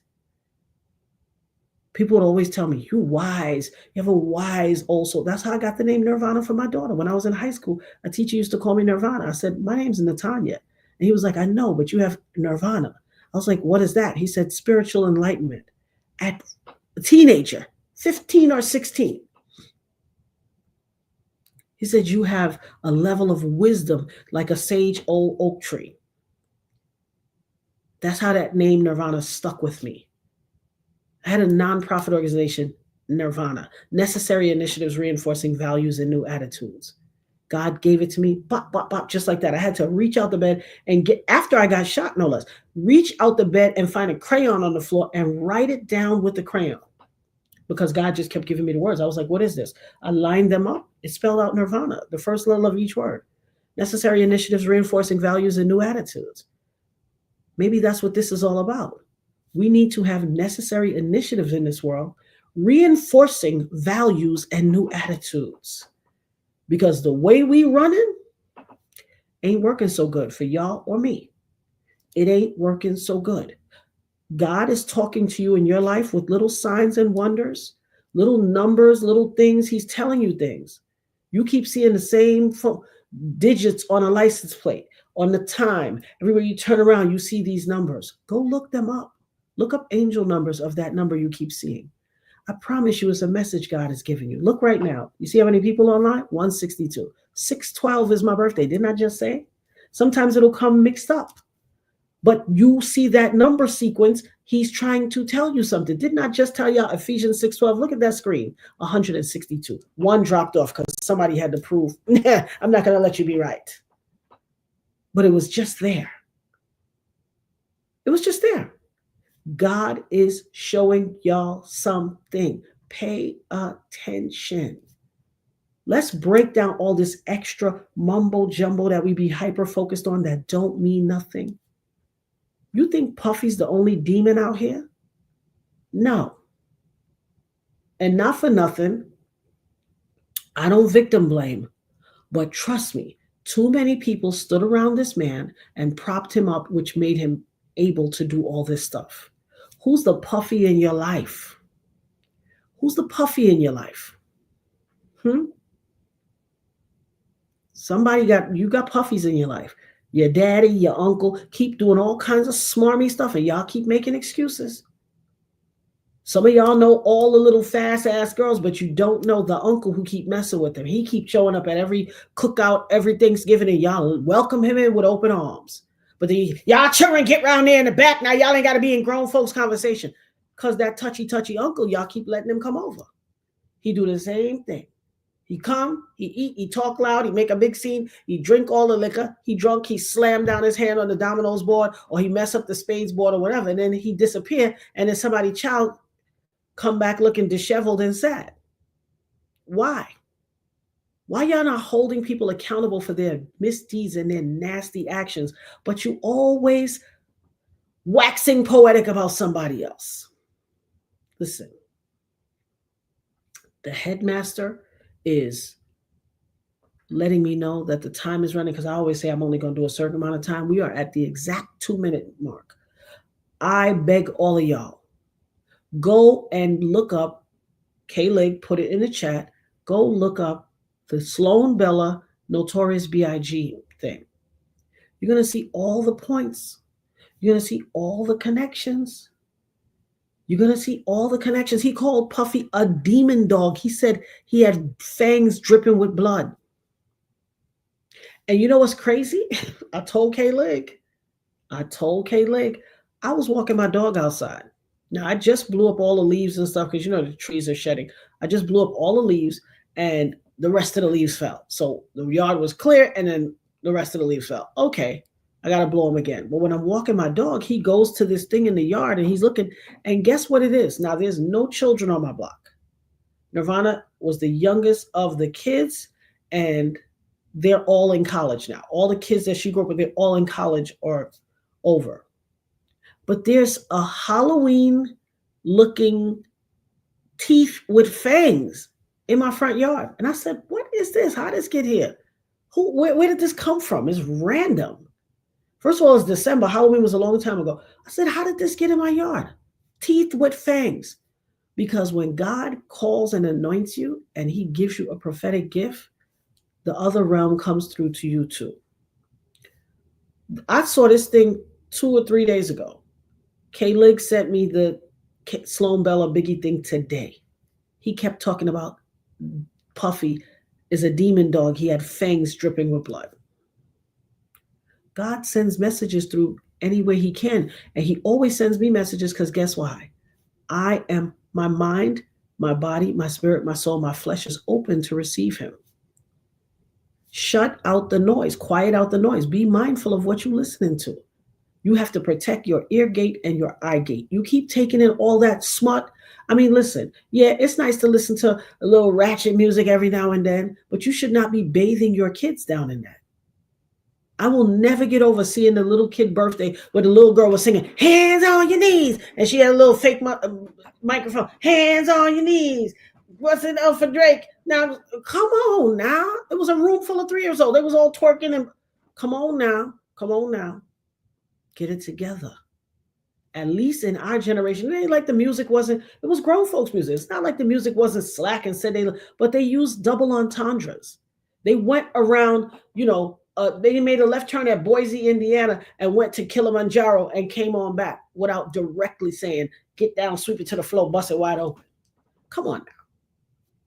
People would always tell me, you wise. You have a wise old soul. That's how I got the name Nirvana for my daughter. When I was in high school, a teacher used to call me Nirvana. I said, my name's Natanya. And he was like, I know, but you have Nirvana. I was like, what is that? He said, spiritual enlightenment. At a teenager, 15 or 16. He said, you have a level of wisdom like a sage old oak tree. That's how that name Nirvana stuck with me. I had a nonprofit organization, Nirvana, Necessary Initiatives Reinforcing Values and New Attitudes. God gave it to me, bop, bop, bop, just like that. I had to reach out the bed and after I got shot, no less, reach out the bed and find a crayon on the floor and write it down with the crayon. Because God just kept giving me the words. I was like, what is this? I lined them up. It spelled out Nirvana, the first letter of each word. Necessary Initiatives Reinforcing Values and New Attitudes. Maybe that's what this is all about. We need to have necessary initiatives in this world, reinforcing values and new attitudes. Because the way we running ain't working so good for y'all or me. It ain't working so good. God is talking to you in your life with little signs and wonders, little numbers, little things. He's telling you things. You keep seeing the same digits on a license plate, on the time. Everywhere you turn around, you see these numbers. Go look them up. Look up angel numbers of that number you keep seeing. I promise you it's a message God is giving you. Look right now. You see how many people online? 162. 612 is my birthday. Didn't I just say? Sometimes it'll come mixed up. But you see that number sequence, he's trying to tell you something. Didn't I just tell y'all Ephesians 6:12? Look at that screen. 162. One dropped off because somebody had to prove, I'm not going to let you be right. But it was just there. It was just there. God is showing y'all something. Pay attention. Let's break down all this extra mumbo jumbo that we be hyper focused on that don't mean nothing. You think Puffy's the only demon out here? No. And not for nothing, I don't victim blame, but trust me, too many people stood around this man and propped him up, which made him able to do all this stuff. Who's the Puffy in your life? Who's the Puffy in your life? You got Puffies in your life. Your daddy, your uncle keep doing all kinds of smarmy stuff, and y'all keep making excuses. Some of y'all know all the little fast ass girls, but you don't know the uncle who keep messing with them. He keeps showing up at every cookout, every Thanksgiving, and y'all welcome him in with open arms. But y'all children get around there in the back. Now y'all ain't got to be in grown folks' conversation. Because that touchy uncle, y'all keep letting him come over. He do the same thing. He come, he eat, he talk loud, he make a big scene, he drink all the liquor, he drunk, he slam down his hand on the dominoes board, or he mess up the spades board or whatever, and then he disappear, and then somebody's child come back looking disheveled and sad. Why? Why y'all not holding people accountable for their misdeeds and their nasty actions, but you always waxing poetic about somebody else? Listen, the headmaster is letting me know that the time is running, because I always say I'm only going to do a certain amount of time. We are at the exact 2-minute mark. I beg all of y'all, go and look up, K-Lig put it in the chat, go look up the Sloan Bella Notorious B.I.G. thing. You're going to see all the points. You're going to see all the connections. You're going to see all the connections. He called Puffy a demon dog. He said he had fangs dripping with blood. And you know what's crazy? I told K-Lig, I was walking my dog outside. Now, I just blew up all the leaves and stuff because, the trees are shedding. I just blew up all the leaves and the rest of the leaves fell. So the yard was clear and then the rest of the leaves fell. Okay, I got to blow them again. But when I'm walking my dog, he goes to this thing in the yard and he's looking. And guess what it is? Now, there's no children on my block. Nirvana was the youngest of the kids, and they're all in college now. All the kids that she grew up with, they're all in college or over. But there's a Halloween-looking teeth with fangs in my front yard. And I said, what is this? How did this get here? Where did this come from? It's random. First of all, it's December. Halloween was a long time ago. I said, how did this get in my yard? Teeth with fangs. Because when God calls and anoints you and he gives you a prophetic gift, the other realm comes through to you too. I saw this thing 2 or 3 days ago. K-Lig sent me the Sloan Bella Biggie thing today. He kept talking about Puffy is a demon dog. He had fangs dripping with blood. God sends messages through any way he can. And he always sends me messages because guess why? I am, my mind, my body, my spirit, my soul, my flesh is open to receive him. Shut out the noise. Quiet out the noise. Be mindful of what you're listening to. You have to protect your ear gate and your eye gate. You keep taking in all that smut. I mean, listen, yeah, it's nice to listen to a little ratchet music every now and then, but you should not be bathing your kids down in that. I will never get over seeing the little kid birthday where the little girl was singing, hands on your knees. And she had a little fake microphone, hands on your knees. What's it up for Drake? Now, come on now. It was a room full of 3 years old. They was all twerking and come on now. Get it together. At least in our generation, it ain't like the music wasn't, it was grown folks music. It's not like the music wasn't slack and said but they used double entendres. They went around, they made a left turn at Boise, Indiana, and went to Kilimanjaro and came on back without directly saying, get down, sweep it to the floor, bust it wide open. Come on now.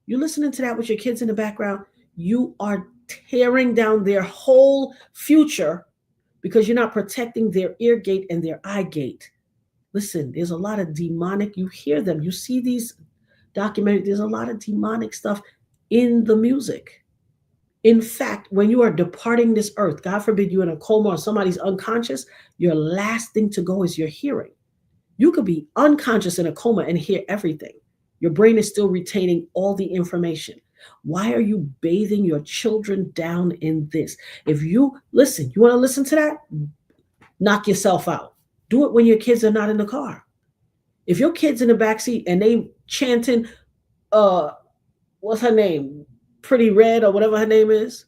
You're listening to that with your kids in the background. You are tearing down their whole future because you're not protecting their ear gate and their eye gate. Listen, there's a lot of demonic, you hear them, you see these documentaries, there's a lot of demonic stuff in the music. In fact, when you are departing this earth, God forbid you're in a coma or somebody's unconscious, your last thing to go is your hearing. You could be unconscious in a coma and hear everything. Your brain is still retaining all the information. Why are you bathing your children down in this? If you want to listen to that? Knock yourself out. Do it when your kids are not in the car. If your kid's in the backseat and they chanting, what's her name? Pretty Red or whatever her name is.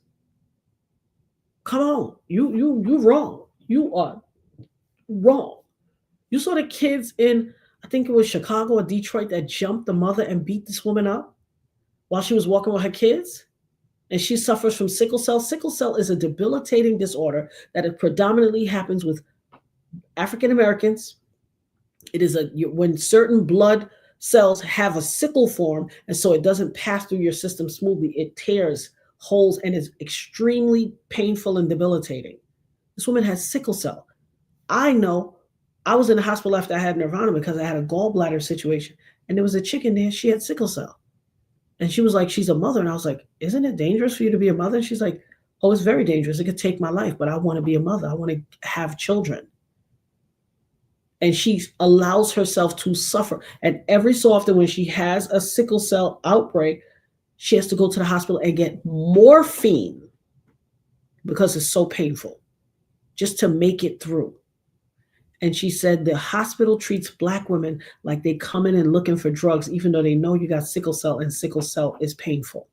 Come on. You wrong. You are wrong. You saw the kids in, I think it was Chicago or Detroit, that jumped the mother and beat this woman up while she was walking with her kids. and she suffers from sickle cell. Sickle cell is a debilitating disorder that it predominantly happens with African Americans. It is when certain blood cells have a sickle form, and so it doesn't pass through your system smoothly. It tears holes and is extremely painful and debilitating. This woman has sickle cell. I know. I was in the hospital after I had Nirvana because I had a gallbladder situation, and there was a chick in there. She had sickle cell. And she was like, she's a mother. And I was like, isn't it dangerous for you to be a mother? And she's like, oh, it's very dangerous. It could take my life, but I want to be a mother. I want to have children. And she allows herself to suffer. And every so often when she has a sickle cell outbreak, she has to go to the hospital and get morphine because it's so painful just to make it through. And she said the hospital treats Black women like they come in and looking for drugs, even though they know you got sickle cell, and sickle cell is painful.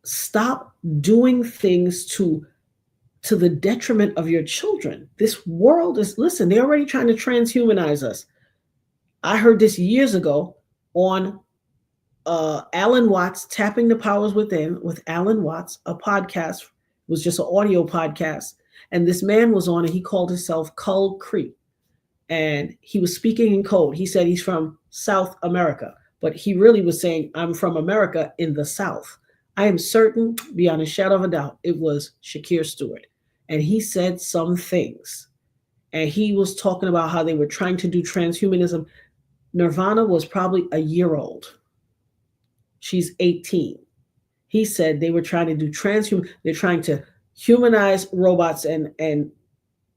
Stop doing things to the detriment of your children. This world is, listen, they're already trying to transhumanize us. I heard this years ago on Alan Watts, Tapping the Powers Within with Alan Watts, a podcast. Was just an audio podcast. And this man was on, and he called himself Cull Cree. And he was speaking in code. He said he's from South America, but he really was saying, I'm from America in the South. I am certain, beyond a shadow of a doubt, it was Shakir Stewart. And he said some things. And he was talking about how they were trying to do transhumanism. Nirvana was probably a year old. She's 18. He said they were trying to do they're trying to humanize robots and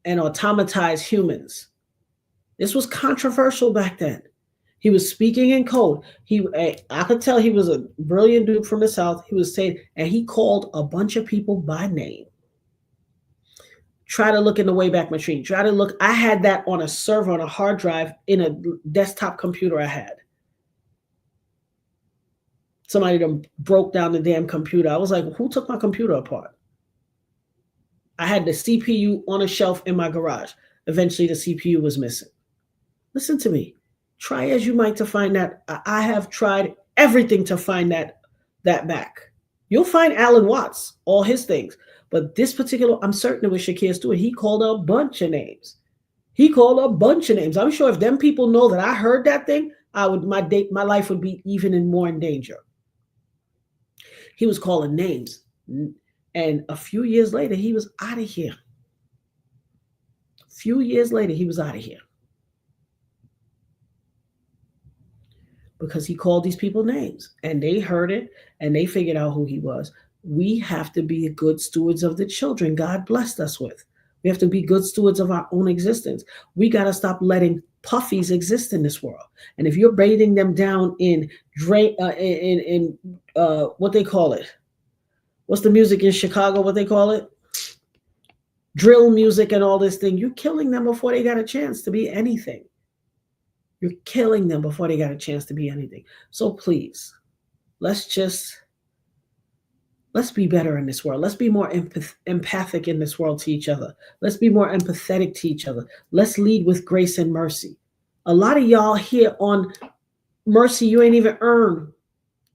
automatize humans. This was controversial back then. He was speaking in code. I could tell he was a brilliant dude from the South. He was saying, and he called a bunch of people by name. Try to look in the Wayback Machine. I had that on a server, on a hard drive in a desktop computer I had. Somebody done broke down the damn computer. I was like, who took my computer apart? I had the CPU on a shelf in my garage. Eventually, the CPU was missing. Listen to me. Try as you might to find that. I have tried everything to find that back. You'll find Alan Watts, all his things. But this particular, I'm certain it was Shakir Stewart. He called a bunch of names. I'm sure if them people know that I heard that thing, my life would be even more in danger. He was calling names. And a few years later, he was out of here. Because he called these people names. And they heard it, and they figured out who he was. We have to be good stewards of the children God blessed us with. We have to be good stewards of our own existence. We got to stop letting puffies exist in this world. And if you're bathing them down in what they call it, what's the music in Chicago, what they call it? Drill music and all this thing, you're killing them before they got a chance to be anything. So please, let's be better in this world. Let's be more empathic in this world to each other. Let's be more empathetic to each other. Let's lead with grace and mercy. A lot of y'all here on mercy you ain't even earned.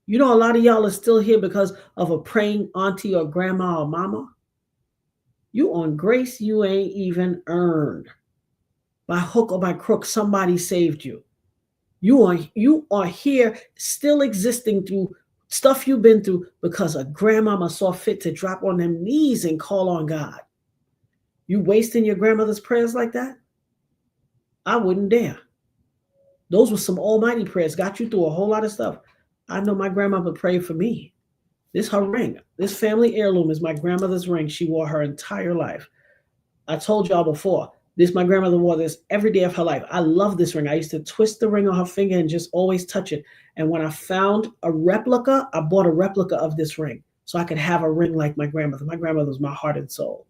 You know, a lot of y'all are still here because of a praying auntie or grandma or mama. You on grace you ain't even earned. By hook or by crook, somebody saved you. You are here still existing through stuff you've been through because a grandmama saw fit to drop on them knees and call on God. You wasting your grandmother's prayers like that? I wouldn't dare. Those were some almighty prayers, got you through a whole lot of stuff. I know my grandmother prayed for me. This her ring. This family heirloom is my grandmother's ring. She wore her entire life. I told y'all before, my grandmother wore this every day of her life. I love this ring. I used to twist the ring on her finger and just always touch it. And when I found a replica, I bought a replica of this ring so I could have a ring like my grandmother. My grandmother was my heart and soul.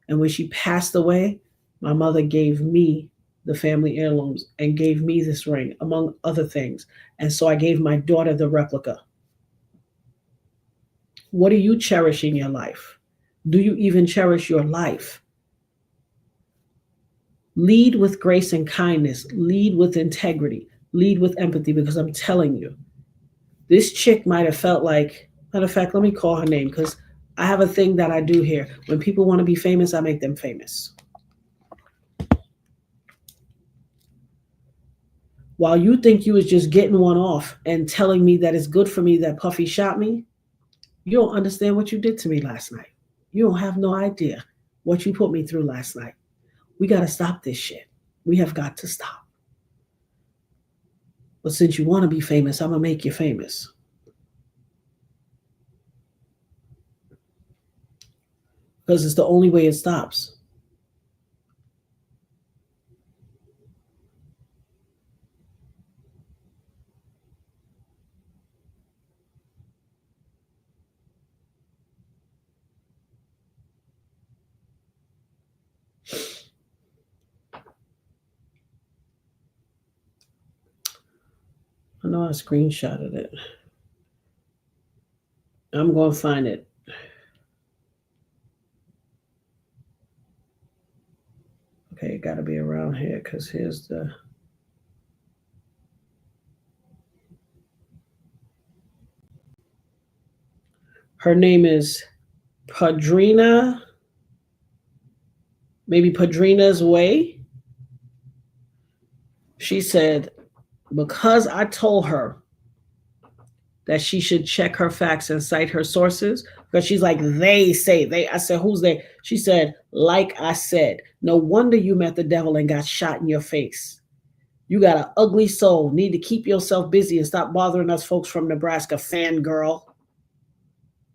And when she passed away, my mother gave me the family heirlooms and gave me this ring, among other things. And so I gave my daughter the replica. What do you cherish in your life? Do you even cherish your life? Lead with grace and kindness. Lead with integrity. Lead with empathy, because I'm telling you, this chick might have felt like, matter of fact, let me call her name, because I have a thing that I do here. When people want to be famous, I make them famous. While you think you was just getting one off and telling me that it's good for me that Puffy shot me, you don't understand what you did to me last night. You don't have no idea what you put me through last night. We got to stop this shit. We have got to stop. But since you want to be famous, I'm going to make you famous. Because it's the only way it stops. I know I screenshotted it. I'm going to find it. Okay, it got to be around here, because here's the... Her name is Padrina, maybe Padrina's Way. She said, because I told her that she should check her facts and cite her sources, because she's like, they say, they. I said, who's they? She said, like I said, no wonder you met the devil and got shot in your face. You got an ugly soul. Need to keep yourself busy and stop bothering us folks from Nebraska, fangirl.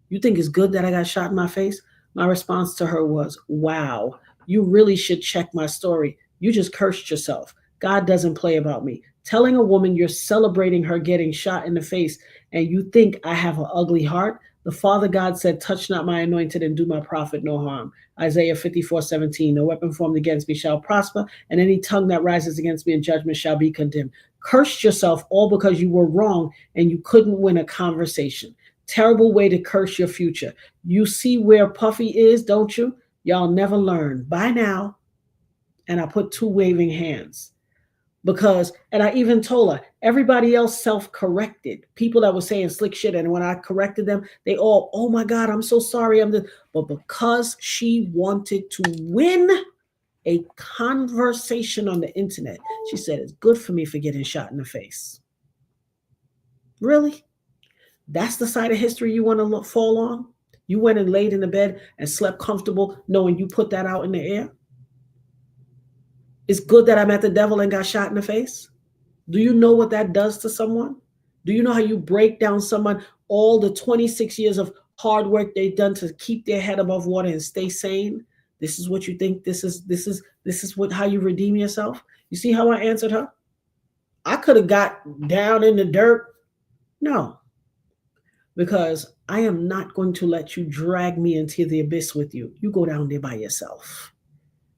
You think it's good that I got shot in my face? My response to her was, wow, you really should check my story. You just cursed yourself. God doesn't play about me. Telling a woman you're celebrating her getting shot in the face and you think I have an ugly heart? The Father God said, touch not my anointed and do my prophet no harm. Isaiah 54:17, no weapon formed against me shall prosper, and any tongue that rises against me in judgment shall be condemned. Cursed yourself all because you were wrong and you couldn't win a conversation. Terrible way to curse your future. You see where Puffy is, don't you? Y'all never learn. Bye now. And I put 2 waving hands. Because, and I even told her, everybody else self-corrected. People that were saying slick shit, and when I corrected them, they all, oh my God, I'm so sorry. But because she wanted to win a conversation on the internet, she said, it's good for me for getting shot in the face. Really? That's the side of history you want to fall on? You went and laid in the bed and slept comfortable knowing you put that out in the air? It's good that I met the devil and got shot in the face? Do you know what that does to someone? Do you know how you break down someone, all the 26 years of hard work they've done to keep their head above water and stay sane? This is what you think this is what how you redeem yourself? You see how I answered her? I could have got down in the dirt. No. Because I am not going to let you drag me into the abyss with you. You go down there by yourself.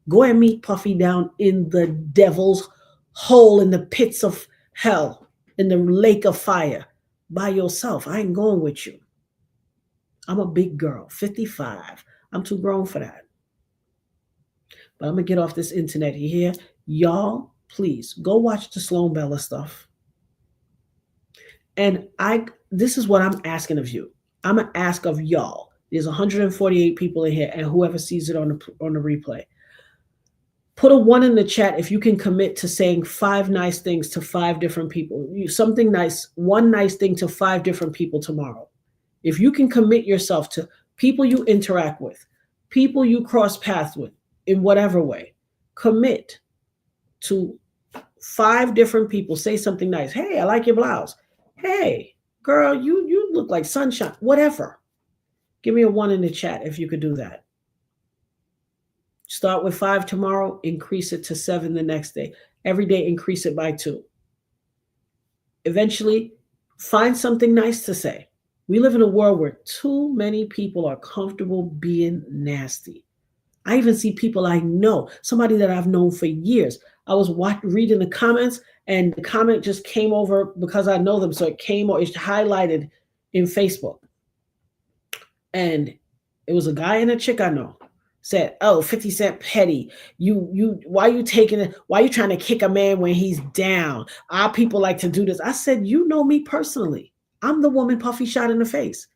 Go and meet Puffy down in the devil's hole, in the pits of hell, in the lake of fire, by yourself. I ain't going with you. I'm a big girl, 55. I'm too grown for that. But I'm going to get off this internet here. Y'all, please, go watch the Sloan Bella stuff. And this is what I'm asking of you. I'm going to ask of y'all. There's 148 people in here, and whoever sees it on the replay. Put a 1 in the chat if you can commit to saying 5 nice things to 5 different people. Something nice, 1 nice thing to 5 different people tomorrow. If you can commit yourself to people you interact with, people you cross paths with, in whatever way, commit to 5 different people. Say something nice. Hey, I like your blouse. Hey, girl, you look like sunshine. Whatever. Give me a 1 in the chat if you could do that. Start with 5 tomorrow, increase it to 7 the next day. Every day, increase it by 2. Eventually, find something nice to say. We live in a world where too many people are comfortable being nasty. I even see people I know, somebody that I've known for years. I was reading the comments, and the comment just came over because I know them. So it came, or it's highlighted in Facebook. And it was a guy and a chick I know said, "Oh, 50 Cent petty. Why you taking it? Why you trying to kick a man when he's down? Our people like to do this." I said, "You know me personally. I'm the woman Puffy shot in the face.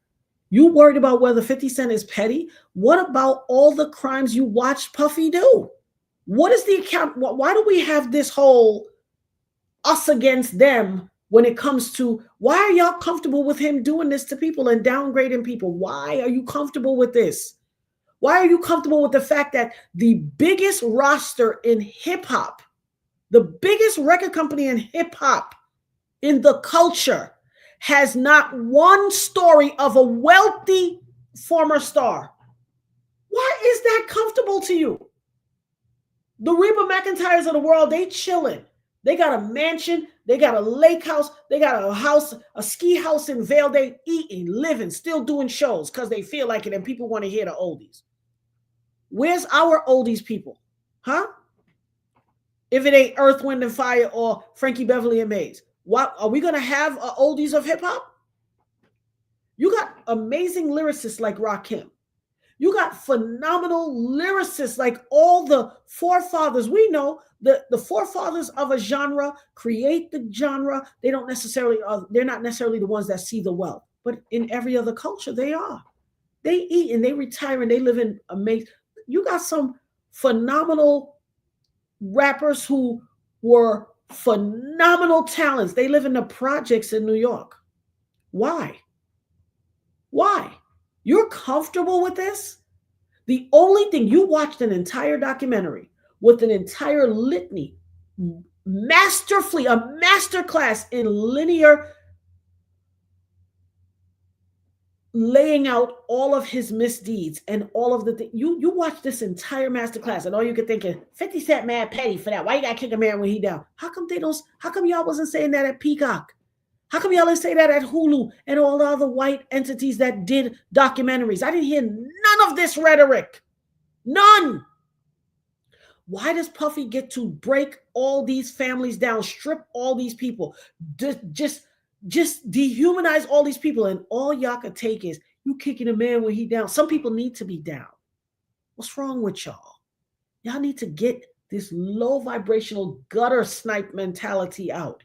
You worried about whether 50 Cent is petty? What about all the crimes you watched Puffy do? What is the account? Why do we have this whole us against them when it comes to why are y'all comfortable with him doing this to people and downgrading people? Why are you comfortable with this? Why are you comfortable with the fact that the biggest roster in hip hop, the biggest record company in hip hop, in the culture, has not one story of a wealthy former star? Why is that comfortable to you? The Reba McEntyres of the world, they chilling. They got a mansion, they got a lake house, they got a house, a ski house in Vail. They eating, living, still doing shows because they feel like it and people want to hear the oldies. Where's our oldies people? Huh? If it ain't Earth, Wind, and Fire or Frankie Beverly and Maze. What are we gonna have oldies of hip hop? You got amazing lyricists like Rakim. You got phenomenal lyricists like all the forefathers. We know the forefathers of a genre create the genre. They don't necessarily, they're not necessarily the ones that see the wealth, but in every other culture, they are. They eat and they retire and they live in amazing. You got some phenomenal rappers who were phenomenal talents. They live in the projects in New York. Why? Why? You're comfortable with this? The only thing, you watched an entire documentary with an entire litany, masterfully, a masterclass in linear laying out all of his misdeeds and all of the things. You watch this entire masterclass and all you could think is 50 Cent mad petty for that. Why you gotta kick a man when he down? How come y'all wasn't saying that at Peacock? How come y'all didn't say that at Hulu and all the other white entities that did documentaries? I didn't hear none of this rhetoric. None. Why does Puffy get to break all these families down, strip all these people, just dehumanize all these people, and all y'all could take is you kicking a man when he down? Some people need to be down. What's wrong with y'all? Y'all need to get this low vibrational gutter snipe mentality out.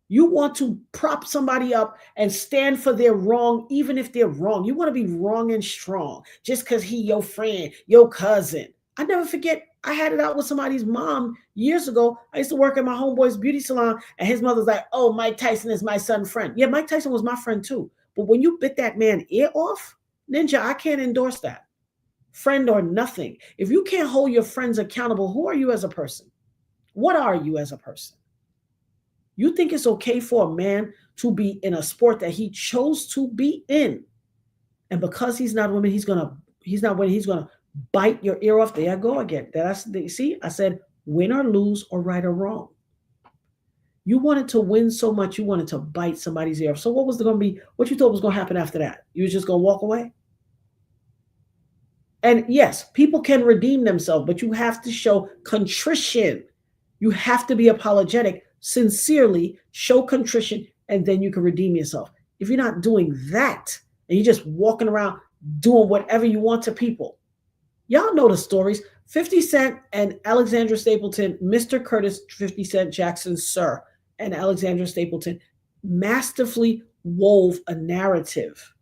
You want to prop somebody up and stand for their wrong, even if they're wrong. You want to be wrong and strong just because he your friend, your cousin. I never forget, I had it out with somebody's mom years ago. I used to work at my homeboy's beauty salon, and his mother's like, "Oh, Mike Tyson is my son's friend." Yeah, Mike Tyson was my friend too. But when you bit that man ear off, Ninja, I can't endorse that. Friend or nothing. If you can't hold your friends accountable, who are you as a person? What are you as a person? You think it's okay for a man to be in a sport that he chose to be in, and because he's not winning, he's gonna bite your ear off? There I go again. See, I said win or lose or right or wrong. You wanted to win so much, you wanted to bite somebody's ear off. So what was going to be? What you thought was going to happen after that? You was just going to walk away? And yes, people can redeem themselves, but you have to show contrition. You have to be apologetic, sincerely show contrition, and then you can redeem yourself. If you're not doing that and you're just walking around doing whatever you want to people, y'all know the stories. 50 Cent and Alexandra Stapleton, Mr. Curtis 50 Cent Jackson, Sir, and Alexandra Stapleton masterfully wove a narrative,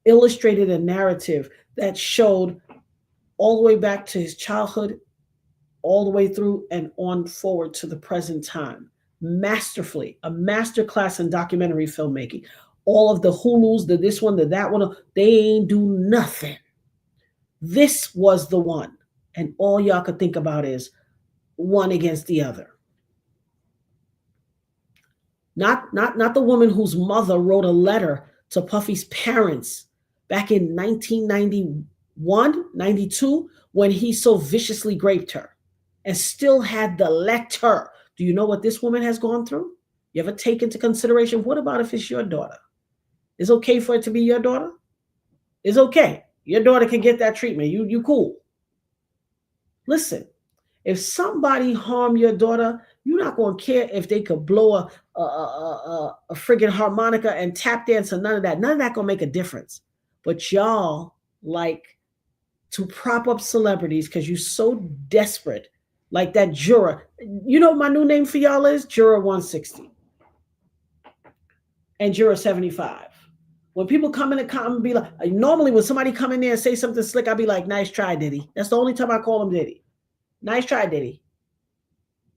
illustrated a narrative that showed all the way back to his childhood, all the way through and on forward to the present time. Masterfully, a master class in documentary filmmaking. All of the Hulus, the this one, the that one, they ain't do nothing. This was the one. And all y'all could think about is one against the other. Not the woman whose mother wrote a letter to Puffy's parents back in 1991, 92, when he so viciously raped her and still had the letter. Do you know what this woman has gone through? You ever take into consideration, what about if it's your daughter? It's okay for it to be your daughter? It's okay. Your daughter can get that treatment. You cool. Listen, if somebody harm your daughter, you're not going to care if they could blow a friggin' harmonica and tap dance or none of that. None of that going to make a difference. But y'all like to prop up celebrities because you're so desperate. Like that juror. You know what my new name for y'all is? Juror 160 and Juror 75. When people come in and come and be like, normally when somebody come in there and say something slick, I'll be like, nice try, Diddy. That's the only time I call him Diddy. Nice try, Diddy.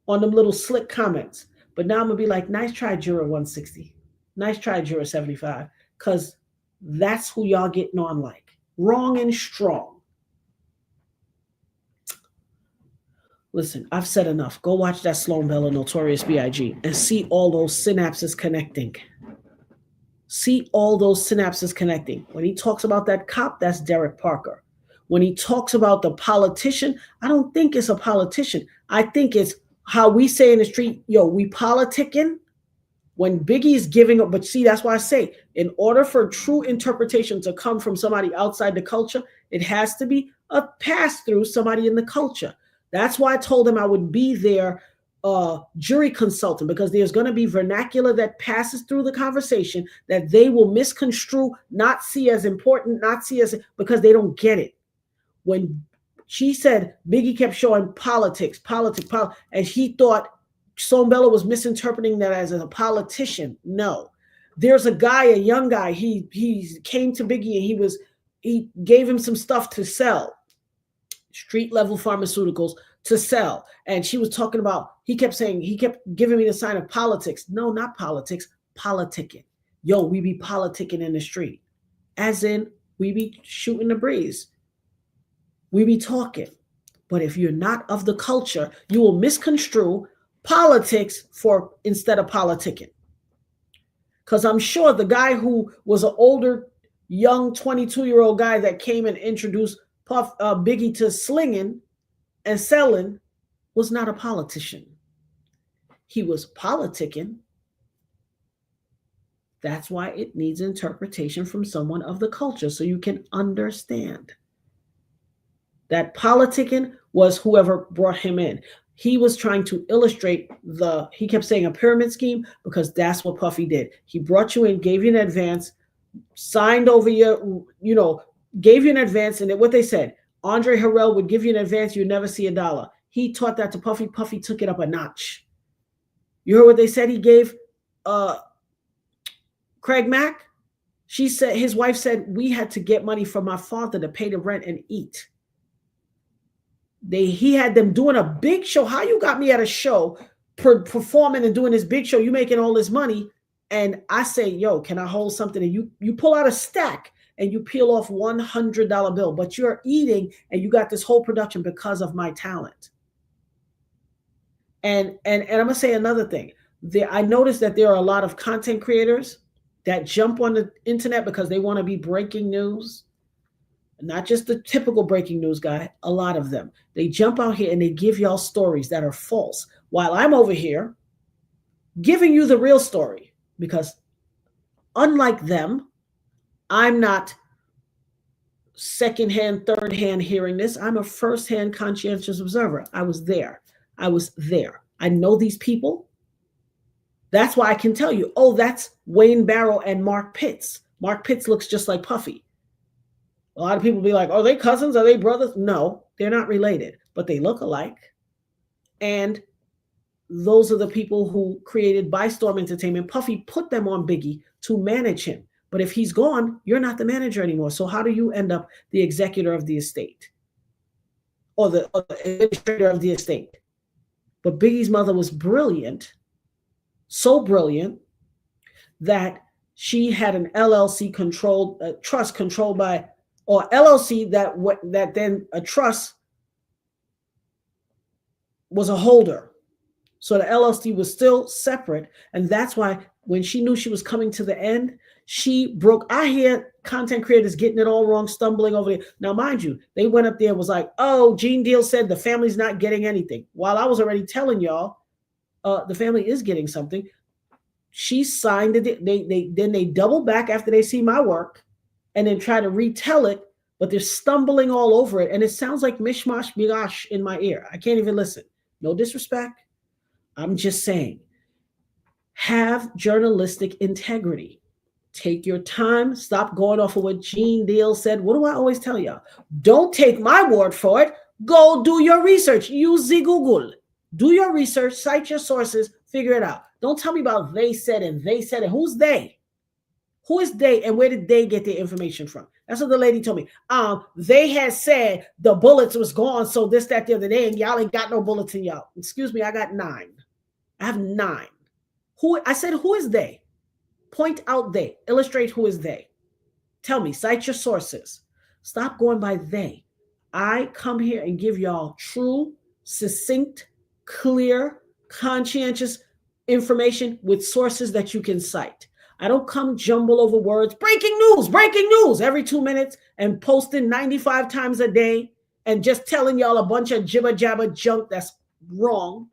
On them little slick comments. But now I'm going to be like, nice try, Juror 160. Nice try, Juror 75. Because that's who y'all getting on like. Wrong and strong. Listen, I've said enough. Go watch that Sloan Bella Notorious B.I.G. and see all those synapses connecting. See all those synapses connecting. When he talks about that cop, that's Derek Parker. When he talks about the politician, I don't think it's a politician. I think it's how we say in the street, yo, we politicking. When Biggie is giving up, but see, that's why I say, in order for true interpretation to come from somebody outside the culture, it has to be a pass through somebody in the culture. That's why I told him I would be their jury consultant, because there's going to be vernacular that passes through the conversation that they will misconstrue, not see as important, not see as, because they don't get it. When she said Biggie kept showing politics, and he thought Sloan Bella was misinterpreting that as a politician. No, there's a guy, a young guy. He came to Biggie and he gave him some stuff to sell, street level pharmaceuticals to sell. And she was talking about, he kept giving me the sign of politics. No, not politics, politicking. Yo, we be politicking in the street. As in, we be shooting the breeze. We be talking. But if you're not of the culture, you will misconstrue politics for instead of politicking. Because I'm sure the guy who was an older, young 22-year-old guy that came and introduced Biggie to slinging and selling was not a politician. He was politicking. That's why it needs interpretation from someone of the culture so you can understand. That politicking was whoever brought him in. He was trying to illustrate he kept saying a pyramid scheme, because that's what Puffy did. He brought you in, gave you an advance, signed over gave you an advance, and what they said, Andre Harrell would give you an advance, you'd never see $1. He taught that to Puffy. Puffy took it up a notch. You heard what they said he gave Craig Mack? His wife said, we had to get money from my father to pay the rent and eat. He had them doing a big show. How you got me at a show performing and doing this big show? You making all this money. And I say, yo, can I hold something? And you pull out a stack and you peel off $100 bill, but you're eating and you got this whole production because of my talent. And I'm going to say another thing. I noticed that there are a lot of content creators that jump on the internet because they want to be breaking news. Not just the typical breaking news guy, a lot of them. They jump out here and they give y'all stories that are false, while I'm over here giving you the real story. Because unlike them, I'm not secondhand, third-hand hearing this. I'm a first-hand conscientious observer. I was there. I know these people. That's why I can tell you, oh, that's Wayne Barrow and Mark Pitts. Mark Pitts looks just like Puffy. A lot of people be like, are they cousins? Are they brothers? No, they're not related, but they look alike. And those are the people who created By Storm Entertainment. Puffy put them on Biggie to manage him. But if he's gone, you're not the manager anymore. So how do you end up the executor of the estate or the administrator of the estate? But Biggie's mother was brilliant, so brilliant that she had an LLC controlled, trust controlled by, or LLC that then a trust was a holder. So the LLC was still separate. And that's why when she knew she was coming to the end, she broke. I hear content creators getting it all wrong, stumbling over there. Now, mind you, they went up there and was like, oh, Gene Deal said the family's not getting anything. While I was already telling y'all, the family is getting something. She signed it. Then they double back after they see my work and then try to retell it, but they're stumbling all over it. And it sounds like mishmash, migash in my ear. I can't even listen. No disrespect. I'm just saying, have journalistic integrity. Take your time. Stop going off of what Gene Deal said. What do I always tell y'all? Don't take my word for it. Go do your research. Use the Google. Do your research. Cite your sources. Figure it out. Don't tell me about they said and they said it. Who's they? Who is they and where did they get their information from? That's what the lady told me. They had said the bullets was gone, so this, that, the other day, and y'all ain't got no bullets in y'all. Excuse me, I got 9. I have 9. I said, who is they? Point out they. Illustrate who is they. Tell me, cite your sources. Stop going by they. I come here and give y'all true, succinct, clear, conscientious information with sources that you can cite. I don't come jumble over words. Breaking news every 2 minutes and posting 95 times a day and just telling y'all a bunch of jibber jabber junk that's wrong.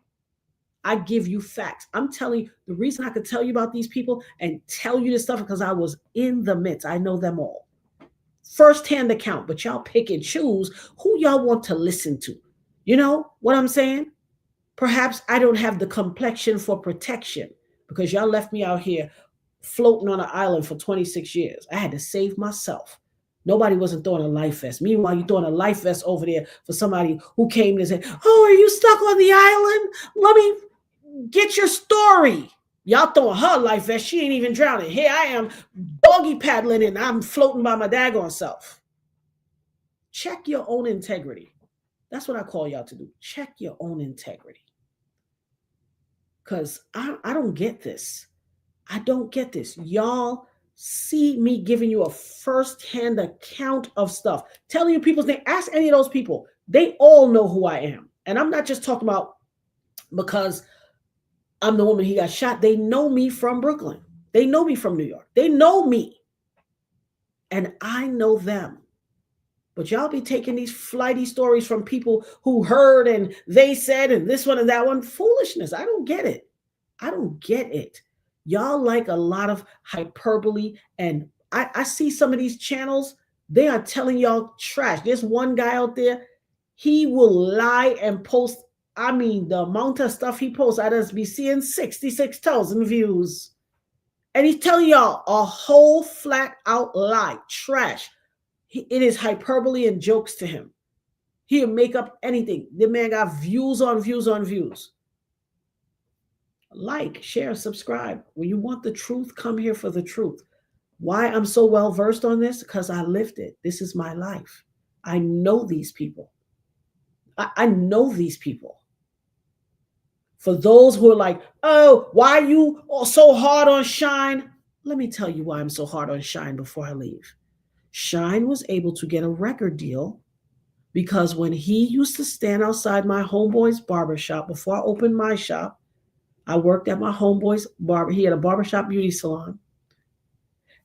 I give you facts. I'm telling you, the reason I could tell you about these people and tell you this stuff because I was in the midst. I know them all. First-hand account, but y'all pick and choose who y'all want to listen to. You know what I'm saying? Perhaps I don't have the complexion for protection because y'all left me out here floating on an island for 26 years. I had to save myself. Nobody wasn't throwing a life vest. Meanwhile, you're throwing a life vest over there for somebody who came and said, oh, are you stuck on the island? Let me get your story. Y'all throwing her life vest. She ain't even drowning. Here I am doggy paddling and I'm floating by my daggone self. Check your own integrity. That's what I call y'all to do. Check your own integrity. Because I don't get this. I don't get this. Y'all see me giving you a first-hand account of stuff. Telling you people's name. Ask any of those people. They all know who I am. And I'm not just talking about because I'm the woman he got shot. They know me from Brooklyn. They know me from New York. They know me. And I know them. But y'all be taking these flighty stories from people who heard and they said and this one and that one. Foolishness. I don't get it. I don't get it. Y'all like a lot of hyperbole. And I see some of these channels, they are telling y'all trash. There's one guy out there, he will lie and post. I mean, the amount of stuff he posts, I just be seeing 66,000 views. And he's telling y'all a whole flat out lie, trash. It is hyperbole and jokes to him. He'll make up anything. The man got views on views on views. Like, share, subscribe. When you want the truth, come here for the truth. Why I'm so well versed on this? Because I lived it. This is my life. I know these people. I know these people. For those who are like, oh, why are you so hard on Shine? Let me tell you why I'm so hard on Shine before I leave. Shine was able to get a record deal because when he used to stand outside my homeboy's barbershop before I opened my shop, I worked at my homeboy's barber. He had a barbershop beauty salon.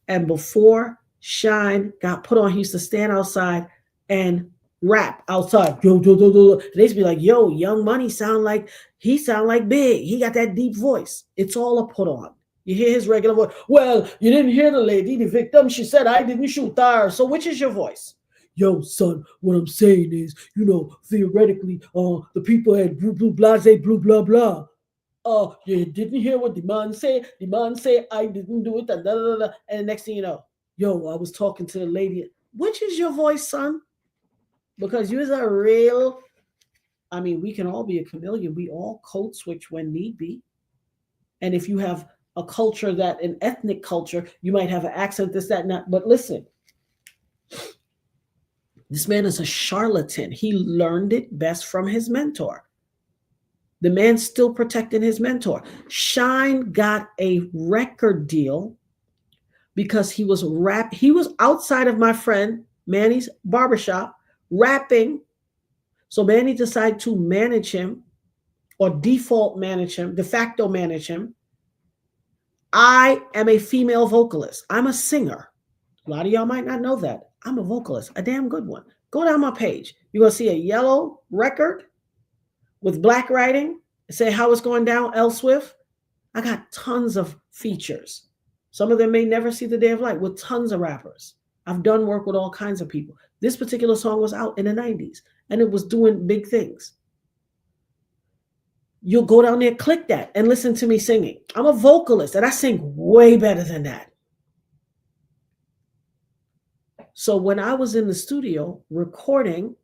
And before Shine got put on, he used to stand outside and rap outside. They used to be like, yo, Young Money sound like Big. He got that deep voice. It's all a put on. You hear his regular voice. Well, you didn't hear the lady, the victim. She said, I didn't shoot her. So which is your voice? Yo, son, what I'm saying is, theoretically, the people had blue, blah, blah. You didn't hear what the man said. The man said, I didn't do it. And the next thing you know, yo, I was talking to the lady. Which is your voice, son? Because you're a real, we can all be a chameleon. We all code switch when need be. And if you have a culture an ethnic culture, you might have an accent, this, that, and that. But listen, this man is a charlatan. He learned it best from his mentor. The man's still protecting his mentor. Shine got a record deal because he was outside of my friend Manny's barbershop rapping. So Manny decided to manage him or de facto manage him. I am a female vocalist. I'm a singer. A lot of y'all might not know that. I'm a vocalist, a damn good one. Go down my page. You're going to see a yellow record with black writing, say how it's going down, L Swift. I got tons of features. Some of them may never see the day of light with tons of rappers. I've done work with all kinds of people. This particular song was out in the 90s and it was doing big things. You'll go down there, click that and listen to me singing. I'm a vocalist and I sing way better than that. So when I was in the studio recording,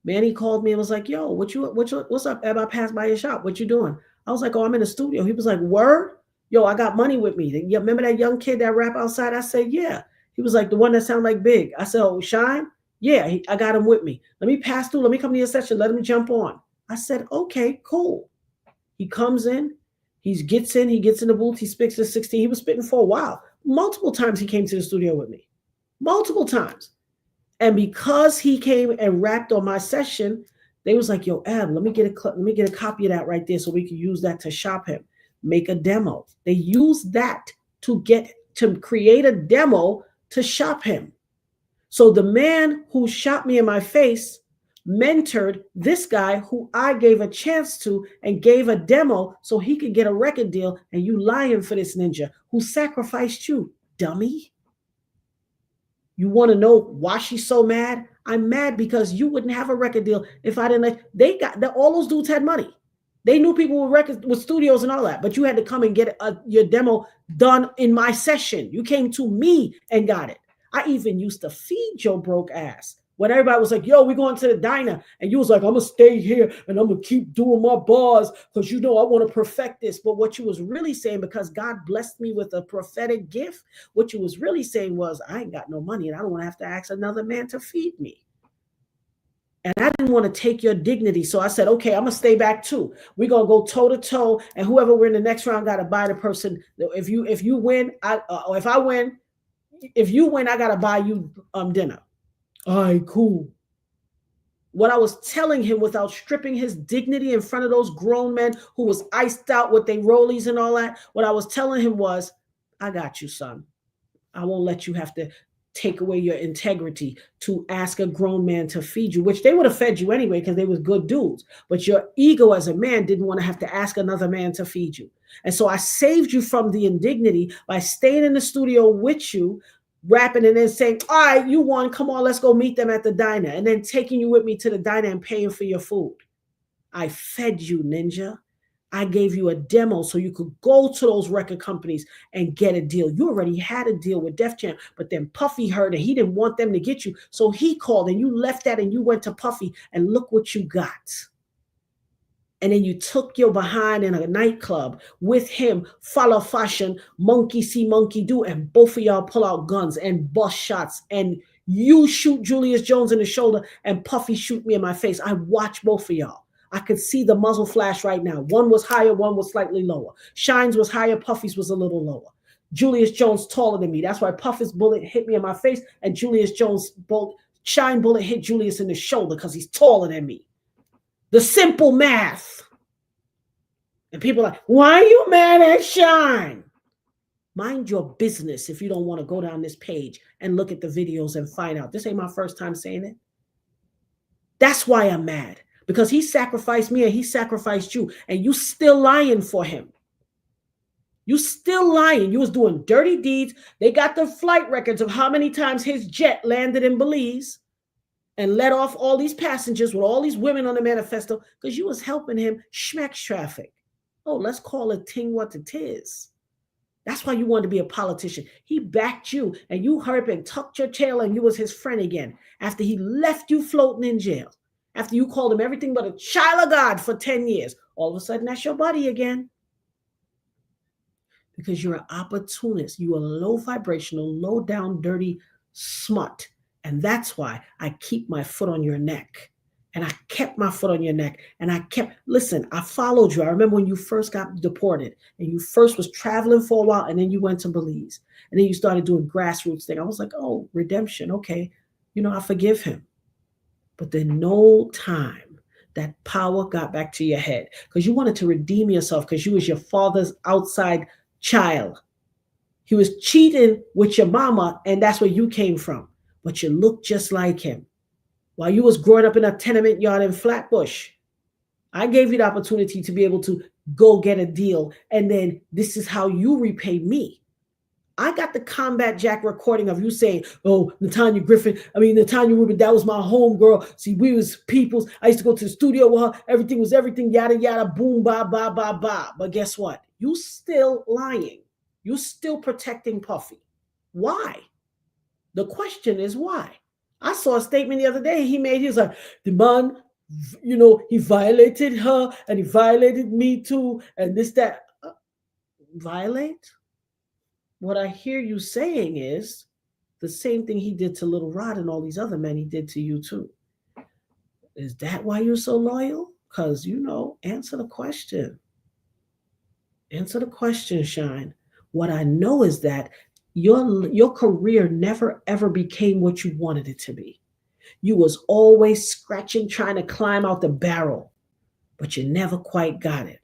Manny called me and was like, "Yo, what's up? Eb, I passed by your shop. What you doing?" I was like, "Oh, I'm in the studio." He was like, "Word? Yo, I got money with me. You remember that young kid that rap outside?" I said, "Yeah." He was like, "The one that sound like Big." I said, "Oh, Shine? Yeah, I got him with me. Let me pass through. Let me come to your session. Let him jump on." I said, "Okay, cool." He comes in, he gets in the booth, he spits his 16. He was spitting for a while. Multiple times he came to the studio with me. Multiple times. And because he came and rapped on my session, they was like, "Yo, Ab, let me get a copy of that right there so we can use that to shop him, make a demo." They use that to create a demo to shop him. So the man who shot me in my face mentored this guy who I gave a chance to and gave a demo so he could get a record deal. And you lying for this ninja who sacrificed you, dummy. You want to know why she's so mad? I'm mad because you wouldn't have a record deal if I didn't all those dudes had money. They knew people with records, with studios and all that, but you had to come and get your demo done in my session. You came to me and got it. I even used to feed your broke ass when everybody was like, "Yo, we going to the diner," and you was like, "I'm gonna stay here and I'm gonna keep doing my bars because I want to perfect this." But what you was really saying, because God blessed me with a prophetic gift, what you was really saying was, "I ain't got no money and I don't want to have to ask another man to feed me." And I didn't want to take your dignity. So I said, "Okay, I'm going to stay back too. We're going to go toe to toe. And whoever we're in the next round got to buy the person. If you win, if I win, if you win, I got to buy you dinner." All right, cool. What I was telling him without stripping his dignity in front of those grown men who was iced out with their rollies and all that, what I was telling him was, "I got you, son. I won't let you have to take away your integrity to ask a grown man to feed you," which they would have fed you anyway because they was good dudes. But your ego as a man didn't want to have to ask another man to feed you. And so I saved you from the indignity by staying in the studio with you, rapping, and then saying, "All right, you won. Come on, let's go meet them at the diner." And then taking you with me to the diner and paying for your food. I fed you, ninja. I gave you a demo so you could go to those record companies and get a deal. You already had a deal with Def Jam, but then Puffy heard it. He didn't want them to get you. So he called and you left that and you went to Puffy and look what you got. And then you took your behind in a nightclub with him, follow fashion, monkey see, monkey do, and both of y'all pull out guns and bust shots. And you shoot Julius Jones in the shoulder and Puffy shoot me in my face. I watched both of y'all. I could see the muzzle flash right now. One was higher, one was slightly lower. Shine's was higher, Puffy's was a little lower. Julius Jones taller than me. That's why Puffy's bullet hit me in my face and Julius Jones' Shine bullet hit Julius in the shoulder because he's taller than me. The simple math. And people are like, "Why are you mad at Shine?" Mind your business if you don't want to go down this page and look at the videos and find out. This ain't my first time saying it. That's why I'm mad. Because he sacrificed me and he sacrificed you. And you still lying for him. You still lying. You was doing dirty deeds. They got the flight records of how many times his jet landed in Belize and let off all these passengers with all these women on the manifesto because you was helping him schmeck traffic. Oh, let's call it ting what it is. That's why you wanted to be a politician. He backed you and you hurt and tucked your tail and you was his friend again after he left you floating in jail. After you called him everything but a child of God for 10 years, all of a sudden that's your buddy again. Because you're an opportunist. You are low vibrational, low down, dirty smut. And that's why I keep my foot on your neck. And I kept my foot on your neck. And listen, I followed you. I remember when you first got deported and you first was traveling for a while and then you went to Belize. And then you started doing grassroots thing. I was like, oh, redemption. Okay. I forgive him. But then no time that power got back to your head because you wanted to redeem yourself because you was your father's outside child. He was cheating with your mama and that's where you came from. But you look just like him. While you was growing up in a tenement yard in Flatbush, I gave you the opportunity to be able to go get a deal. And then this is how you repay me. I got the Combat Jack recording of you saying, "Oh, Natanya Rubin, that was my homegirl. See, we was peoples. I used to go to the studio with her. Everything was everything, yada, yada, boom, ba, ba, ba, ba." But guess what? You still lying. You still protecting Puffy. Why? The question is why? I saw a statement the other day he made. He was like, the man, he violated her and he violated me too, and this, that. Violate? What I hear you saying is the same thing he did to Little Rod and all these other men, he did to you too. Is that why you're so loyal? Because, answer the question. Answer the question, Shine. What I know is that your career never ever became what you wanted it to be. You was always scratching, trying to climb out the barrel, but you never quite got it.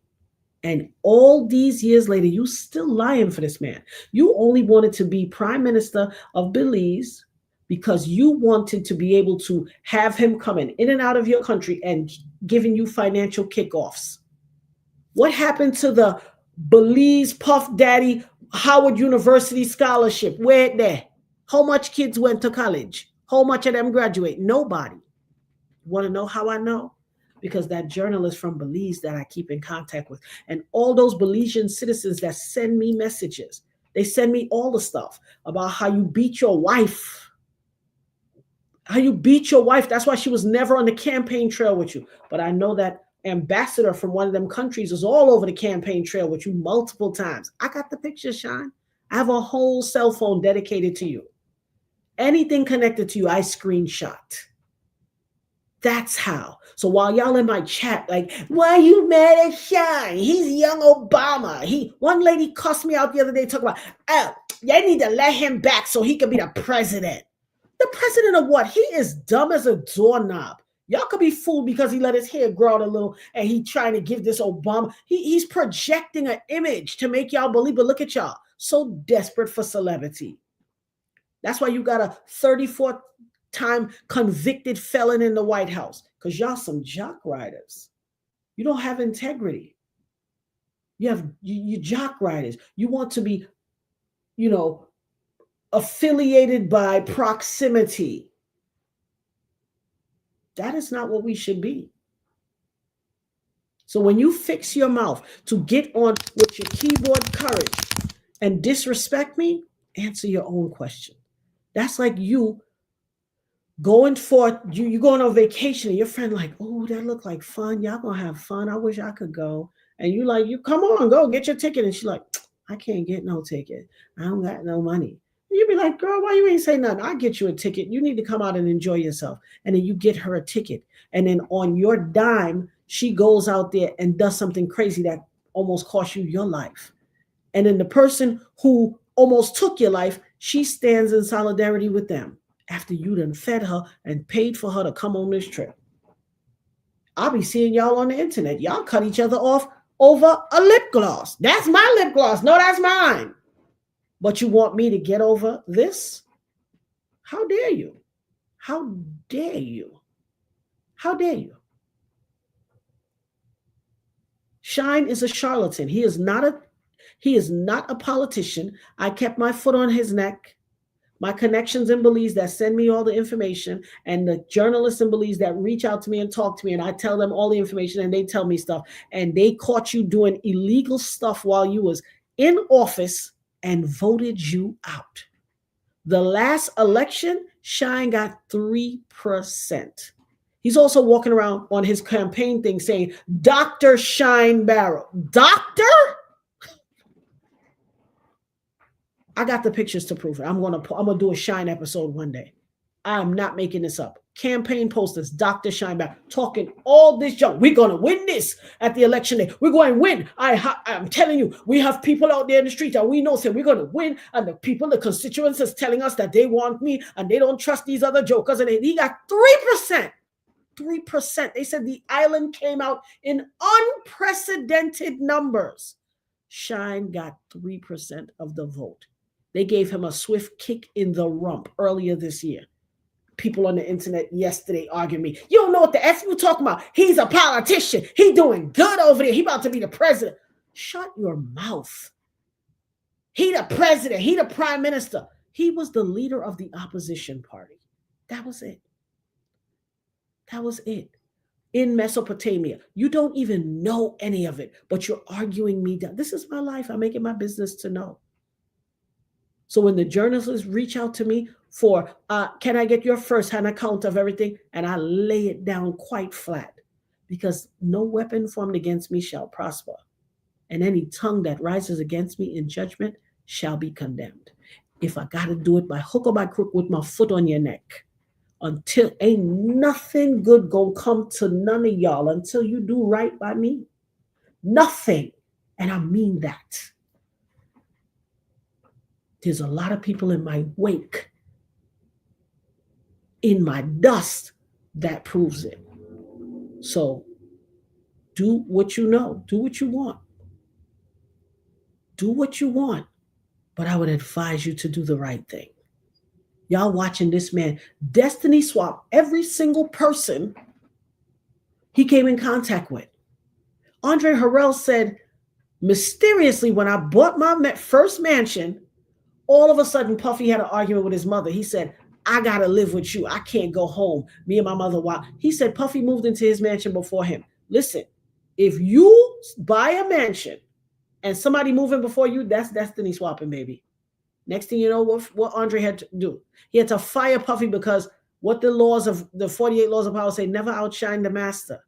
And all these years later, you still lying for this man. You only wanted to be prime minister of Belize because you wanted to be able to have him coming in and out of your country and giving you financial kickoffs. What happened to the Belize Puff Daddy Howard University scholarship? Where there? How much kids went to college? How much of them graduate? Nobody. You want to know how I know? Because that journalist from Belize that I keep in contact with, and all those Belizean citizens that send me messages, they send me all the stuff about how you beat your wife. How you beat your wife. That's why she was never on the campaign trail with you. But I know that ambassador from one of them countries is all over the campaign trail with you multiple times. I got the pictures, Shine. I have a whole cell phone dedicated to you. Anything connected to you, I screenshot. That's how. So while y'all in my chat, like, why are you mad at Shine? He's young Obama. One lady cussed me out the other day talking about, they need to let him back so he can be the president. The president of what? He is dumb as a doorknob. Y'all could be fooled because he let his hair grow out a little and he trying to give this Obama. He's projecting an image to make y'all believe, but look at y'all. So desperate for celebrity. That's why you got a 34-time convicted felon in the White House, because y'all some jock riders. You don't have integrity. You jock riders. You want to be, affiliated by proximity. That is not what we should be. So when you fix your mouth to get on with your keyboard courage and disrespect me, answer your own question. That's like you going forth, you going on vacation and your friend like, oh, that looked like fun. Y'all gonna have fun. I wish I could go. And you like, you come on, go get your ticket. And she's like, I can't get no ticket. I don't got no money. And you be like, girl, why you ain't say nothing? I'll get you a ticket. You need to come out and enjoy yourself. And then you get her a ticket. And then on your dime, she goes out there and does something crazy that almost cost you your life. And then the person who almost took your life, she stands in solidarity with them after you done fed her and paid for her to come on this trip. I'll be seeing y'all on the internet. Y'all cut each other off over a lip gloss. That's my lip gloss. No, that's mine. But you want me to get over this? How dare you? How dare you? How dare you? Shine is a charlatan. He is not a politician. I kept my foot on his neck. My connections in Belize that send me all the information, and the journalists in Belize that reach out to me and talk to me, and I tell them all the information and they tell me stuff, and they caught you doing illegal stuff while you was in office and voted you out. The last election, Shine got 3%. He's also walking around on his campaign thing saying, Dr. Shine Barrow. Doctor? I got the pictures to prove it. I'm gonna do a Shine episode one day. I'm not making this up. Campaign posters, Dr. Shine Barrow, talking all this junk. We're gonna win this at the election day. We're going to win. I'm telling you, we have people out there in the street that we know say we're gonna win, and the constituents is telling us that they want me and they don't trust these other jokers. And he got 3%. 3%. They said the island came out in unprecedented numbers. Shine got 3% of the vote. They gave him a swift kick in the rump earlier this year. People on the internet yesterday arguing me. You don't know what the F you talking about. He's a politician. He doing good over there. He about to be the president. Shut your mouth. He the president. He the prime minister. He was the leader of the opposition party. That was it. That was it. In Mesopotamia. You don't even know any of it, but you're arguing me down. This is my life. I make it my business to know. So when the journalists reach out to me, for, can I get your first-hand account of everything? And I lay it down quite flat, because no weapon formed against me shall prosper, and any tongue that rises against me in judgment shall be condemned. If I got to do it by hook or by crook with my foot on your neck, until ain't nothing good gonna come to none of y'all until you do right by me. Nothing. And I mean that. There's a lot of people in my wake, in my dust, that proves it. So do what you know. Do what you want. Do what you want. But I would advise you to do the right thing. Y'all watching this man destiny swap every single person he came in contact with. Andre Harrell said, mysteriously, when I bought my first mansion, all of a sudden Puffy had an argument with his mother. He said, I got to live with you. I can't go home. Me and my mother, why? He said Puffy moved into his mansion before him. Listen, if you buy a mansion and somebody moving before you, that's destiny swapping, baby. Next thing you know, what Andre had to do? He had to fire Puffy because what the laws of the 48 laws of power say, never outshine the master.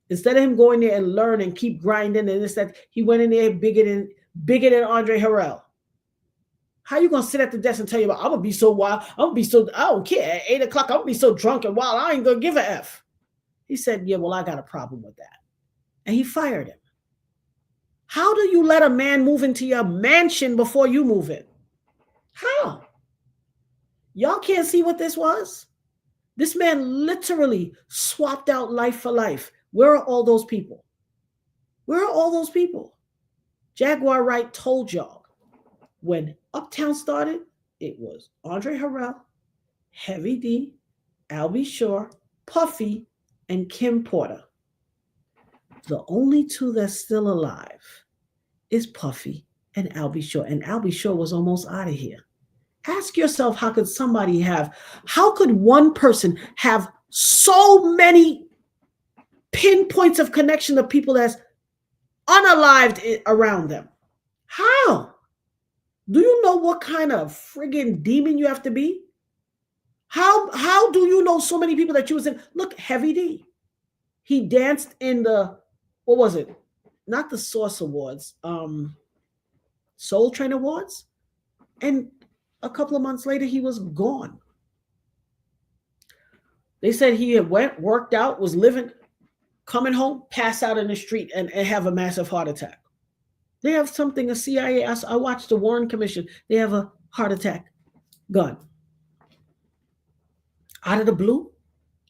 Instead of him going there and learn and keep grinding and this, that, he went in there bigger than Andre Harrell. How you gonna sit at the desk and tell you about, I'm gonna be so wild, I don't care. At 8 o'clock, I'm gonna be so drunk and wild, I ain't gonna give a F. He said, yeah, well, I got a problem with that. And he fired him. How do you let a man move into your mansion before you move in? How? Y'all can't see what this was? This man literally swapped out life for life. Where are all those people? Where are all those people? Jaguar Wright told y'all, when Uptown started, it was Andre Harrell, Heavy D, Albie Shore, Puffy, and Kim Porter. The only two that's still alive is Puffy and Albie Shore. And Albie Shore was almost out of here. Ask yourself, how could one person have so many pinpoints of connection to people that's unalived around them? How? Do you know what kind of friggin' demon you have to be? How do you know so many people that you was in? Look, Heavy D. He danced in the, what was it? Not the Source Awards, Soul Train Awards. And a couple of months later, he was gone. They said he had worked out, was living, coming home, pass out in the street and have a massive heart attack. They have something, a CIA, I watched the Warren Commission, they have a heart attack, gone. Out of the blue,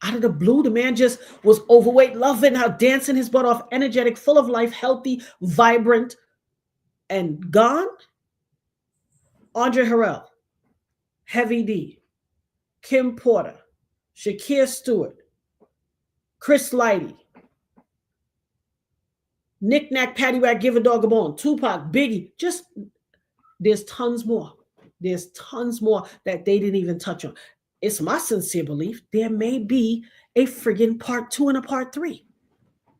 the man just was overweight, loving how dancing his butt off, energetic, full of life, healthy, vibrant, and gone. Andre Harrell, Heavy D, Kim Porter, Shakir Stewart, Chris Lighty, Knick Knack, Paddywhack, Give a Dog a Bone, Tupac, Biggie, just, there's tons more. There's tons more that they didn't even touch on. It's my sincere belief there may be a friggin' part 2 and a part 3.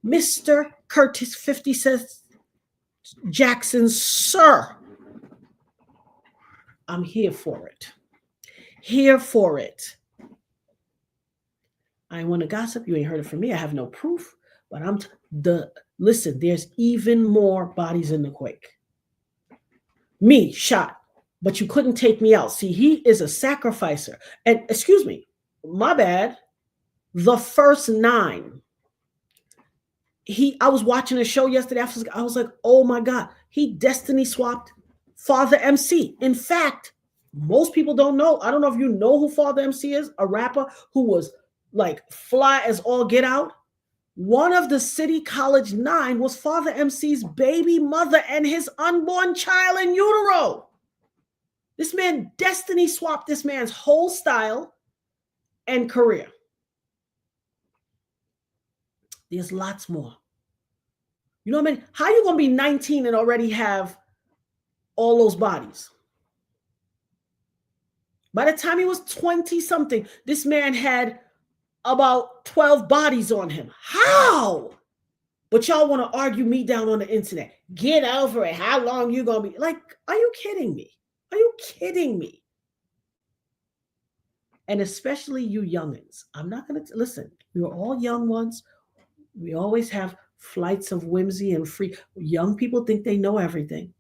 Mr. Curtis 50 says, Jackson, sir, I'm here for it. Here for it. I ain't want to gossip. You ain't heard it from me. I have no proof, but listen, there's even more bodies in the quake. Me shot, but you couldn't take me out. See, he is a sacrificer. And excuse me, my bad. The first 9. I was watching a show yesterday. I was like, oh my God, he destiny swapped Father MC. In fact, most people don't know. I don't know if you know who Father MC is, a rapper who was like fly as all get out. One of the City College 9 was Father MC's baby mother and his unborn child in utero. This man destiny swapped this man's whole style and career. There's lots more. You know what I mean? How you going to be 19 and already have all those bodies? By the time he was 20 something, this man had about 12 bodies on him. How? But y'all want to argue me down on the internet. Get over it. How long you going to be? Like, are you kidding me? Are you kidding me? And especially you youngins. I'm not going to listen. We're all young ones. We always have flights of whimsy and free. Young people think they know everything.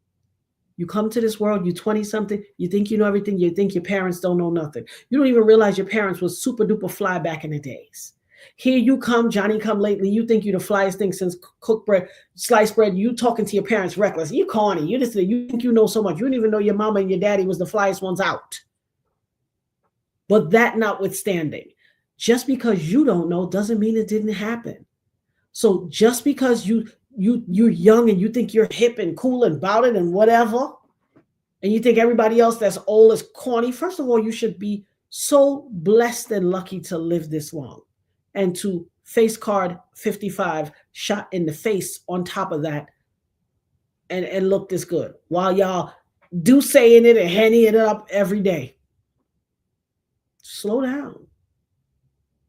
You come to this world, you 20 something, you think you know everything, you think your parents don't know nothing. You don't even realize your parents was super duper fly back in the days. Here you come, Johnny come lately, you think you're the flyest thing since cooked bread, sliced bread, you talking to your parents reckless. You corny, you think you know so much. You don't even know your mama and your daddy was the flyest ones out. But that notwithstanding, just because you don't know doesn't mean it didn't happen. So just because you're young and you think you're hip and cool and about it and whatever, and you think everybody else that's old is corny, first of all, you should be so blessed and lucky to live this long and to face card 55 shot in the face on top of that and look this good while y'all do saying it and henny it up every day. Slow down.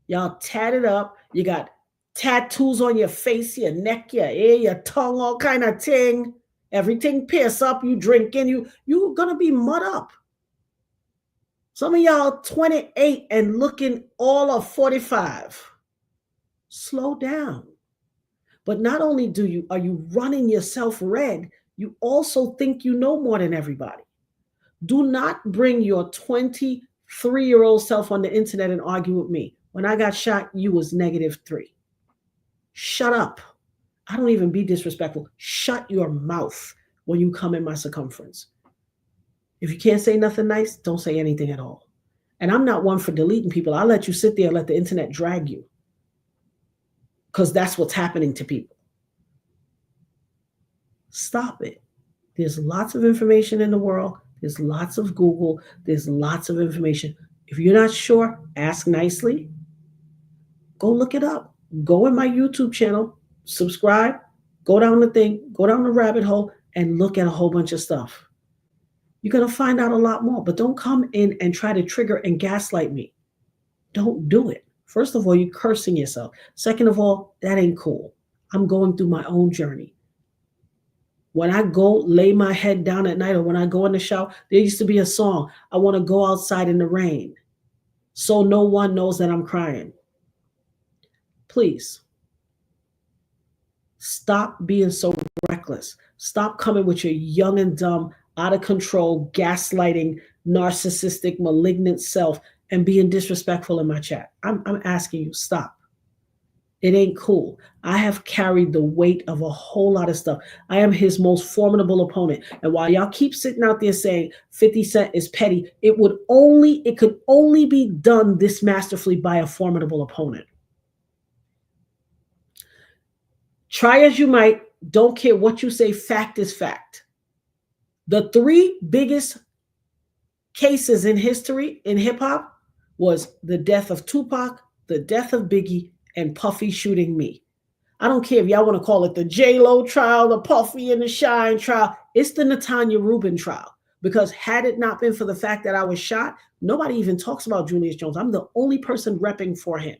Y'all tatted up. You got tattoos on your face, your neck, your ear, your tongue, all kind of thing. Everything pierce up. You drinking. You gonna be mud up. Some of y'all 28 and looking all of 45. Slow down. But not only are you running yourself red, you also think you know more than everybody. Do not bring your 23-year-old self on the internet and argue with me. When I got shot, you was -3. Shut up. I don't even be disrespectful. Shut your mouth when you come in my circumference. If you can't say nothing nice, don't say anything at all. And I'm not one for deleting people. I'll let you sit there and let the internet drag you. Because that's what's happening to people. Stop it. There's lots of information in the world. There's lots of Google. There's lots of information. If you're not sure, ask nicely. Go look it up. Go in my YouTube channel, subscribe, go down the thing, go down the rabbit hole, and look at a whole bunch of stuff. You're going to find out a lot more, but don't come in and try to trigger and gaslight me. Don't do it. First of all, you're cursing yourself. Second of all, that ain't cool. I'm going through my own journey. When I go lay my head down at night or when I go in the shower, there used to be a song, I want to go outside in the rain so no one knows that I'm crying. Please, stop being so reckless. Stop coming with your young and dumb, out of control, gaslighting, narcissistic, malignant self and being disrespectful in my chat. I'm asking you, stop. It ain't cool. I have carried the weight of a whole lot of stuff. I am his most formidable opponent. And while y'all keep sitting out there saying 50 Cent is petty, it could only be done this masterfully by a formidable opponent. Try as you might, don't care what you say, fact is fact. The 3 biggest cases in history in hip hop was the death of Tupac, the death of Biggie, and Puffy shooting me. I don't care if y'all want to call it the J-Lo trial, the Puffy and the Shine trial. It's the Natanya Rubin trial. Because had it not been for the fact that I was shot, nobody even talks about Julius Jones. I'm the only person repping for him.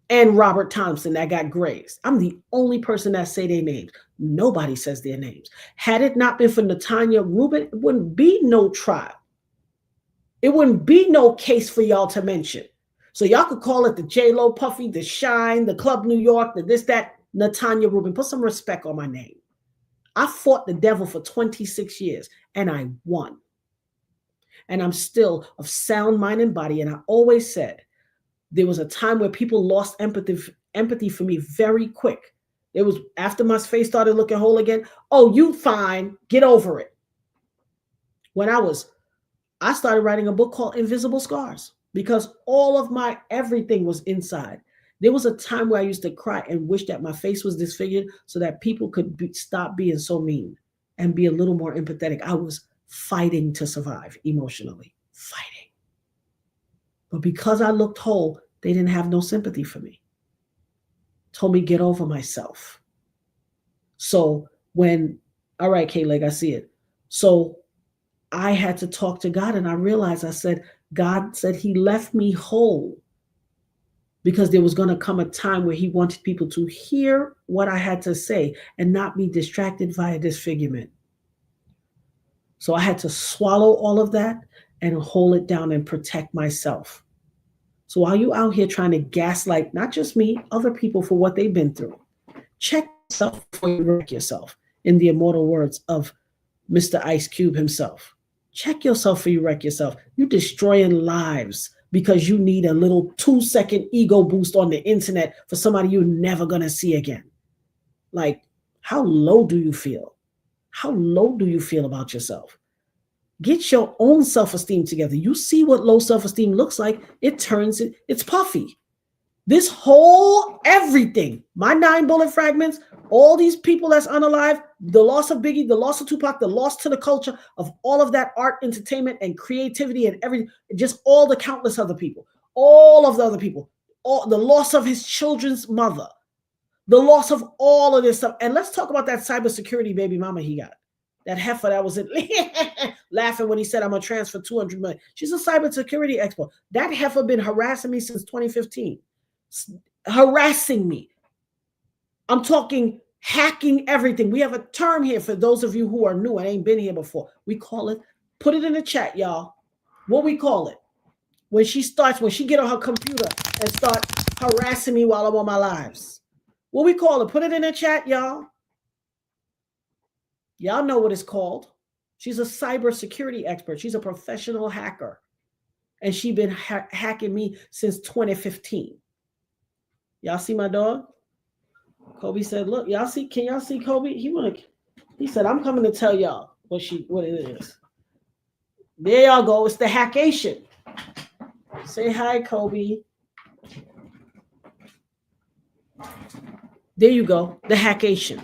And Robert Thompson that got grazed. I'm the only person that say their names. Nobody says their names. Had it not been for Natanya Rubin, it wouldn't be no trial. It wouldn't be no case for y'all to mention. So y'all could call it the J-Lo, Puffy, the Shine, the Club New York, the this, that, Natanya Rubin. Put some respect on my name. I fought the devil for 26 years and I won. And I'm still of sound mind and body. And I always said, there was a time where people lost empathy for me very quick. It was after my face started looking whole again. Oh, you fine. Get over it. When I started writing a book called Invisible Scars because all of my everything was inside. There was a time where I used to cry and wish that my face was disfigured so that people could stop being so mean and be a little more empathetic. I was fighting to survive emotionally, fighting. But because I looked whole, they didn't have no sympathy for me. Told me get over myself. So all right, K-Leg, I see it. So I had to talk to God and I realized, God said he left me whole because there was going to come a time where he wanted people to hear what I had to say and not be distracted via disfigurement. So I had to swallow all of that and hold it down and protect myself. So while you out here trying to gaslight not just me, other people for what they've been through, check yourself before you wreck yourself. In the immortal words of Mr. Ice Cube himself. Check yourself before you wreck yourself. You're destroying lives because you need a little 2-second ego boost on the internet for somebody you're never going to see again. Like, how low do you feel? How low do you feel about yourself? Get your own self-esteem together. You see what low self-esteem looks like. It's puffy. This whole everything, my 9 bullet fragments, all these people that's unalive, the loss of Biggie, the loss of Tupac, the loss to the culture of all of that art, entertainment, and creativity and everything, just all the countless other people, all of the other people, all the loss of his children's mother, the loss of all of this stuff. And let's talk about that cybersecurity baby mama he got. That heifer that was laughing when he said, I'm going to transfer 200 million. She's a cybersecurity expert. That heifer been harassing me since 2015. Harassing me. I'm talking hacking everything. We have a term here for those of you who are new and ain't been here before. We call it, put it in the chat, y'all. What we call it? When she get on her computer and start harassing me while I'm on my lives. What we call it? Put it in the chat, y'all. Y'all know what it's called. She's a cybersecurity expert. She's a professional hacker. And she's been hacking me since 2015. Y'all see my dog? Kobe said, look, can y'all see Kobe? He said, I'm coming to tell y'all what it is. There y'all go. It's the hackation. Say hi, Kobe. There you go. The hackation.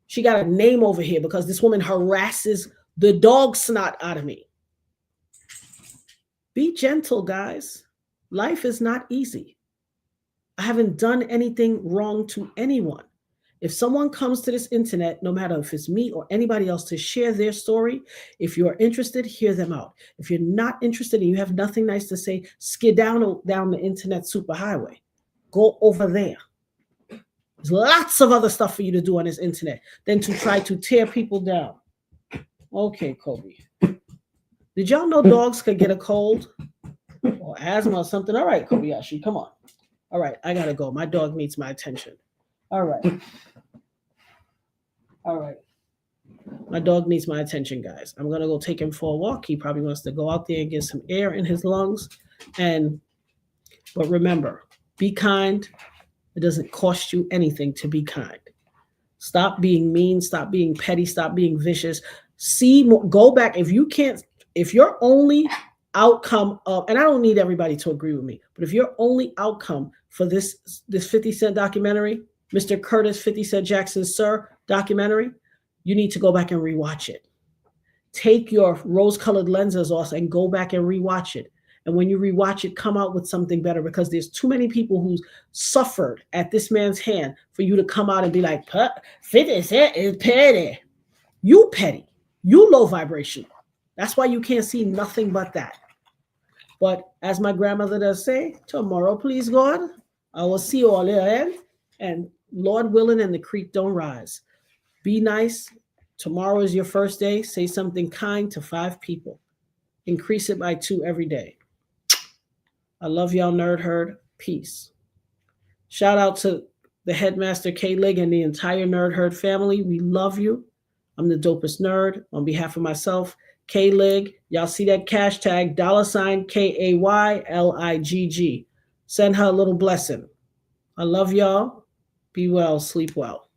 She got a name over here because this woman harasses the dog snot out of me. Be gentle, guys. Life is not easy. I haven't done anything wrong to anyone. If someone comes to this internet, no matter if it's me or anybody else, to share their story, if you're interested, hear them out. If you're not interested and you have nothing nice to say, skedaddle down the internet superhighway. Go over there. There's lots of other stuff for you to do on this internet than to try to tear people down. Okay, Kobe. Did y'all know dogs could get a cold or asthma or something? All right, Kobayashi, come on. All right, I gotta go. My dog needs my attention. All right. All right. My dog needs my attention, guys. I'm gonna go take him for a walk. He probably wants to go out there and get some air in his lungs. But remember, be kind. It doesn't cost you anything to be kind. Stop being mean. Stop being petty. Stop being vicious. Go back. If your only outcome of, and I don't need everybody to agree with me, but if your only outcome for this 50 Cent documentary, Mr. Curtis 50 Cent Jackson Sir documentary, you need to go back and rewatch it. Take your rose-colored lenses off and go back and rewatch it. And when you rewatch it, come out with something better, because there's too many people who suffered at this man's hand for you to come out and be like, 50 Cent is petty. You petty. You low vibration. That's why you can't see nothing but that. But as my grandmother does say, tomorrow, please God, I will see you all there. And Lord willing, and the creek don't rise. Be nice. Tomorrow is your first day. Say something kind to 5 people. Increase it by 2 every day. I love y'all, Nerd Herd. Peace. Shout out to the headmaster, K-Lig, and the entire Nerd Herd family. We love you. I'm the dopest nerd. On behalf of myself, K-Lig, y'all see that cash tag, $KAYLIGG. Send her a little blessing. I love y'all. Be well, sleep well.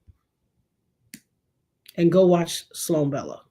And go watch Sloan Bella.